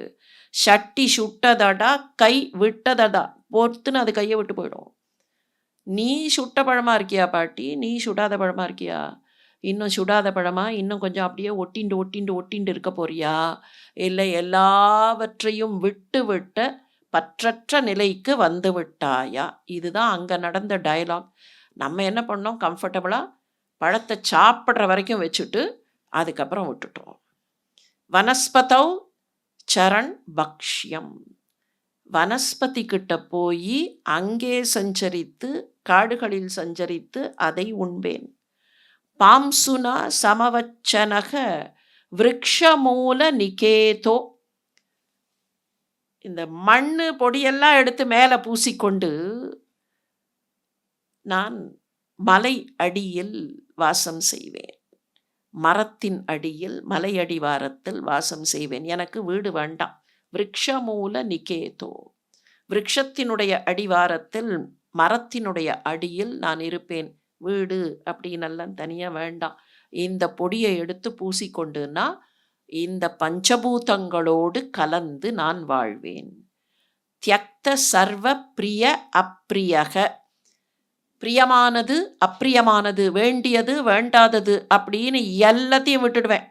சட்டி சுட்டதடா கை விட்டதடா, பொறுத்துன்னு அது கையை விட்டு போயிடும். நீ சுட்ட பழமாக இருக்கியா பாட்டி? நீ சுடாத பழமாக இருக்கியா? இன்னும் சுடாத பழமா? இன்னும் கொஞ்சம் அப்படியே ஒட்டிண்டு இருக்க போறியா? இல்லை எல்லாவற்றையும் விட்டு விட்ட பற்றற்ற நிலைக்கு வந்து விட்டாயா? இதுதான் அங்கே நடந்த டயலாக். நம்ம என்ன பண்ணோம்? கம்ஃபர்டபுளாக பழத்தை சாப்பிட்ற வரைக்கும் வச்சுட்டு அதுக்கப்புறம் விட்டுட்டோம். வனஸ்பதௌ சரண் பக்ஷ்யம். வனஸ்பதி கிட்ட போய் அங்கே சஞ்சரித்து, காடுகளில் சஞ்சரித்து அதை உண்பேன். பாம்சுனா சமவச்சனக விருக்ஷமூல நிகேதோ. இந்த மண்ணு பொடியெல்லாம் எடுத்து மேலே பூசிக்கொண்டு நான் மலை அடியில் வாசம் செய்வேன். மரத்தின் அடியில், மலை அடிவாரத்தில் வாசம் செய்வேன். எனக்கு வீடு வேண்டாம். விருக்ஷமூல நிகேதோ. விருட்சத்தினுடைய அடிவாரத்தில், மரத்தினுடைய அடியில் நான் இருப்பேன். வீடு அப்படின்னெல்லாம் தனியாக வேண்டாம். இந்த பொடியை எடுத்து பூசிக்கொண்டுன்னா இந்த பஞ்சபூதங்களோடு கலந்து நான் வாழ்வேன். தியக்த சர்வ பிரிய அப்பிரியக. பிரியமானது அப்பிரியமானது, வேண்டியது வேண்டாதது அப்படின்னு எல்லாத்தையும் விட்டுடுவேன்.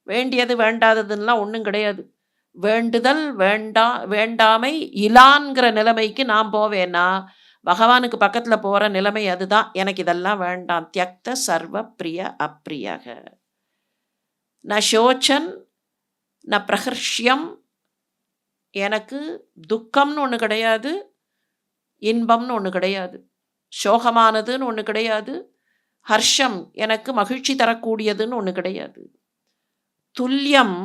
வேண்டியது வேண்டாததுன்னெலாம் ஒன்றும் கிடையாது. வேண்டுதல் வேண்டாமை இலான்கிற நிலைமைக்கு நான் போவேன்னா பகவானுக்கு பக்கத்தில் போகிற நிலைமை அதுதான். எனக்கு இதெல்லாம் வேண்டாம். தியக்த சர்வ பிரிய அப்பிரியக ந சோச்சன் ந பிரஹர்ஷ்யம். எனக்கு துக்கம்னு ஒன்று கிடையாது, இன்பம்னு ஒன்று கிடையாது, சோகமானதுன்னு ஒன்று கிடையாது, ஹர்ஷம் எனக்கு மகிழ்ச்சி தரக்கூடியதுன்னு ஒன்று கிடையாது. துல்லியம்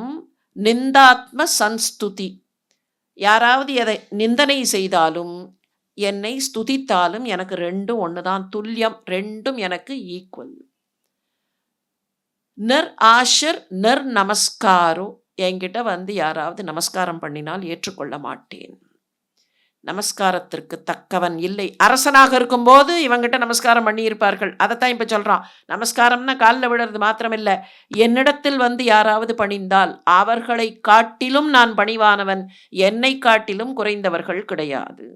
நிந்தாத்ம சன்ஸ்துதி. யாராவது எதை நிந்தனை செய்தாலும் என்னை ஸ்துதித்தாலும் எனக்கு ரெண்டும் ஒன்று தான். துல்லியம், ரெண்டும் எனக்கு ஈக்குவல். நிர் ஆஷர் நிர் நமஸ்காரோ. என்கிட்ட வந்து யாராவது நமஸ்காரம் பண்ணினால் ஏற்றுக்கொள்ள மாட்டேன். நமஸ்காரத்திற்கு தக்கவன் இல்லை. அரசனாக இருக்கும்போது இவங்கிட்ட நமஸ்காரம் பண்ணியிருப்பார்கள். அதைத்தான் இப்போ சொல்கிறான். நமஸ்காரம்னா காலில் விழுறது மாத்திரமில்லை, என்னிடத்தில் வந்து யாராவது பணிந்தால் அவர்களை காட்டிலும் நான் பணிவானவன், என்னை காட்டிலும் குறைந்தவர்கள் கிடையாது.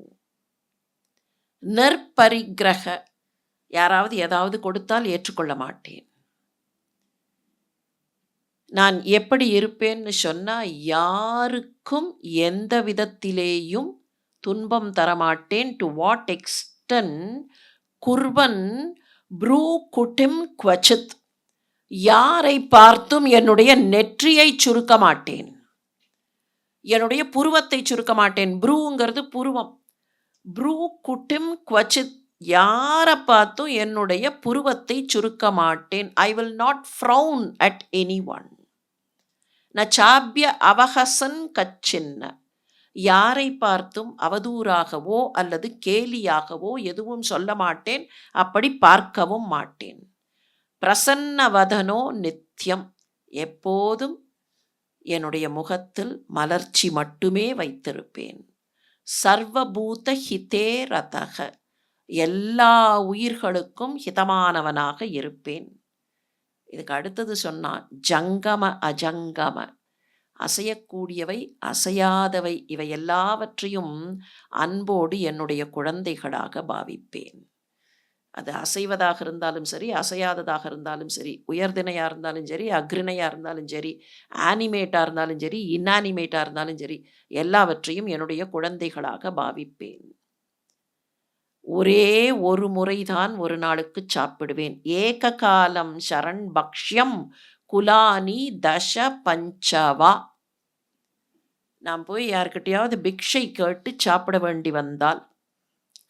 நற்பரிக்கிரக. யாராவது ஏதாவது கொடுத்தால் ஏற்றுக்கொள்ள மாட்டேன். நான் எப்படி இருப்பேன்னு சொன்னால், யாருக்கும் எந்த விதத்திலேயும் துன்பம் தரமாட்டேன். டு வாட் எக்ஸ்டன் குர்வன் ப்ரூ குட்டிம் குவச்சித். யாரை பார்த்தும் என்னுடைய நெற்றியை சுருக்க மாட்டேன், என்னுடைய புருவத்தை சுருக்க மாட்டேன். ப்ரூங்கிறது புருவம். ப்ரூ குட்டிம் குவச்சித். யாரை பார்த்தும் என்னுடைய புருவத்தை சுருக்க மாட்டேன். I will not frown at any one. ந சாபிய அவஹசன் கச்சின்ன. யாரை பார்த்தும் அவதூறாகவோ அல்லது கேலியாகவோ எதுவும் சொல்ல மாட்டேன், அப்படி பார்க்கவும் மாட்டேன். பிரசன்னவதனோ நித்தியம். எப்போதும் என்னுடைய முகத்தில் மலர்ச்சி மட்டுமே வைத்திருப்பேன். சர்வபூத ஹிதே ரதக. எல்லா உயிர்களுக்கும் ஹிதமானவனாக இருப்பேன். இதுக்கு அடுத்தது சொன்னான், ஜங்கம அஜங்கம. அசையக்கூடியவை அசையாதவை இவை எல்லாவற்றையும் அன்போடு என்னுடைய குழந்தைகளாக பாவிப்பேன். அது அசைவதாக இருந்தாலும் சரி, அசையாததாக இருந்தாலும் சரி, உயர்திணையாக இருந்தாலும் சரி, அக்ரிணையாக இருந்தாலும் சரி, ஆனிமேட்டாக இருந்தாலும் சரி, இன்ஆனிமேட்டாக இருந்தாலும் சரி, எல்லாவற்றையும் என்னுடைய குழந்தைகளாக பாவிப்பேன். ஒரே ஒரு முறைதான் ஒரு நாளுக்கு சாப்பிடுவேன். ஏக காலம் சரண் பக்ஷ்யம் குலானி தச பஞ்சவா. நான் போய் யார்கிட்டையாவது பிக்ஷை கேட்டு சாப்பிட வேண்டி வந்தால்,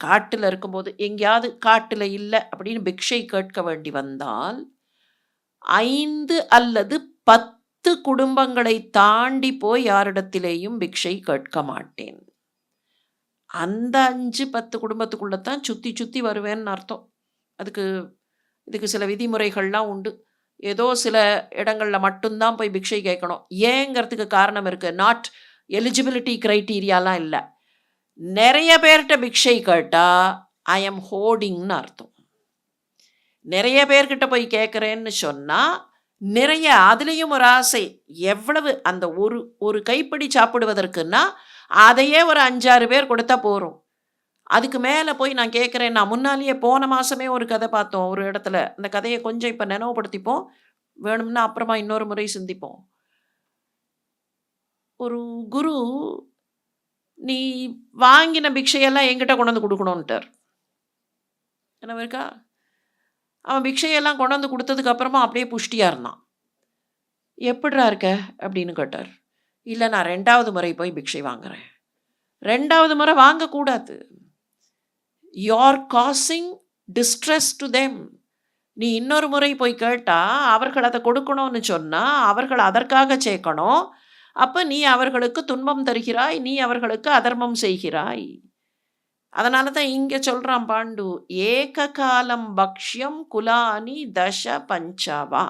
காட்டில் இருக்கும்போது எங்கேயாவது காட்டில் இல்லை அப்படின்னு பிக்ஷை கேட்க வேண்டி வந்தால், 5 அல்லது 10 குடும்பங்களை தாண்டி போய் யாரிடத்திலேயும் பிக்ஷை கேட்க மாட்டேன். அந்த 5-10 குடும்பத்துக்குள்ளே சுற்றி சுற்றி வருவேன்னு அர்த்தம். இதுக்கு சில விதிமுறைகள்லாம் உண்டு. ஏதோ சில இடங்களில் மட்டும்தான் போய் பிக்ஷை கேட்கணும். ஏங்கிறதுக்கு காரணம் இருக்குது. நாட் எலிஜிபிலிட்டி க்ரைட்டீரியாலாம் இல்லை. நிறைய பேர்கிட்ட பிக்ஷை கேட்டால் ஐ எம் ஹோர்டிங்னு அர்த்தம். நிறைய பேர்கிட்ட போய் கேட்குறேன்னு சொன்னால் நிறைய, அதுலேயும் ஒரு ஆசை. எவ்வளவு அந்த ஒரு கைப்பிடி சாப்பிடுவதற்குன்னா அதையே ஒரு 5-6 பேர் கொடுத்தா போகிறோம். அதுக்கு மேலே போய் நான் கேட்குறேன். நான் முன்னாலேயே போன மாதமே ஒரு கதை பார்த்தோம் ஒரு இடத்துல. அந்த கதையை கொஞ்சம் இப்போ நினைவுபடுத்திப்போம், வேணும்னா அப்புறமா இன்னொரு முறை சிந்திப்போம். ஒரு குரு, நீ வாங்கின பிக்ஷையெல்லாம் என்கிட்ட கொண்டு வந்து கொடுக்கணுன்ட்டார். என்ன இருக்கா? அவன் பிக்ஷையெல்லாம் கொண்டு வந்து கொடுத்ததுக்கு அப்புறமா அப்படியே புஷ்டியாக இருந்தான். எப்படிரா இருக்க அப்படின்னு கேட்டார். இல்லை, நான் 2வது முறை போய் பிக்ஷை வாங்குறேன். 2வது முறை வாங்கக்கூடாது. You are causing distress to them. நீ இன்னொரு முறை போய் கேட்டால் அவர்கள் அதை கொடுக்கணும்னு சொன்னால் அவர்கள் அதற்காக சேர்க்கணும். அப்போ நீ அவர்களுக்கு துன்பம் தருகிறாய், நீ அவர்களுக்கு அதர்மம் செய்கிறாய். அதனால தான் இங்கே சொல்கிறான் பாண்டு, ஏக காலம் பக்ஷ்யம் குலானி தச பஞ்சவா.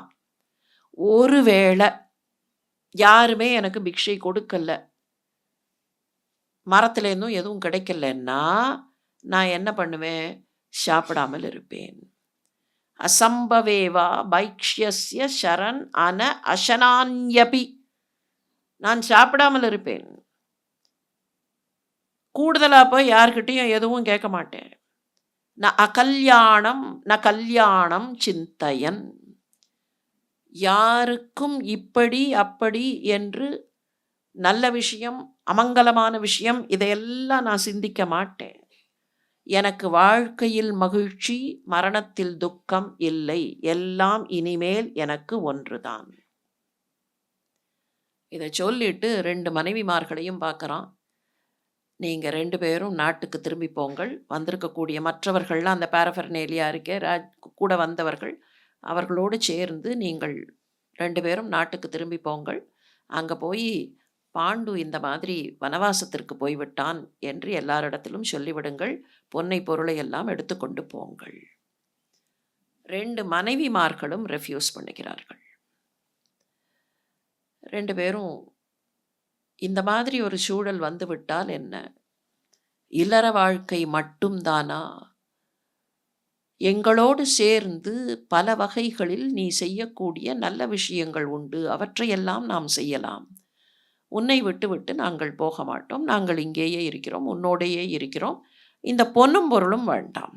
ஒருவேளை யாருமே எனக்கு பிக்ஷை கொடுக்கல, மரத்துலேருந்தும் எதுவும் கிடைக்கலன்னா நான் என்ன பண்ணுவேன்? சாப்பிடாமல் இருப்பேன். அசம்பவேவா பைக்ஷ்யஸ்ய சரண் அன அசனான்யபி. நான் சாப்பிடாமல் இருப்பேன். கூடுதலாக போய் யார்கிட்டையும் எதுவும் கேட்க மாட்டேன். ந கல்யாணம் சிந்தையன். யாருக்கும் இப்படி அப்படி என்று நல்ல விஷயம், அமங்கலமான விஷயம் இதையெல்லாம் நான் சிந்திக்க மாட்டேன். எனக்கு வாழ்க்கையில் மகிழ்ச்சி, மரணத்தில் துக்கம் இல்லை. எல்லாம் இனிமேல் எனக்கு ஒன்றுதான். இத சொல்லிட்டு 2 மனைவிமார்களையும் பார்க்குறான். நீங்க 2 பேரும் நாட்டுக்கு திரும்பி போங்கள். வந்திருக்கக்கூடிய மற்றவர்கள்லாம் அந்த பாரஃபர்னேலியா இருக்கே கூட வந்தவர்கள், அவர்களோடு சேர்ந்து நீங்கள் 2 பேரும் நாட்டுக்கு திரும்பி போங்கள். அங்க போய் பாண்டு இந்த மாதிரி வனவாசத்திற்கு போய்விட்டான் என்று எல்லாரிடத்திலும் சொல்லிவிடுங்கள். பொன்னை பொருளை எல்லாம் எடுத்துக்கொண்டு போங்கள். 2 மனைவிமார்களும் ரெஃப்யூஸ் பண்ணுகிறார்கள். 2 பேரும் இந்த மாதிரி ஒரு சூழல் வந்துவிட்டால் என்ன? இல்லற வாழ்க்கை மட்டும் தானா? எங்களோடு சேர்ந்து பல வகைகளில் நீ செய்யக்கூடிய நல்ல விஷயங்கள் உண்டு. அவற்றையெல்லாம் நாம் செய்யலாம். உன்னை விட்டுவிட்டு நாங்கள் போக மாட்டோம். நாங்கள் இங்கேயே இருக்கிறோம். உன்னோடையே இருக்கிறோம். இந்த பொன்னும் பொருளும் வேண்டாம்.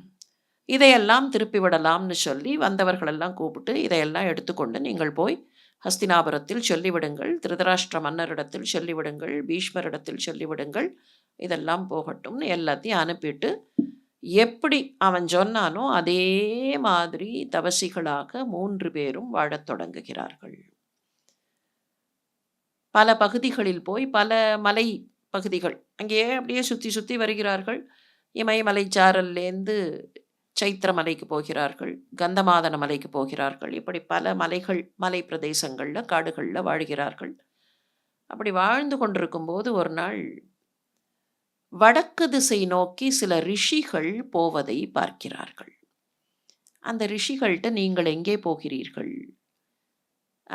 இதையெல்லாம் திருப்பி விடலாம்னு சொல்லி வந்தவர்களெல்லாம் கூப்பிட்டு இதையெல்லாம் எடுத்துக்கொண்டு நீங்கள் போய் ஹஸ்தினாபுரத்தில் சொல்லிவிடுங்கள். திருதராஷ்டிர மன்னரிடத்தில் சொல்லிவிடுங்கள். பீஷ்மரிடத்தில் சொல்லிவிடுங்கள். இதெல்லாம் போகட்டும்னு எல்லாத்தையும் அனுப்பிட்டு எப்படி அவன் சொன்னானோ அதே மாதிரி தவசிகளாக 3 பேரும் வாழத் தொடங்குகிறார்கள். பல பகுதிகளில் போய் பல மலை பகுதிகள் அங்கேயே அப்படியே சுற்றி சுற்றி வருகிறார்கள். இமயமலை சாரல்லேருந்து சைத்திர மலைக்கு போகிறார்கள். கந்தமாதன மலைக்கு போகிறார்கள். இப்படி பல மலைகள் மலை பிரதேசங்களில் காடுகளில் வாழ்கிறார்கள். அப்படி வாழ்ந்து கொண்டிருக்கும்போது ஒரு நாள் வடக்கு திசை நோக்கி சில ரிஷிகள் போவதை பார்க்கிறார்கள். அந்த ரிஷிகள்கிட்ட நீங்கள் எங்கே போகிறீர்கள்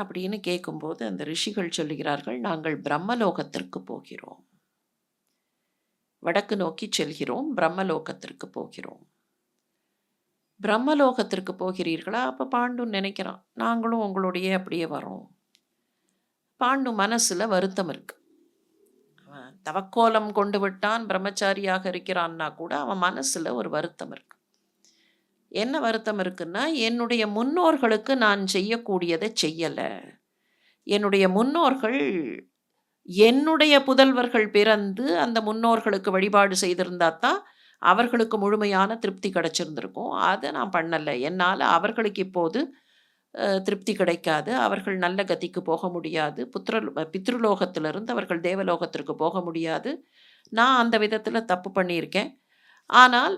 அப்படின்னு கேட்கும்போது அந்த ரிஷிகள் சொல்லுகிறார்கள், நாங்கள் பிரம்மலோகத்திற்கு போகிறோம். வடக்கு நோக்கி செல்கிறோம். பிரம்மலோகத்திற்கு போகிறோம். பிரம்மலோகத்திற்கு போகிறீர்களா? அப்போ பாண்டு நினைக்கிறான், நாங்களும் உங்களுடைய அப்படியே வரோம். பாண்டு மனசுல வருத்தம் இருக்கு. அவன் தவக்கோலம் கொண்டு விட்டான், பிரம்மச்சாரியாக இருக்கிறான்னா கூட அவன் மனசுல ஒரு வருத்தம் இருக்கு. என்ன வருத்தம் இருக்குன்னா, என்னுடைய முன்னோர்களுக்கு நான் செய்யக்கூடியதை செய்யலை. என்னுடைய முன்னோர்கள் என்னுடைய புதல்வர்கள் பிறந்து அந்த முன்னோர்களுக்கு வழிபாடு செய்திருந்தா தான் அவர்களுக்கு முழுமையான திருப்தி கிடைச்சிருந்திருக்கும். அதை நான் பண்ணலை. என்னால் அவர்களுக்கு இப்போது திருப்தி கிடைக்காது. அவர்கள் நல்ல கதிக்கு போக முடியாது. பித்ருலோகத்திலிருந்து அவர்கள் தேவலோகத்திற்கு போக முடியாது. நான் அந்த விதத்தில் தப்பு பண்ணியிருக்கேன். ஆனால்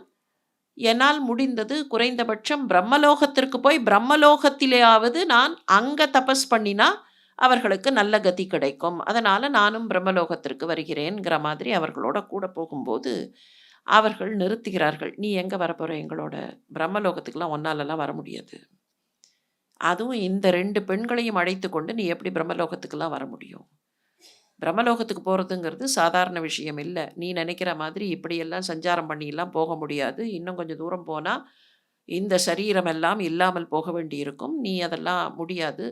என்னால் முடிந்தது குறைந்தபட்சம் பிரம்மலோகத்திற்கு போய் பிரம்மலோகத்திலேயாவது நான் அங்கே தபஸ் பண்ணினா அவர்களுக்கு நல்ல கதி கிடைக்கும். அதனால் நானும் பிரம்மலோகத்திற்கு வருகிறேன்கிற மாதிரி அவர்களோட கூட போகும்போது அவர்கள் நிறுத்துகிறார்கள். நீ எங்கே வரப்போகிற? எங்களோட பிரம்மலோகத்துக்கெலாம் ஒன்னாலெல்லாம் வர முடியாது. அதுவும் இந்த 2 பெண்களையும் அழைத்து கொண்டு நீ எப்படி பிரம்மலோகத்துக்கெல்லாம் வர முடியும்? பிரம்மலோகத்துக்கு போகிறதுங்கிறது சாதாரண விஷயம் இல்லை. நீ நினைக்கிற மாதிரி இப்படியெல்லாம் சஞ்சாரம் பண்ணியெல்லாம் போக முடியாது. இன்னும் கொஞ்சம் தூரம் போனால் இந்த சரீரமெல்லாம் இல்லாமல் போக வேண்டியிருக்கும். நீ அதெல்லாம் முடியாது.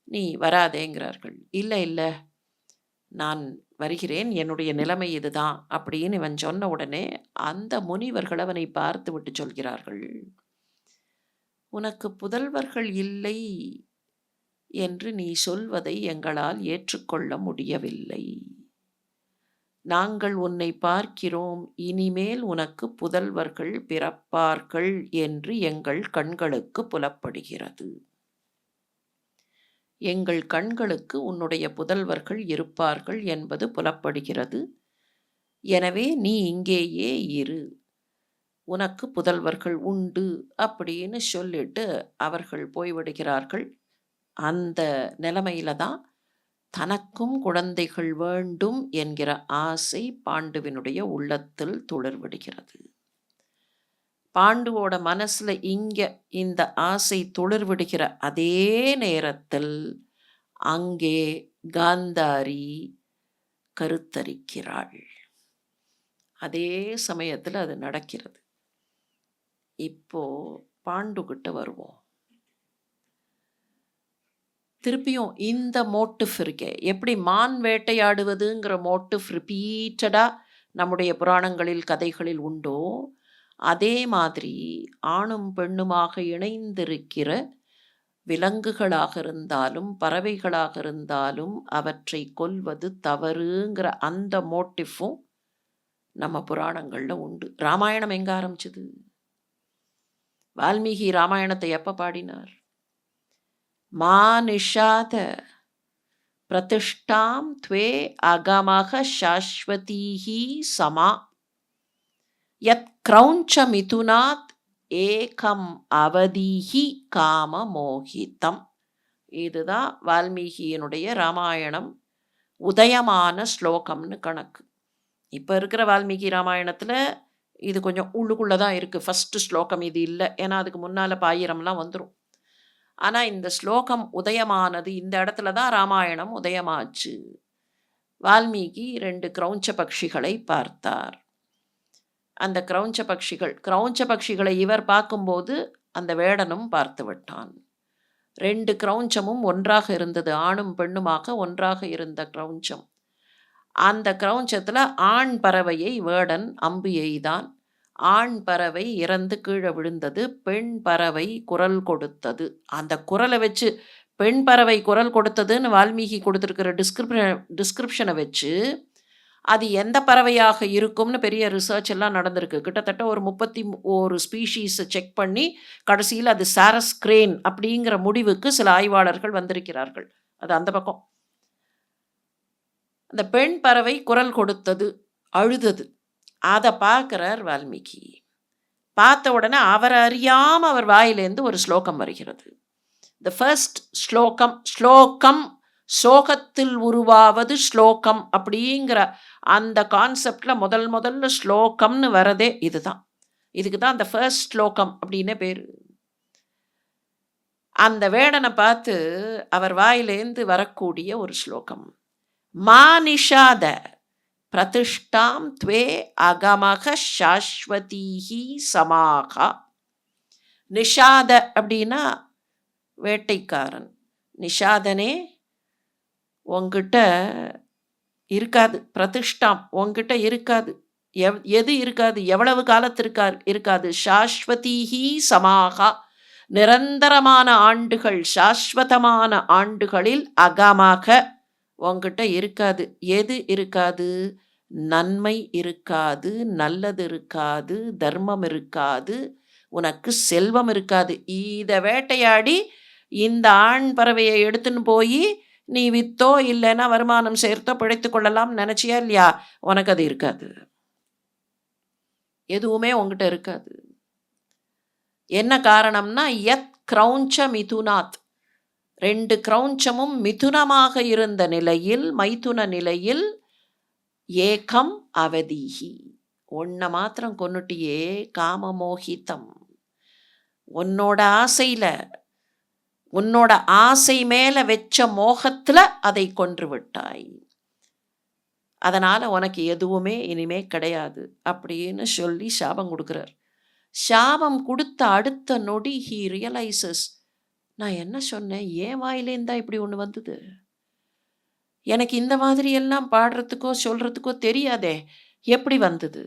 நீ வராதேங்கிறார்கள். இல்லை இல்லை, நான் வருகிறேன். என்னுடைய நிலைமை இதுதான் அப்படின்னு இவன் சொன்ன உடனே அந்த முனிவர்கள் அவனை பார்த்து விட்டு சொல்கிறார்கள், உனக்கு புதல்வர்கள் இல்லை என்று நீ சொல்வதை எங்களால் ஏற்றுக்கொள்ள முடியவில்லை. நாங்கள் உன்னை பார்க்கிறோம். இனிமேல் உனக்கு புதல்வர்கள் பிறப்பார்கள் என்று எங்கள் கண்களுக்கு புலப்படுகிறது. எங்கள் கண்களுக்கு உன்னுடைய புதல்வர்கள் இருப்பார்கள் என்பது புலப்படுகிறது. எனவே நீ இங்கேயே இரு, உனக்கு புதல்வர்கள் உண்டு அப்படின்னு சொல்லிட்டு அவர்கள் போய்விடுகிறார்கள். அந்த நிலைமையில தான் தனக்கும் குழந்தைகள் வேண்டும் என்கிற ஆசை பாண்டுவினுடைய உள்ளத்தில் துளிர்விடுகிறது. பாண்டுவோட மனசுல இங்க இந்த ஆசை துளிர்விடுகிற அதே நேரத்தில் அங்கே காந்தாரி கருத்தரிக்கிறாள். அதே சமயத்தில் அது நடக்கிறது. இப்போ பாண்டுகிட்ட வருவோம். திருப்பியும் இந்த மோட்டிவ் இருக்கே, எப்படி மான் வேட்டையாடுவதுங்கிற மோட்டிவ் ரிப்பீட்டடாக நம்முடைய புராணங்களில் கதைகளில் உண்டோ, அதே மாதிரி ஆணும் பெண்ணுமாக இணைந்திருக்கிற விலங்குகளாக இருந்தாலும் பறவைகளாக இருந்தாலும் அவற்றை கொல்வது தவறுங்கிற அந்த மோட்டிவும் நம்ம புராணங்கள்ல உண்டு. ராமாயணம் எங்க ஆரம்பிச்சது? வால்மீகி ராமாயணத்தை எப்ப பாடினார்? மா நிஷாத பிரதிஷ்டாம் த்வே அகமக சாஸ்வதீஹி சமா யத் கிரௌஞ்ச மிதுனாத் ஏகம் அவதீஹி காம மோகிதம். இதுதான் வால்மீகியினுடைய ராமாயணம் உதயமான ஸ்லோகம்னு கணக்கு. இப்போ இருக்கிற வால்மீகி ராமாயணத்தில் இது கொஞ்சம் உள்ளுக்குள்ளே தான் இருக்குது. ஃபஸ்ட்டு ஸ்லோகம் இது இல்லை, ஏன்னா அதுக்கு முன்னால் பாயிரம்லாம் வந்துடும். ஆனால் இந்த ஸ்லோகம் உதயமானது இந்த இடத்துல தான் ராமாயணம் உதயமாச்சு. வால்மீகி 2 கிரௌஞ்ச பட்சிகளை பார்த்தார். அந்த கிரௌஞ்ச பட்சிகளை இவர் பார்க்கும்போது அந்த வேடனும் பார்த்து விட்டான். 2 கிரௌஞ்சமும் ஒன்றாக இருந்தது. ஆணும் பெண்ணுமாக ஒன்றாக இருந்த கிரௌஞ்சம். அந்த கிரௌஞ்சத்தில் ஆண் பறவையை வேடன் அம்பு எய்தான். ஆண் பறவை இறந்து கீழே விழுந்தது. பெண் பறவை குரல் கொடுத்தது. அந்த குரலை வச்சு, பெண் பறவை குரல் கொடுத்ததுன்னு வால்மீகி கொடுத்துருக்கிற டிஸ்கிரிப்ஷனை வச்சு அது எந்த பறவையாக இருக்கும்னு பெரிய ரிசர்ச் எல்லாம் நடந்திருக்கு. கிட்டத்தட்ட ஒரு 31 ஸ்பீஷீஸை செக் பண்ணி கடைசியில் அது சாரஸ் கிரேன் அப்படிங்கிற முடிவுக்கு சில ஆய்வாளர்கள் வந்திருக்கிறார்கள். அது அந்த பக்கம். அந்த பெண் பறவை குரல் கொடுத்தது, அழுதது. அதை பார்க்குறார் வால்மீகி. பார்த்த உடனே அவர் அறியாமல் அவர் வாயிலேருந்து ஒரு ஸ்லோகம் வருகிறது. த ஃபர்ஸ்ட் ஸ்லோகம் சோகத்தில் உருவாவது ஸ்லோகம் அப்படிங்கிற அந்த கான்செப்டில் முதல்ல ஸ்லோகம்னு வரதே இதுதான். இதுக்கு தான் அந்த ஃபர்ஸ்ட் ஸ்லோகம் அப்படின்னே பேர். அந்த வேடனை பார்த்து அவர் வாயிலேந்து வரக்கூடிய ஒரு ஸ்லோகம். மா நிஷாத பிரதிஷ்டாம் த்வே அகமக சாஸ்வதீஹி சமாகா. நிஷாத அப்படின்னா வேட்டைக்காரன். நிஷாதனே உங்ககிட்ட இருக்காது. பிரதிஷ்டாம் உங்ககிட்ட இருக்காது. எது இருக்காது? எவ்வளவு காலத்திற்கு இருக்காது? சாஸ்வதீஹி சமாகா நிரந்தரமான ஆண்டுகள், சாஸ்வதமான ஆண்டுகளில் அகமாக உங்ககிட்ட இருக்காது. எது இருக்காது? நன்மை இருக்காது, நல்லது இருக்காது, தர்மம் இருக்காது, உனக்கு செல்வம் இருக்காது. இதை வேட்டையாடி இந்த ஆண் பறவையை எடுத்துன்னு போய் நீ வித்தோ இல்லைன்னா வருமானம் சேர்த்தோ பிழைத்து கொள்ளலாம் நினைச்சியா இல்லையா? உனக்கு அது இருக்காது. எதுவுமே உங்ககிட்ட இருக்காது. என்ன காரணம்னா யத் கிரௌஞ்ச மிதுனாத், 2 கிரௌஞ்சமும் மிதுனமாக இருந்த நிலையில், மைதுன நிலையில், ஏகம் அவதீஹி ஒன்ன மாத்திரம் கொன்னுட்டியே, காமமோகிதம் உன்னோட ஆசையில, உன்னோட ஆசை மேல வச்ச மோகத்துல அதை கொன்று விட்டாய். அதனால உனக்கு எதுவுமே இனிமே கிடையாது அப்படின்னு சொல்லி சாபம் கொடுக்குறார். சாபம் கொடுத்த அடுத்த நொடி ஹீ ரியலைசஸ், நான் என்ன சொன்னேன்? ஏன் வாயிலேருந்தா இப்படி ஒன்று வந்தது? எனக்கு இந்த மாதிரி எல்லாம் பாடுறதுக்கோ சொல்றதுக்கோ தெரியாதே, எப்படி வந்தது?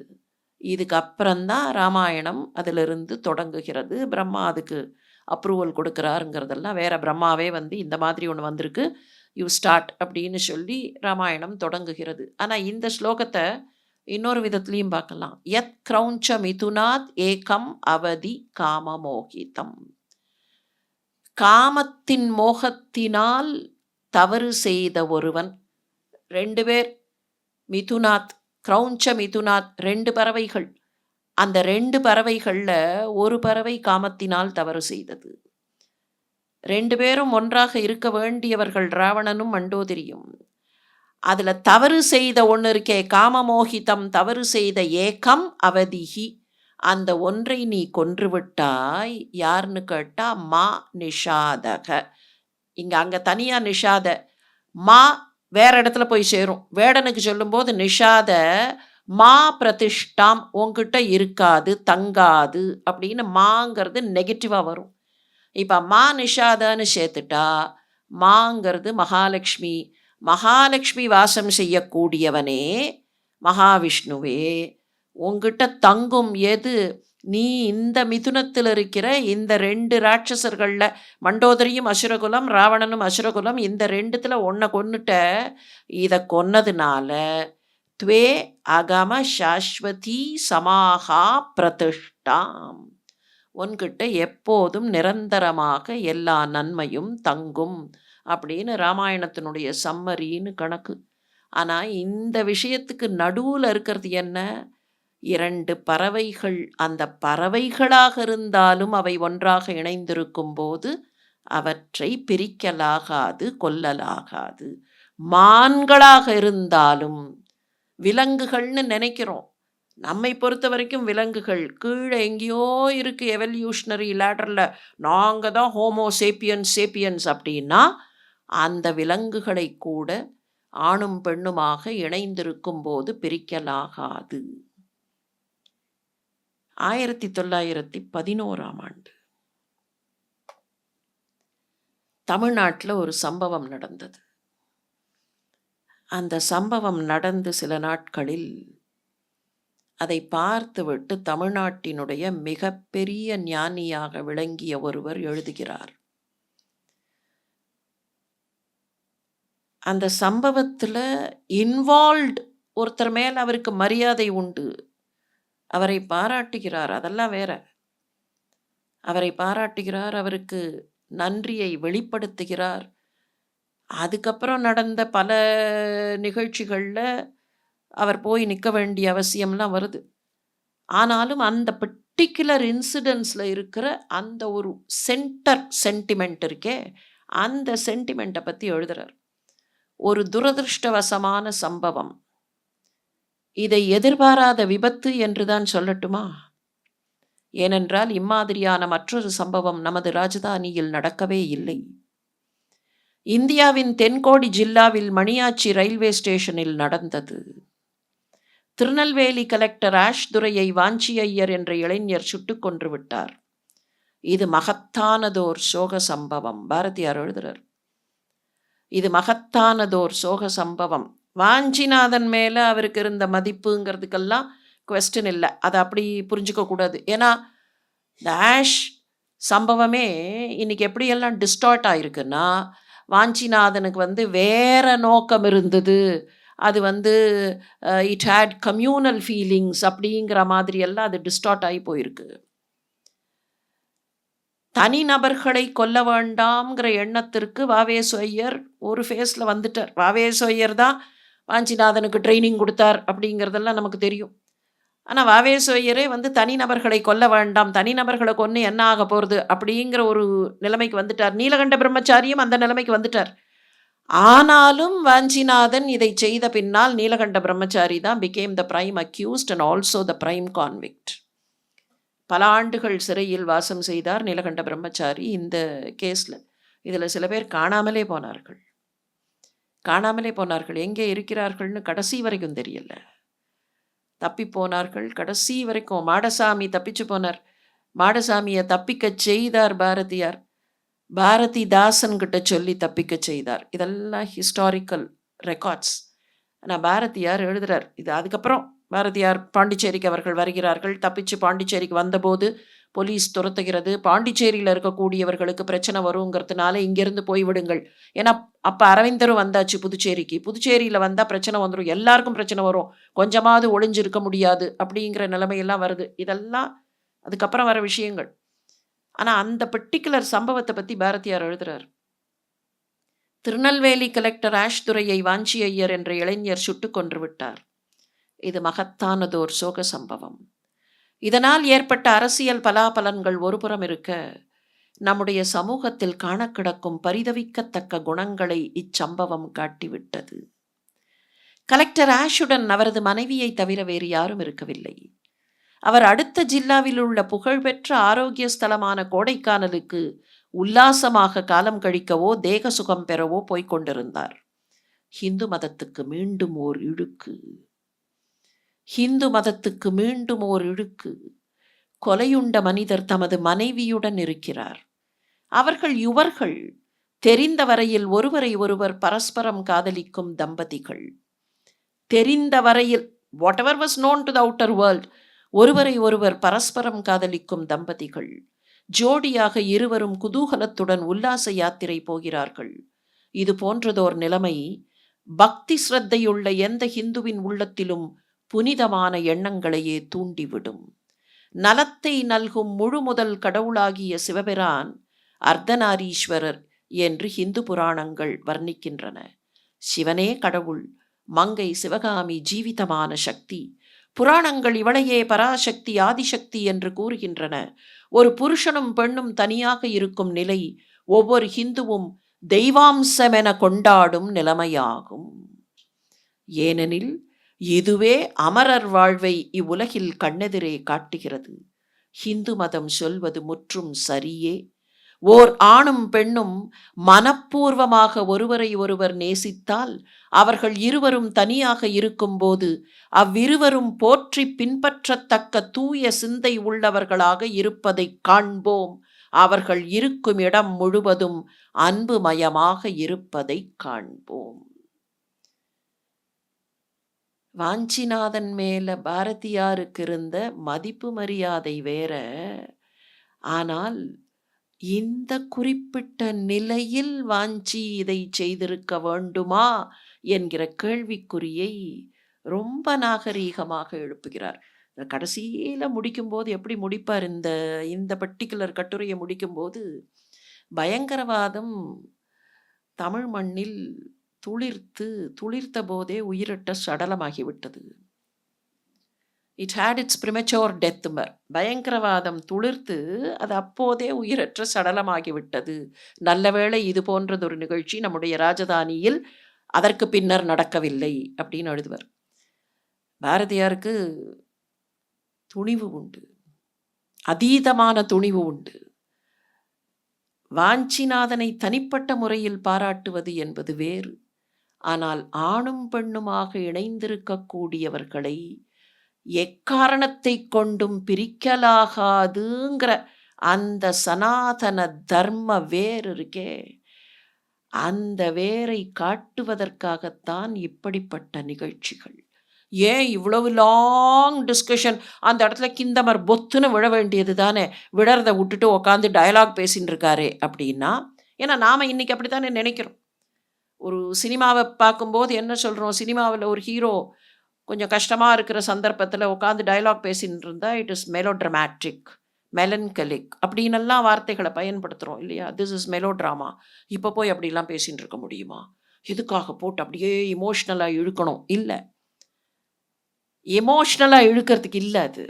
இதுக்கு அப்புறம்தான் ராமாயணம் அதிலிருந்து தொடங்குகிறது. பிரம்மா அதுக்கு அப்ரூவல் கொடுக்குறாருங்கிறதெல்லாம் வேற. பிரம்மாவே வந்து இந்த மாதிரி ஒன்று வந்திருக்கு, யூ ஸ்டார்ட் அப்படின்னு சொல்லி ராமாயணம் தொடங்குகிறது. ஆனால் இந்த ஸ்லோகத்தை இன்னொரு விதத்துலையும் பார்க்கலாம். யத் கிரௌஞ்ச மிதுனாத் ஏகம் அவதி காமமோகிதம். காமத்தின் மோகத்தினால் தவறு செய்த ஒருவன். 2 பேர் மிதுனாத், கிரௌஞ்ச மிதுனாத், 2 பறவைகள். அந்த 2 பறவைகளில் ஒரு பறவை காமத்தினால் தவறு செய்தது. 2 பேரும் ஒன்றாக இருக்க வேண்டியவர்கள், ராவணனும் மண்டோதரியும். அதில் தவறு செய்த ஒன்று இருக்கே, காமமோகிதம், தவறு செய்த ஏகம் அவதிஹி, அந்த ஒன்றை நீ கொன்று விட்டாய். யாருன்னு கேட்டா மா நிஷாதக. அங்கே தனியாக நிஷாத, மா வேற இடத்துல போய் சேரும். வேடனுக்கு சொல்லும்போது நிஷாத மா பிரதிஷ்டாம் உங்ககிட்ட இருக்காது, தங்காது அப்படின்னு மாங்கிறது நெகட்டிவாக வரும். இப்போ மா நிஷாதன்னு சேர்த்துட்டா மாங்கிறது மகாலட்சுமி. மகாலட்சுமி வாசம் செய்யக்கூடியவனே மகாவிஷ்ணுவே, உங்ககிட்ட தங்கும் எது? நீ இந்த மிதுனத்தில் இருக்கிற இந்த 2 ராட்சசர்களில், மண்டோதரியும் அசுரகுலம், ராவணனும் அசுரகுலம், இந்த 2த்துல ஒன்றை கொன்னுட்ட. இதை கொன்னதுனால துவே அகம சாஸ்வதி சமாகா பிரதிஷ்டாம். உன்கிட்ட எப்போதும் நிரந்தரமாக எல்லா நன்மையும் தங்கும் அப்படின்னு ராமாயணத்தினுடைய சம்மரின்னு கணக்கு. ஆனால் இந்த விஷயத்துக்கு நடுவில் இருக்கிறது என்ன? 2 பறவைகள். அந்த பறவைகளாக இருந்தாலும் அவை ஒன்றாக இணைந்திருக்கும் போது அவற்றை பிரிக்கலாகாது, கொல்லலாகாது. மான்களாக இருந்தாலும் விலங்குகள்னு நினைக்கிறோம். நம்மை பொறுத்த வரைக்கும் விலங்குகள் கீழே எங்கேயோ இருக்கு எவல்யூஷனரி லேடரில். நாங்கள் தான் ஹோமோ சேப்பியன்ஸ் அப்படின்னா அந்த விலங்குகளை கூட ஆணும் பெண்ணுமாக இணைந்திருக்கும் போது பிரிக்கலாகாது. 1911ஆம் ஆண்டு தமிழ்நாட்டில் ஒரு சம்பவம் நடந்தது. அந்த சம்பவம் நடந்து சில நாட்களில் அதை பார்த்துவிட்டு தமிழ்நாட்டினுடைய மிகப்பெரிய ஞானியாக விளங்கிய ஒருவர் எழுதுகிறார். அந்த சம்பவத்தில் இன்வால்வ்டு ஒருத்தர் மேல் அவருக்கு மரியாதை உண்டு, அவரை பாராட்டுகிறார், அதெல்லாம் வேற. அவரை பாராட்டுகிறார், அவருக்கு நன்றியை வெளிப்படுத்துகிறார். அதுக்கப்புறம் நடந்த பல நிகழ்ச்சிகளில் அவர் போய் நிற்க வேண்டிய அவசியம்லாம் வருது. ஆனாலும் அந்த பர்டிகுலர் இன்சிடென்ட்ஸில் இருக்கிற அந்த ஒரு சென்டிமெண்ட் இருக்கே, அந்த சென்டிமெண்ட்டை பற்றி எழுதுகிறார். ஒரு துரதிருஷ்டவசமான சம்பவம். இதை எதிர்பாராத விபத்து என்று தான் சொல்லட்டுமா? ஏனென்றால் இம்மாதிரியான மற்றொரு சம்பவம் நமது ராஜதானியில் நடக்கவே இல்லை. இந்தியாவின் தென்கோடி ஜில்லாவில் மணியாச்சி ரயில்வே ஸ்டேஷனில் நடந்தது. திருநெல்வேலி கலெக்டர் ஆஷ் துரையை வாஞ்சி ஐயர் என்ற இளைஞர் சுட்டுக் கொன்று விட்டார். இது மகத்தானதோர் சோக சம்பவம். பாரதியார் எழுதுகிறார், இது மகத்தானதோர் சோக சம்பவம். வாஞ்சிநாதன் மேலே அவருக்கு இருந்த மதிப்புங்கிறதுக்கெல்லாம் குவெஸ்டின் இல்லை, அதை அப்படி புரிஞ்சுக்க கூடாது. ஏன்னா இந்த ஆஷ் சம்பவமே இன்னைக்கு எப்படியெல்லாம் டிஸ்டார்ட் ஆகிருக்குன்னா, வாஞ்சிநாதனுக்கு வேற நோக்கம் இருந்தது, அது இட் ஹேட் கம்யூனல் ஃபீலிங்ஸ் அப்படிங்கிற மாதிரியெல்லாம் அது டிஸ்டார்ட் ஆகி போயிருக்கு. தனிநபர்களை கொல்ல வேண்டாம்ங்கிற எண்ணத்திற்கு வாவேசு ஐயர் ஒரு ஃபேஸில் வந்துட்டார். வாவேசு ஐயர் தான் வாஞ்சிநாதனுக்கு ட்ரைனிங் கொடுத்தார் அப்படிங்கிறதெல்லாம் நமக்கு தெரியும். ஆனால் வாவேசு ஐயரே தனிநபர்களை கொல்ல வேண்டாம், தனிநபர்களை கொன்று என்ன ஆக போகிறது அப்படிங்கிற ஒரு நிலைமைக்கு வந்துட்டார். நீலகண்ட பிரம்மச்சாரியும் அந்த நிலைமைக்கு வந்துட்டார். ஆனாலும் வாஞ்சிநாதன் இதை செய்த பின்னால் நீலகண்ட பிரம்மச்சாரி தான் became the prime accused and also the prime convict. பல ஆண்டுகள் சிறையில் வாசம் செய்தார் நீலகண்ட பிரம்மச்சாரி இந்த கேஸில். இதில் சில பேர் காணாமலே போனார்கள். எங்கே இருக்கிறார்கள்னு கடைசி வரைக்கும் தெரியல. தப்பி போனார்கள் கடைசி வரைக்கும். மாடசாமி தப்பிச்சு போனார். மாடசாமியை தப்பிக்க செய்தார் பாரதியார். பாரதிதாசன்கிட்ட சொல்லி தப்பிக்க செய்தார். இதெல்லாம் ஹிஸ்டாரிக்கல் ரெக்கார்ட்ஸ். ஆனால் பாரதியார் எழுதுகிறார் இது. அதுக்கப்புறம் பாரதியார் பாண்டிச்சேரிக்கு அவர்கள் வருகிறார்கள். தப்பிச்சு பாண்டிச்சேரிக்கு வந்தபோது போலீஸ் துரத்துகிறது. பாண்டிச்சேரியில் இருக்கக்கூடியவர்களுக்கு பிரச்சனை வருங்கிறதுனால இங்கேருந்து போய்விடுங்கள். ஏன்னா அப்போ அரவிந்தரும் வந்தாச்சு புதுச்சேரிக்கு. புதுச்சேரியில் வந்தால் பிரச்சனை வந்துடும், எல்லாருக்கும் பிரச்சனை வரும், கொஞ்சமாவது ஒளிஞ்சிருக்க முடியாது அப்படிங்கிற நிலைமையெல்லாம் வருது. இதெல்லாம் அதுக்கப்புறம் வர விஷயங்கள். ஆனால் அந்த பர்டிகுலர் சம்பவத்தை பற்றி பாரதியார் எழுதுகிறார். திருநெல்வேலி கலெக்டர் ஆஷ் துரையை வாஞ்சி ஐயர் என்ற இளைஞர் சுட்டு கொன்று விட்டார். இது மகத்தானதோர் சோக சம்பவம். இதனால் ஏற்பட்ட அரசியல் பலாபலன்கள் ஒருபுறம் இருக்க, நம்முடைய சமூகத்தில் காண கிடக்கும் பரிதவிக்கத்தக்க குணங்களை இச்சம்பவம் காட்டிவிட்டது. கலெக்டர் ஆஷுடன் அவரது மனைவியை தவிர வேறு யாரும் இருக்கவில்லை. அவர் அடுத்த ஜில்லாவில் உள்ள புகழ்பெற்ற ஆரோக்கிய ஸ்தலமான கோடைக்கானலுக்கு உல்லாசமாக காலம் கழிக்கவோ தேக சுகம் பெறவோ போய்கொண்டிருந்தார். ஹிந்து மதத்துக்கு மீண்டும் ஓர் இழுக்கு. கொலையுண்ட மனிதர் தமது மனைவியுடன் இருக்கிறார். இவர்கள் தெரிந்த வரையில் ஒருவரை ஒருவர் பரஸ்பரம் காதலிக்கும் தம்பதிகள். தெரிந்த வரையில் whatever was known to the outer world, ஒருவரை ஒருவர் பரஸ்பரம் காதலிக்கும் தம்பதிகள். ஜோடியாக இருவரும் குதூகலத்துடன் உல்லாச யாத்திரை போகிறார்கள். இது போன்றதோர் நிலைமை பக்தி ஸ்ரத்தையுள்ள எந்த ஹிந்துவின் உள்ளத்திலும் புனிதமான எண்ணங்களையே தூண்டிவிடும். நலத்தை நல்கும் முழு முதல் கடவுளாகிய சிவபிரான் அர்த்தநாரீஸ்வரர் என்று ஹிந்து புராணங்கள் வர்ணிக்கின்றன. சிவனே கடவுள், மங்கை சிவகாமி ஜீவிதமான சக்தி. புராணங்கள் இவளையே பராசக்தி ஆதிசக்தி என்று கூறுகின்றன. ஒரு புருஷனும் பெண்ணும் தனியாக இருக்கும் நிலை ஒவ்வொரு ஹிந்துவும் தெய்வாம்சமென கொண்டாடும் நிலைமையாகும். ஏனெனில் இதுவே அமரர் வாழ்வை இவ்வுலகில் கண்ணெதிரே காட்டுகிறது. ஹிந்து மதம் சொல்வது முற்றும் சரியே. ஓர் ஆணும் பெண்ணும் மனப்பூர்வமாக ஒருவரை ஒருவர் நேசித்தால் அவர்கள் இருவரும் தனியாக இருக்கும்போது அவ்விருவரும் போற்றி பின்பற்றத்தக்க தூய சிந்தை உள்ளவர்களாக இருப்பதை காண்போம். அவர்கள் இருக்கும் இடம் முழுவதும் அன்புமயமாக இருப்பதை காண்போம். வாஞ்சிநாதன் மேல பாரதியாருக்கு இருந்த மதிப்பு மரியாதை வேற. ஆனால் இந்த குறிப்பிட்ட நிலையில் வாஞ்சி இதை செய்திருக்க வேண்டுமா என்கிற கேள்விக்குறியை ரொம்ப நாகரீகமாக எழுப்புகிறார். கடைசியில முடிக்கும்போது எப்படி முடிப்பார்? இந்த பர்டிகுலர் கட்டுரையை முடிக்கும்போது, பயங்கரவாதம் தமிழ் மண்ணில் துளிர்த்த போதே உயிரற்ற சடலமாகிவிட்டது. இட் ஹேட் இட்ஸ் ப்ரிமெச்சோர் டெத்துமர். பயங்கரவாதம் துளிர்த்து அது அப்போதே உயிரற்ற சடலமாகிவிட்டது. நல்ல வேளை இது போன்றதொரு நிகழ்ச்சி நம்முடைய ராஜதானியில் அதற்கு பின்னர் நடக்கவில்லை அப்படின்னு எழுதுவர். பாரதியாருக்கு துணிவு உண்டு, அதீதமான துணிவு உண்டு. வாஞ்சிநாதனை தனிப்பட்ட முறையில் பாராட்டுவது என்பது வேறு. ஆனால் ஆணும் பெண்ணுமாக இணைந்திருக்கக்கூடியவர்களை எக்காரணத்தை கொண்டும் பிரிக்கலாகாதுங்கிற அந்த சனாதன தர்ம வேர் இருக்கே, அந்த வேரை காட்டுவதற்காகத்தான் இப்படிப்பட்ட நிகழ்ச்சிகள். ஏன் இவ்வளவு லாங் டிஸ்கஷன்? அந்த இடத்துல கிந்தமர் பொத்துன்னு விழ வேண்டியது தானே, விழறதை விட்டுட்டு உட்காந்து டயலாக் பேசின்னு இருக்காரு அப்படின்னா. ஏன்னா நாம் இன்னைக்கு அப்படி தானே நினைக்கிறோம். ஒரு சினிமாவை பார்க்கும்போது என்ன சொல்கிறோம்? சினிமாவில் ஒரு ஹீரோ கொஞ்சம் கஷ்டமாக இருக்கிற சந்தர்ப்பத்தில் உட்காந்து டயலாக் பேசின்னு இருந்தால் இட் இஸ் மெலோட்ரமேட்டிக், மெலன்கலிக் அப்படின்னெல்லாம் வார்த்தைகளை பயன்படுத்துகிறோம் இல்லையா? This is mellow drama. இப்போ போய் அப்படிலாம் பேசின்னு இருக்க முடியுமா? எதுக்காக போட்டு அப்படியே இமோஷ்னலாக இழுக்கணும்? இல்லை, எமோஷ்னலாக இழுக்கிறதுக்கு இல்லை. அது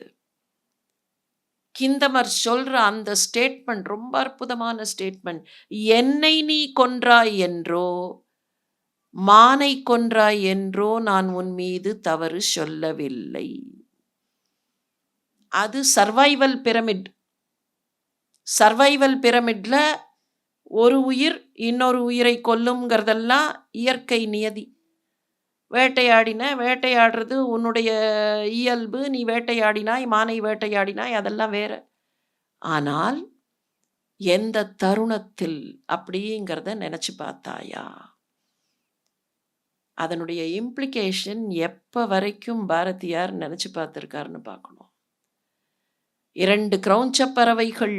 கிந்தமர் சொல்கிற அந்த ஸ்டேட்மெண்ட் ரொம்ப அற்புதமான ஸ்டேட்மெண்ட். என்னை நீ கொன்றாய் என்றோ மானை கொன்றாய் என்றோ நான் உன் மீது தவறு சொல்லவில்லை. அது சர்வைவல் பிரமிட். சர்வைவல் பிரமிட்ல ஒரு உயிர் இன்னொரு உயிரை கொல்லுங்கிறதெல்லாம் இயற்கை நியதி. வேட்டையாடுறது உன்னுடைய இயல்பு. நீ வேட்டையாடினாய், மானை வேட்டையாடினாய், அதெல்லாம் வேற. ஆனால் எந்த தருணத்தில் அப்படிங்கிறத நினச்சி பார்த்தாயா? அதனுடைய இம்ப்ளிகேஷன் எப்போ வரைக்கும் பாரதியார் நினச்சி பார்த்துருக்காருன்னு பார்க்கணும். 2 கிரௌஞ்ச பறவைகள்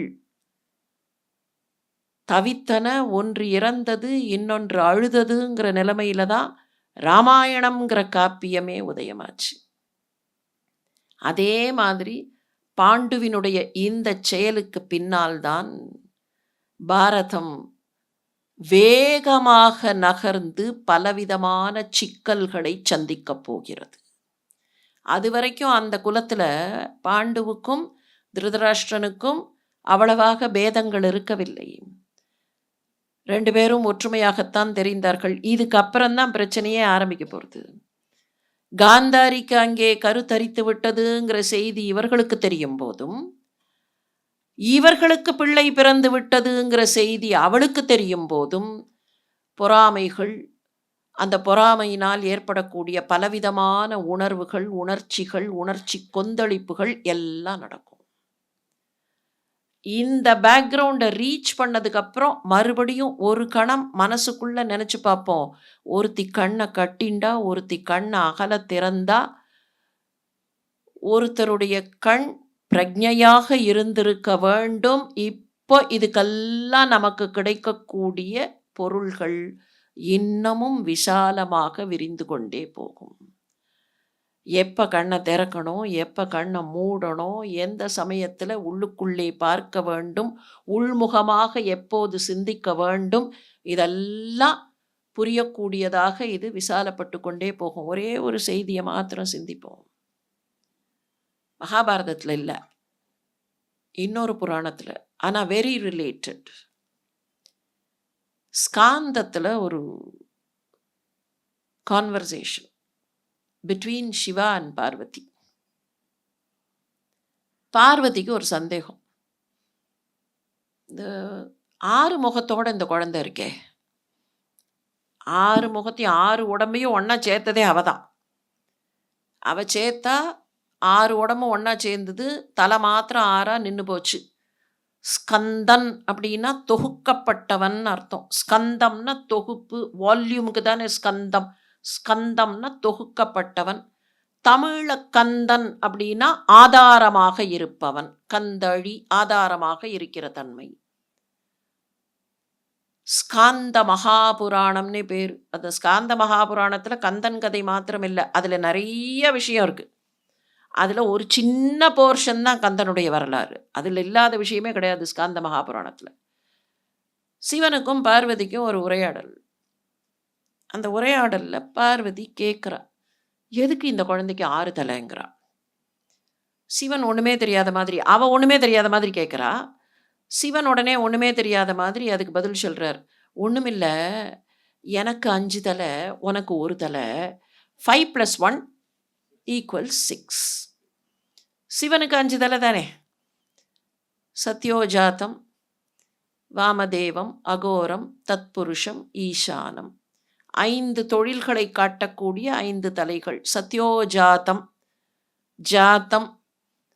தவித்தன, ஒன்று இறந்தது இன்னொன்று அழுததுங்கிற நிலைமையில தான் ராமாயணம்ங்கிற காப்பியமே உதயமாச்சு. அதே மாதிரி பாண்டுவினுடைய இந்த செயலுக்கு பின்னால் தான் பாரதம் வேகமாக நகர்ந்து பலவிதமான சிக்கல்களை சந்திக்கப் போகிறது. அது வரைக்கும் அந்த குலத்தில் பாண்டுவுக்கும் திருதராஷ்டிரனுக்கும் அவ்வளவாக பேதங்கள் இருக்கவில்லை. 2 பேரும் ஒற்றுமையாகத்தான் தெரிந்தார்கள். இதுக்கப்புறம்தான் பிரச்சனையே ஆரம்பிக்க போகிறது. காந்தாரிக்கு அங்கே கருத்தரித்து விட்டதுங்கிற செய்தி இவர்களுக்கு தெரியும் போதும், இவர்களுக்கு பிள்ளை பிறந்து விட்டதுங்கிற செய்தி அவளுக்கு தெரியும் போதும், பொறாமைகள், அந்த பொறாமையினால் ஏற்படக்கூடிய பலவிதமான உணர்வுகள், உணர்ச்சிகள், உணர்ச்சி கொந்தளிப்புகள் எல்லாம் நடக்கும். இந்த பேக்ரவுண்டை ரீச் பண்ணதுக்கப்புறம் மறுபடியும் ஒரு கணம் மனசுக்குள்ளே நினச்சி பார்ப்போம். ஒருத்தி கண்ணை கட்டிண்டா, ஒருத்தி கண்ணை அகல திறந்தா, ஒருத்தருடைய கண் பிரஜையாக இருந்திருக்க வேண்டும். இப்போ இதுக்கெல்லாம் நமக்கு கிடைக்கக்கூடிய பொருள்கள், இன்னமும் விசாலமாக விரிந்து கொண்டே போகும். எப்போ கண்ணை திறக்கணும், எப்போ கண்ணை மூடணும், எந்த சமயத்தில் உள்ளுக்குள்ளே பார்க்க வேண்டும், உள்முகமாக எப்போது சிந்திக்க வேண்டும், இதெல்லாம் புரியக்கூடியதாக இது விசாலப்பட்டு கொண்டே போகும். ஒரே ஒரு செய்தியை மாத்திரம் சிந்திப்போம். மகாபாரதத்தில் இல்லை, இன்னொரு புராணத்தில், ஆனால் வெரி ரிலேட்டட். ஸ்காந்தத்தில் ஒரு conversation between Shiva and Parvati. பார்வதிக்கு ஒரு சந்தேகம், இந்த 6 முகத்தோட இந்த குழந்தை இருக்கே, 6 முகத்தையும் 6 உடம்பையும் ஒன்றா சேர்த்ததே அவ தான். அவள் சேர்த்தா 6 உடம்பும் ஒன்றா சேர்ந்தது, தலை மாத்திரம் 6ஆ நின்று போச்சு. ஸ்கந்தன் அப்படின்னா தொகுக்கப்பட்டவன் அர்த்தம். ஸ்கந்தம்னா தொகுப்பு, வால்யூமுக்கு தானே ஸ்கந்தம். ஸ்கந்தம்னா தொகுக்கப்பட்டவன். தமிழ கந்தன் அப்படின்னா ஆதாரமாக இருப்பவன், கந்தழி ஆதாரமாக இருக்கிற தன்மை. ஸ்காந்த மகாபுராணம்னே பேர். அந்த ஸ்காந்த மகாபுராணத்தில் கந்தன் கதை மாத்திரம் இல்லை, அதில் நிறைய விஷயம் இருக்குது. அதில் ஒரு சின்ன போர்ஷன் தான் கந்தனுடைய வரலாறு, அதில் இல்லாத விஷயமே கிடையாது ஸ்காந்த மகாபுராணத்தில். சிவனுக்கும் பார்வதிக்கும் ஒரு உரையாடல். அந்த உரையாடலில் பார்வதி கேட்குறா, எதுக்கு இந்த குழந்தைக்கு 6 தலைங்கிறா. சிவன் ஒன்றுமே தெரியாத மாதிரி, அவள் ஒன்றுமே தெரியாத மாதிரி கேட்குறா. சிவன் உடனே ஒன்றுமே தெரியாத மாதிரி அதுக்கு பதில் சொல்கிறார், ஒன்றுமில்ல, எனக்கு 5 தலை, உனக்கு 1 தலை, 5 + 1 = 6. சிவனுக்கு 5 தலை தானே. சத்யோஜாத்தம், வாமதேவம், அகோரம், தத்புருஷம், ஈசானம். 5 தொழில்களை காட்டக்கூடிய 5 தலைகள். சத்யோஜாத்தம், ஜாத்தம்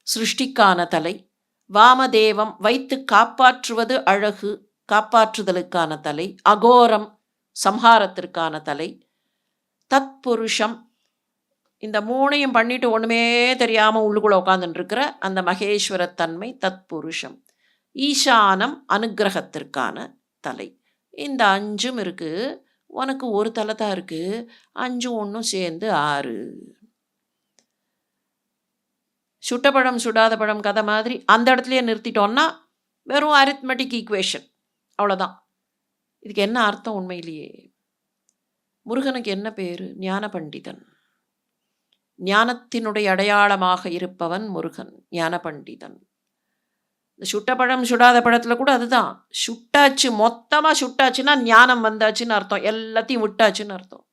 சிருஷ்டிக்கான தலை. வாமதேவம் வைத்து காப்பாற்றுவது அழகு, காப்பாற்றுதலுக்கான தலை. அகோரம் சம்ஹாரத்திற்கான தலை. தத்புருஷம் இந்த 3ஐயும் பண்ணிட்டு ஒன்றுமே தெரியாமல் உள்ளுக்குள்ளே உட்காந்துட்டுருக்கிற அந்த மகேஸ்வரத்தன்மை தத்புருஷம். ஈசானம் அனுக்கிரகத்திற்கான தலை. இந்த 5ம் இருக்குது. உனக்கு 1 தலை தான் இருக்குது, 5ம் ஒன்றும் சேர்ந்து 6. சுட்ட பழம் சுடாத பழம் கதை மாதிரி அந்த இடத்துலையே நிறுத்திட்டோன்னா வெறும் அரித்மெட்டிக் ஈக்குவேஷன், அவ்வளோதான். இதுக்கு என்ன அர்த்தம் உண்மையிலேயே? முருகனுக்கு என்ன பேர்? ஞான பண்டிதன். ஞானத்தினுடைய அடையாளமாக இருப்பவன் முருகன், ஞான பண்டிதன். இந்த சுட்ட பழம் சுடாத பழத்தில் கூட அதுதான். சுட்டாச்சு, மொத்தமாக சுட்டாச்சுன்னா ஞானம் வந்தாச்சுன்னு அர்த்தம், எல்லாத்தையும் விட்டாச்சுன்னு அர்த்தம்.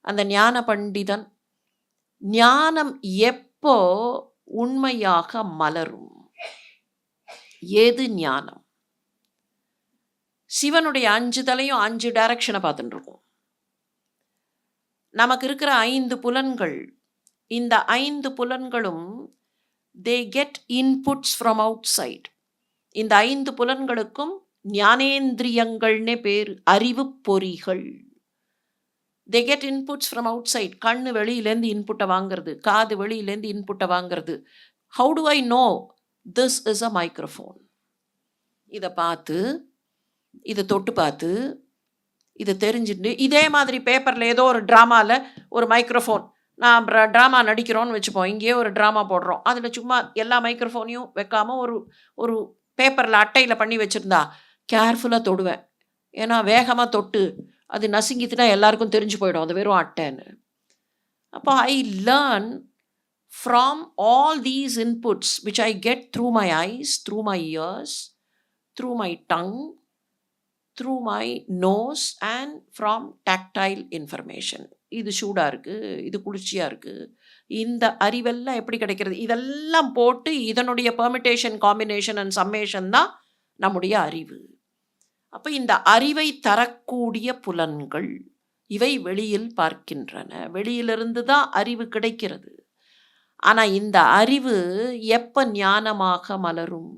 அந்த ஞான பண்டிதன். ஞானம் எப்போ உண்மையாக மலரும்? ஏது ஞானம்? சிவனுடைய 5 தலையும் 5 டைரக்ஷனை பார்த்துட்டு இருக்கோம். நமக்கு இருக்கிற 5 புலன்கள், இந்த 5 புலன்களும் they get inputs from outside. இந்த 5 புலன்களுக்கும் ஞானேந்திரியங்கள்னே பேர், அறிவு பொறிகள். they get inputs from outside. கண்ணு வெளியிலேருந்து இன்புட்டை வாங்கிறது, காது வெளியிலேருந்து இன்புட்டை வாங்கிறது. how do I know this is a microphone? இதை பார்த்து, இதை தொட்டு பார்த்து, இதை தெரிஞ்சுட்டு, இதே மாதிரி பேப்பரில் ஏதோ ஒரு ட்ராமாவில் ஒரு மைக்ரோஃபோன், நான் ட்ராமா நடிக்கிறோன்னு வச்சுப்போம், இங்கேயே ஒரு ட்ராமா போடுறோம், அதில் சும்மா எல்லா மைக்ரோஃபோனையும் வைக்காமல் ஒரு பேப்பரில் அட்டையில் பண்ணி வச்சுருந்தா கேர்ஃபுல்லாக தொடுவேன். ஏன்னா வேகமாக தொட்டு அது நசுங்கிட்டுனா எல்லாருக்கும் தெரிஞ்சு போயிடும் அது வெறும் அட்டைன்னு. அப்போ I learn from all these inputs which I get through my ice, through my years, through my tongue, through my nose and from tactile information. இது சூடாக இருக்குது, இது குளிர்ச்சியாக இருக்குது. இந்த அறிவெல்லாம் எப்படி கிடைக்கிறது? இதெல்லாம் போட்டு இதனுடைய பெர்மிட்டேஷன், காம்பினேஷன் அண்ட் சம்மேஷன் தான் நம்முடைய அறிவு. அப்போ இந்த அறிவை தரக்கூடிய புலன்கள் இவை வெளியில் பார்க்கின்றன. வெளியிலிருந்து தான் அறிவு கிடைக்கிறது. ஆனால் இந்த அறிவு எப்போ ஞானமாக மலரும்?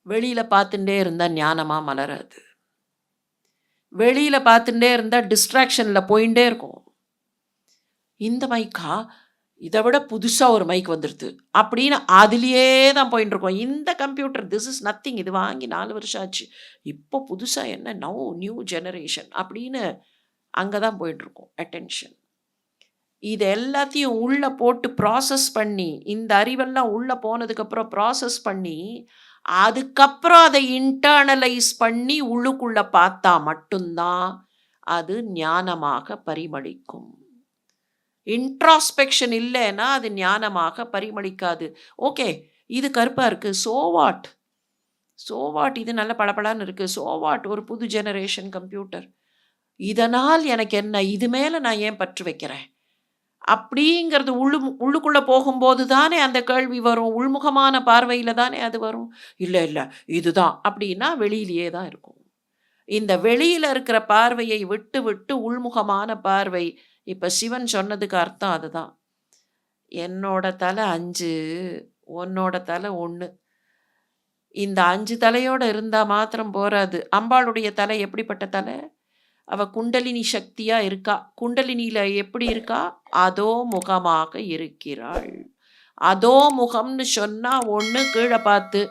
வெளியில் பார்த்துட்டே இருந்தால் ஞானமாக மலராது. வெளியில் பார்த்துட்டே இருந்தால் டிஸ்ட்ராக்ஷனில் போயிட்டே இருக்கும். இந்த மைக்கா, இதை விட புதுசா ஒரு மைக் வந்துருது அப்படின்னு அதுலயே தான் போயிட்டு இருக்கோம். இந்த கம்ப்யூட்டர் திஸ் இஸ் நத்திங். இது வாங்கி 4 வருஷம் ஆச்சு. இப்போ புதுசா என்ன நியூ ஜெனரேஷன் அப்படின்னு அங்க தான் போயிட்டு இருக்கோம் அட்டென்ஷன். இது எல்லாத்தையும் உள்ள போட்டு ப்ராசஸ் பண்ணி, இந்த அறிவெல்லாம் உள்ள போனதுக்கப்புறம் ப்ராசஸ் பண்ணி, அதுக்கப்புறம் அதை இன்டர்னலைஸ் பண்ணி உள்ளுக்குள்ள பார்த்தா மட்டும்தான் அது ஞானமாக பரிமளிக்கும். இன்ட்ராஸ்பெக்ஷன் இல்லைன்னா அது ஞானமாக பரிமளிக்காது. ஓகே, இது கருப்பா இருக்கு. So what? So what? இது நல்ல பளபளன்னு இருக்கு. So what? ஒரு புது ஜெனரேஷன் கம்ப்யூட்டர். இதனால் எனக்கு என்ன? இது மேல நான் ஏன் பற்று வைக்கிறேன்? அப்படிங்கிறது உள்ளுக்குள்ள போகும்போது தானே அந்த கேள்வி வரும். உள்முகமான பார்வையில தானே அது வரும். இல்ல, இல்ல இதுதான் அப்படின்னா வெளியிலேயே தான் இருக்கும். இந்த வெளியில இருக்கிற பார்வையை விட்டு விட்டு உள்முகமான பார்வை. இப்ப சிவன் சொன்னதுக்கு அர்த்தம் அதுதான். என்னோட தலை 5, உன்னோட தலை 1. இந்த 5 தலையோட இருந்தா மாத்திரம் போராது. அம்பாளுடைய தலை எப்படிப்பட்ட தலை? அவ குண்டலினி சக்தியா இருக்கா. குண்டலினியில எப்படி இருக்கா? அதோ முகமாக இருக்கிறாள். அதோ முகம்னு சொன்னா ஒண்ணு கீழே பார்த்து,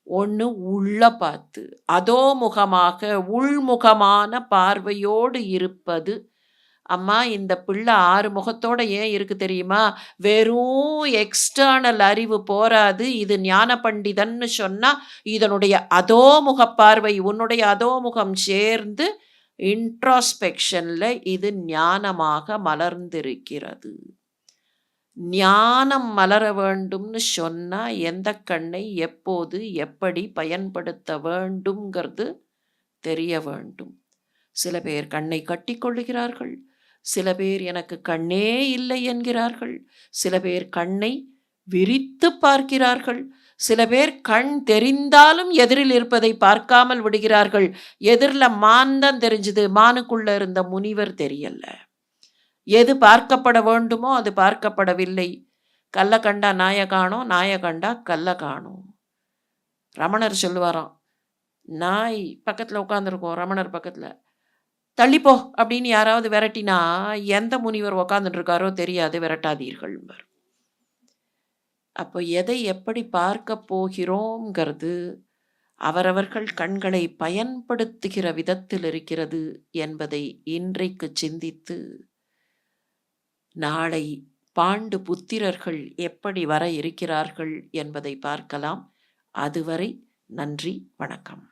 ஒண்ணு உள்ள பார்த்து. அதோ முகமாக உள்முகமான பார்வையோடு இருப்பது. அம்மா இந்த பிள்ளை 6 முகத்தோட ஏன் இருக்கு தெரியுமா? வெறும் எக்ஸ்டர்னல் அறிவு போராது. இது ஞான பண்டிதன்னு சொன்னா இதனுடைய அதோமுக பார்வை உன்னுடைய அதோமுகம் சேர்ந்து இன்ட்ராஸ்பெக்ஷன்ல இது ஞானமாக மலர்ந்திருக்கிறது. ஞானம் மலர வேண்டும்னு சொன்னா எந்த கண்ணை எப்போது எப்படி பயன்படுத்த வேண்டும்ங்கிறது தெரிய வேண்டும். சில பேர் கண்ணை கட்டிக்கொள்ளுகிறார்கள். சில பேர் எனக்கு கண்ணே இல்லை என்கிறார்கள். சில பேர் கண்ணை விரித்து பார்க்கிறார்கள். சில பேர் கண் தெரிந்தாலும் எதிரில் இருப்பதை பார்க்காமல் விடுகிறார்கள். எதிரில் மான் தான் தெரிஞ்சுது, மானுக்குள்ள இருந்த முனிவர் தெரியல. எது பார்க்கப்பட வேண்டுமோ அது பார்க்கப்படவில்லை. கல்ல கண்டா நாய காணோம், நாய கண்டா கல்ல காணோம். ரமணர் சொல்லுவாராம், நாய் பக்கத்தில் உட்காந்துருக்கோம், ரமணர் பக்கத்தில். தள்ளிப்போ அப்படின்னு யாராவது விரட்டினா எந்த முனிவர் உக்காந்துட்டு இருக்காரோ தெரியாது, விரட்டாதீர்கள். அப்போ எதை எப்படி பார்க்க போகிறோங்கிறது அவரவர்கள் கண்களை பயன்படுத்துகிற விதத்தில் இருக்கிறது என்பதை இன்றைக்கு சிந்தித்து நாளை பாண்டு புத்திரர்கள் எப்படி வர இருக்கிறார்கள் என்பதை பார்க்கலாம். அதுவரை நன்றி, வணக்கம்.